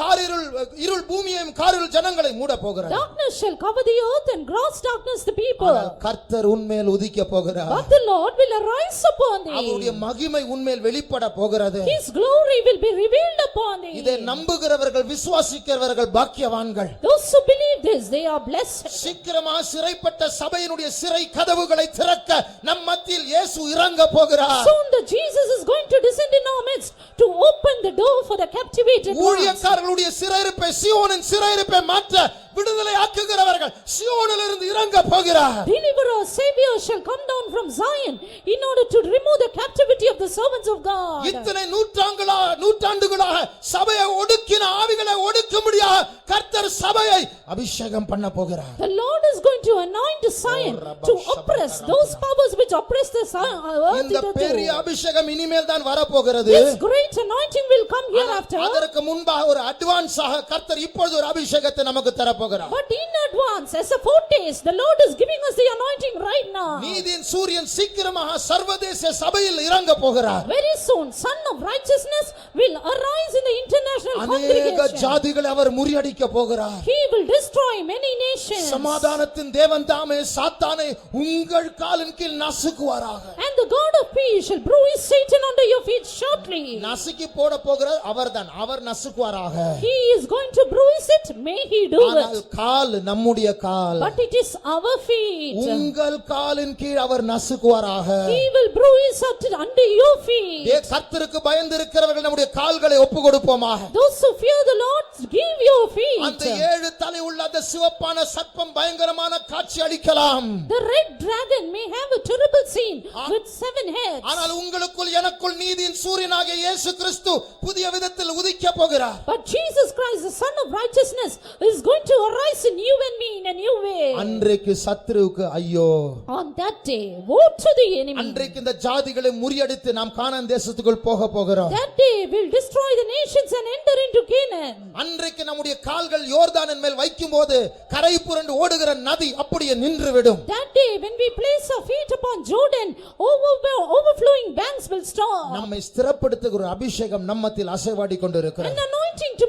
இருள் பூமியையும் காரிருள் ஜனங்களை மூட போகிறார். Darkness shall cover the earth and gross darkness the people. கர்த்தர் உன்மேல் உதிக்க போகிறார். But the Lord will arise upon thee. அவருடைய மகிமை உன்மேல் வெளிப்பட போகிறது. His glory will be revealed upon thee. இதை நம்புகிறவர்கள் விசுவாசிக்கிறவர்கள் பாக்கியவான்கள். Those who believe this, they are blessed. சீக்கிரமாக சிறைப்பட்ட சபையினுடைய சிறை கதவுகளை திறக்க நம் மத்தியில் இயேசு இறங்க போகிறார். Soon the Jesus is going to descend in our midst to open the door for the captivated ones. ஊழியக்காரர்களுடைய சிறையிருப்பை சீயோனின் சிறையிருப்பை மாற்ற விடுதலை ஆக்குகிறவர்கள் சீயோனிலிருந்து இறங்க போகிறார். Deliverer, Savior shall come down from Zion in order to remove the captivity of the servants of God. இத்தனை நூற்றாண்டுகளாக சபையை ஒடுக்கின ஆவிகளை ஒடுக்கும்படியாக கர்த்தர் சபையை அபிஷேகம் பண்ண போகிறார். The Lord is going to anoint Zion to oppress those powers which oppress the earth. இந்த பெரிய அபிஷேகம் இனிமேல் தான் வரப்போகிறது. This great anointing will come hereafter. அதற்கு முன்பாக ஒரு அட்வான்ஸாக கர்த்தர் இப்பொழுது ஒரு அபிஷேகத்தை நமக்கு தர போகிறார். But in advance, as a foretaste, the Lord is giving us the anointing right now. நீதியின் சூரியன் சீக்கிரமாக சர்வதேச சபையில் இறங்க போகிறார். Very soon, Son of righteousness will arise in the international அநேக congregation. ஜாதிகளை அவர் முறியடிக்க போகிறார். He will destroy many nations. சமாதானத்தின் தேவன் தாமே சாத்தானை உங்கள் காலின் கீழ் நசுக்குவாராக. And the God of peace shall bruise Satan under your feet shortly. நசுக்கி போட போகிறார் அவர்தான். அவர் நசுக்குவாராக. He is going to bruise it. May he do it. கால் நம்முடைய கால். But it is our feet. உங்கள் காலின் கீழ் அவர் நசுக்குவாராக. He will bruise it under your feet. கர்த்தருக்கு பயந்து இருக்கிறவர்கள் நம்முடைய கால்களை ஒப்புக்கொடுப்போமாக. Those who fear the Lord, give your feet. அந்த 7 தலை உள்ள அந்த சிவப்பான சர்ப்பம் பயங்கரமான காட்சி அளிக்கலாம். The red dragon may have a terrible scene with 7 heads. ஆனால் உங்களுக்குள் எனக்குள் நீதியின் சூரியனாகிய இயேசு கிறிஸ்து புதிய விதத்தில் உதிக்க போகிறார். But Jesus Christ, the Son of righteousness, is going to arise in you and me in a new way. அன்றைக்கு சத்துருவுக்கு ஐயோ. On that day, woe to the enemy. அன்றைக்கு இந்த ஜாதிகளை முறியடித்து நாம் கானான் தேசத்துக்குள் போக போகிறோம். That day will destroy the nations and enter into Canaan. அன்றைக்கு நம்முடைய கால்கள் யோர்தானின் மேல் வைக்கும்போது கரை புரண்டு ஓடுகிற நதி அப்படியே நின்றுவிடும். That day when we place our feet upon Jordan, overflowing banks will stop. நம்மை ஸ்திரப்படுத்துகிற அபிஷேகம் நம்மத்தில் அசைவாடி கொண்டிருக்கிறது. An anointing to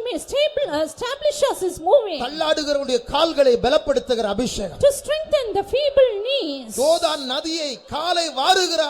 establish us is moving. தள்ளாடுகிறவருடைய கால்களை பலப்படுத்துகிற அபிஷேகம். To strengthen the feeble knees. யோர்தான் நதியை காலை வாருகிற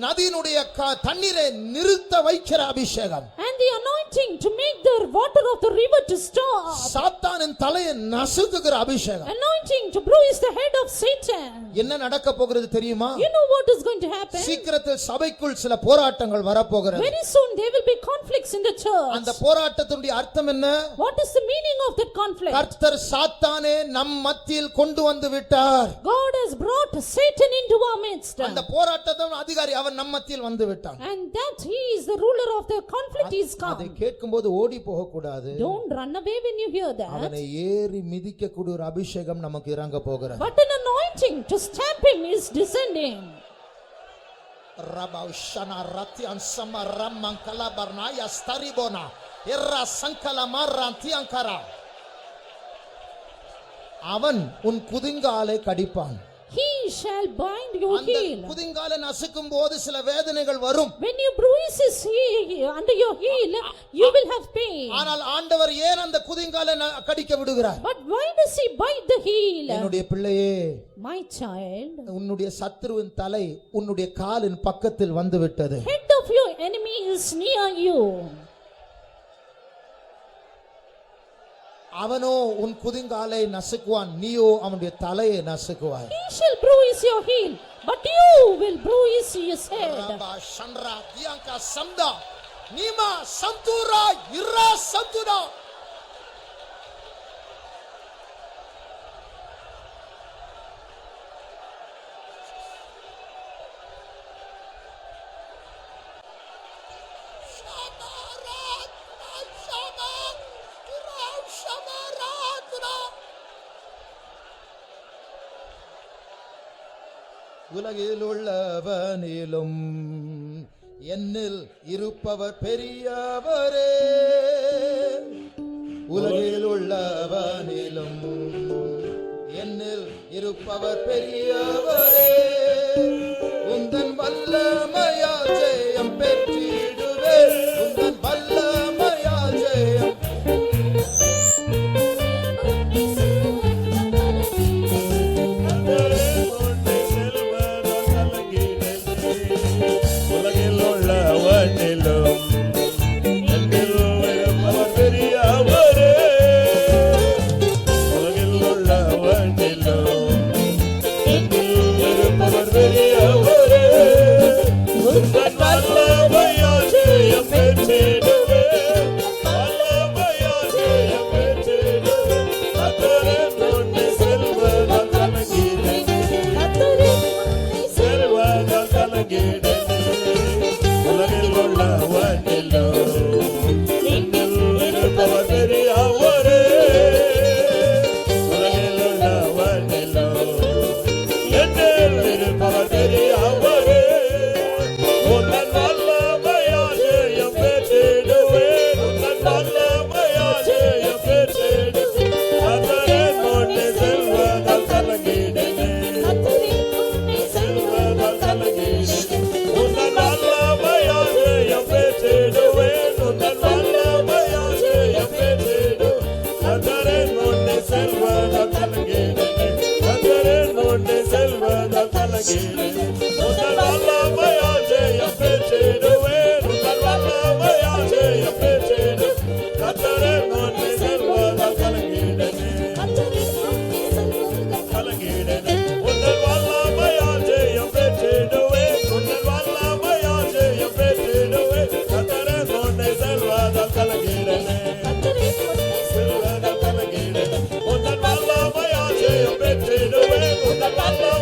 நதியினுடைய தண்ணீரை நிறுத்த வைக்கிற அபிஷேகம். And the anointing to make the water of the river to stop. சாத்தானின் தலையை நசுக்குகிற அபிஷேகம். Anointing to bruise the head of Satan. என்ன நடக்க போகிறது தெரியுமா? You know what is going to happen? சீக்கிரத்தில் சபைக்குள் சில போராட்டங்கள் வரப்போகிறது. Very soon there will be conflicts in the church. அந்த போராட்டத்தினுடைய அர்த்தம் என்ன? What is the meaning of that conflict? கர்த்தர் சாத்தானே நம் மத்தியில் கொண்டு வந்து விட்டார். God has brought Satan into our midst. அந்த போராட்டத்தின் அதிகாரி அவன் நம் மத்தியில் வந்து விட்டான். And that he is the ruler of the conflict is அதை come. கேட்கும்போது ஓடி போக கூடாது. Don't run away when you hear that. அவனை ஏறி மிதிக்க கூடிய ஒரு அபிஷேகம் நமக்கு இறங்க போகிறது. But an anointing to stamp him is descending. ரபௌஷனா ரத்தியன் சமரமங்கல பர்னாயா ஸ்தரிபோனா Erra சங்கல மர்ராந்தியங்கரா. அவன் உன் குதிங்காலை கடிப்பான். He shall bind your அந்த heel. குதிங்காலை நசுக்கும் போது சில வேதனைகள் வரும். When you bruise his heel under your heel, you will have pain. ஆனால் ஆண்டவர் ஏன் அந்த குதிங்காலை கடிக்க விடுகிறார்? But why does he bite the heel? என்னுடைய பிள்ளையே, My child, உன்னுடைய சத்துருவின் தலை உன்னுடைய காலின் பக்கத்தில் வந்து விட்டது. head of your enemy is near you. அவனோ உன் குதிங்காலை நசுக்குவான், நீயோ அவனுடைய தலையை நசுக்குவாய். He shall bruise your heel, but you will bruise his head. ரபா சந்திரா தியாங்கா சம்தா நீமா சம்துரா இரா சம்துடா. உலகில் உள்ளவனிலும் என்னில் இருப்பவர் பெரியவரே. உலகில் உள்ளவனிலும் என்னில் இருப்பவர் பெரியவரே. உந்தன் வல்லமையால் ஜெயம் பெற்றிடுவே. உந்தன் வல்லமையால் ஜெயம். உலகில் உள்ளவனிலும் என்னில் இருப்பவர் பெரியவரே. உலகில் உள்ளவனிலும் என்னில் இருப்பவர் பெரியவரே. உந்தன் வல்லமையால் ஜெயம் பெற்றிடுவே. வல்லமையால் ஜெயம் பெற்றிடுவே. கர்த்தரின் முன்னே செல்வதால் கலங்கினேன். செல்வதால் கலங்கினேன். உலகில் உள்ளவனிலும் என்னில் இருப்பவர் பெரியவரே. உலகில் உள்ளவனிலும் என்னில் இருப்பவர் பெரியவரே. உந்தன் வல்லமையால் ஜெயம் பெற்றிடுவேன். உந்தன் வல்லமையால் ஜெயம் பெற்றிடுவேன். கர்த்தரின் முன்னே செல்வதால் கலங்கினேன். செல்வதால் கலங்கினேன். உந்தன் வல்லமையால் ஜெயம் பெற்றிடுவேன். உந்தன் வல்லமையால் ஜெயம் பெற்றிடுவேன். கர்த்தரின் முன்னே செல்வதால் கலங்கினேன். கர்த்தரின் முன்னே செல்வதால் கலங்கினேன். உந்தன் வல்லமையால் ஜெயம் பெற்றிடுவேன். உந்தன் வல்லமையால் ஜெயம் பெற்றிடுவேன். கர்த்தரின் முன்னே செல்வதால் கலங்கினேன். கலங்கினேன். உந்தன் வல்லமையால் ஜெயம் பெற்றிடுவேன். உந்தன் வல்லமையால் ஜெயம் பெற்றிடுவேன். கர்த்தரின் முன்னே செல்வதால் கலங்கினேன். செல்வதால் கலங்கினேன். உந்தன் வல்லமையால் ஜெயம் பெற்றிடுவேன். உந்தன் வல்லமையால்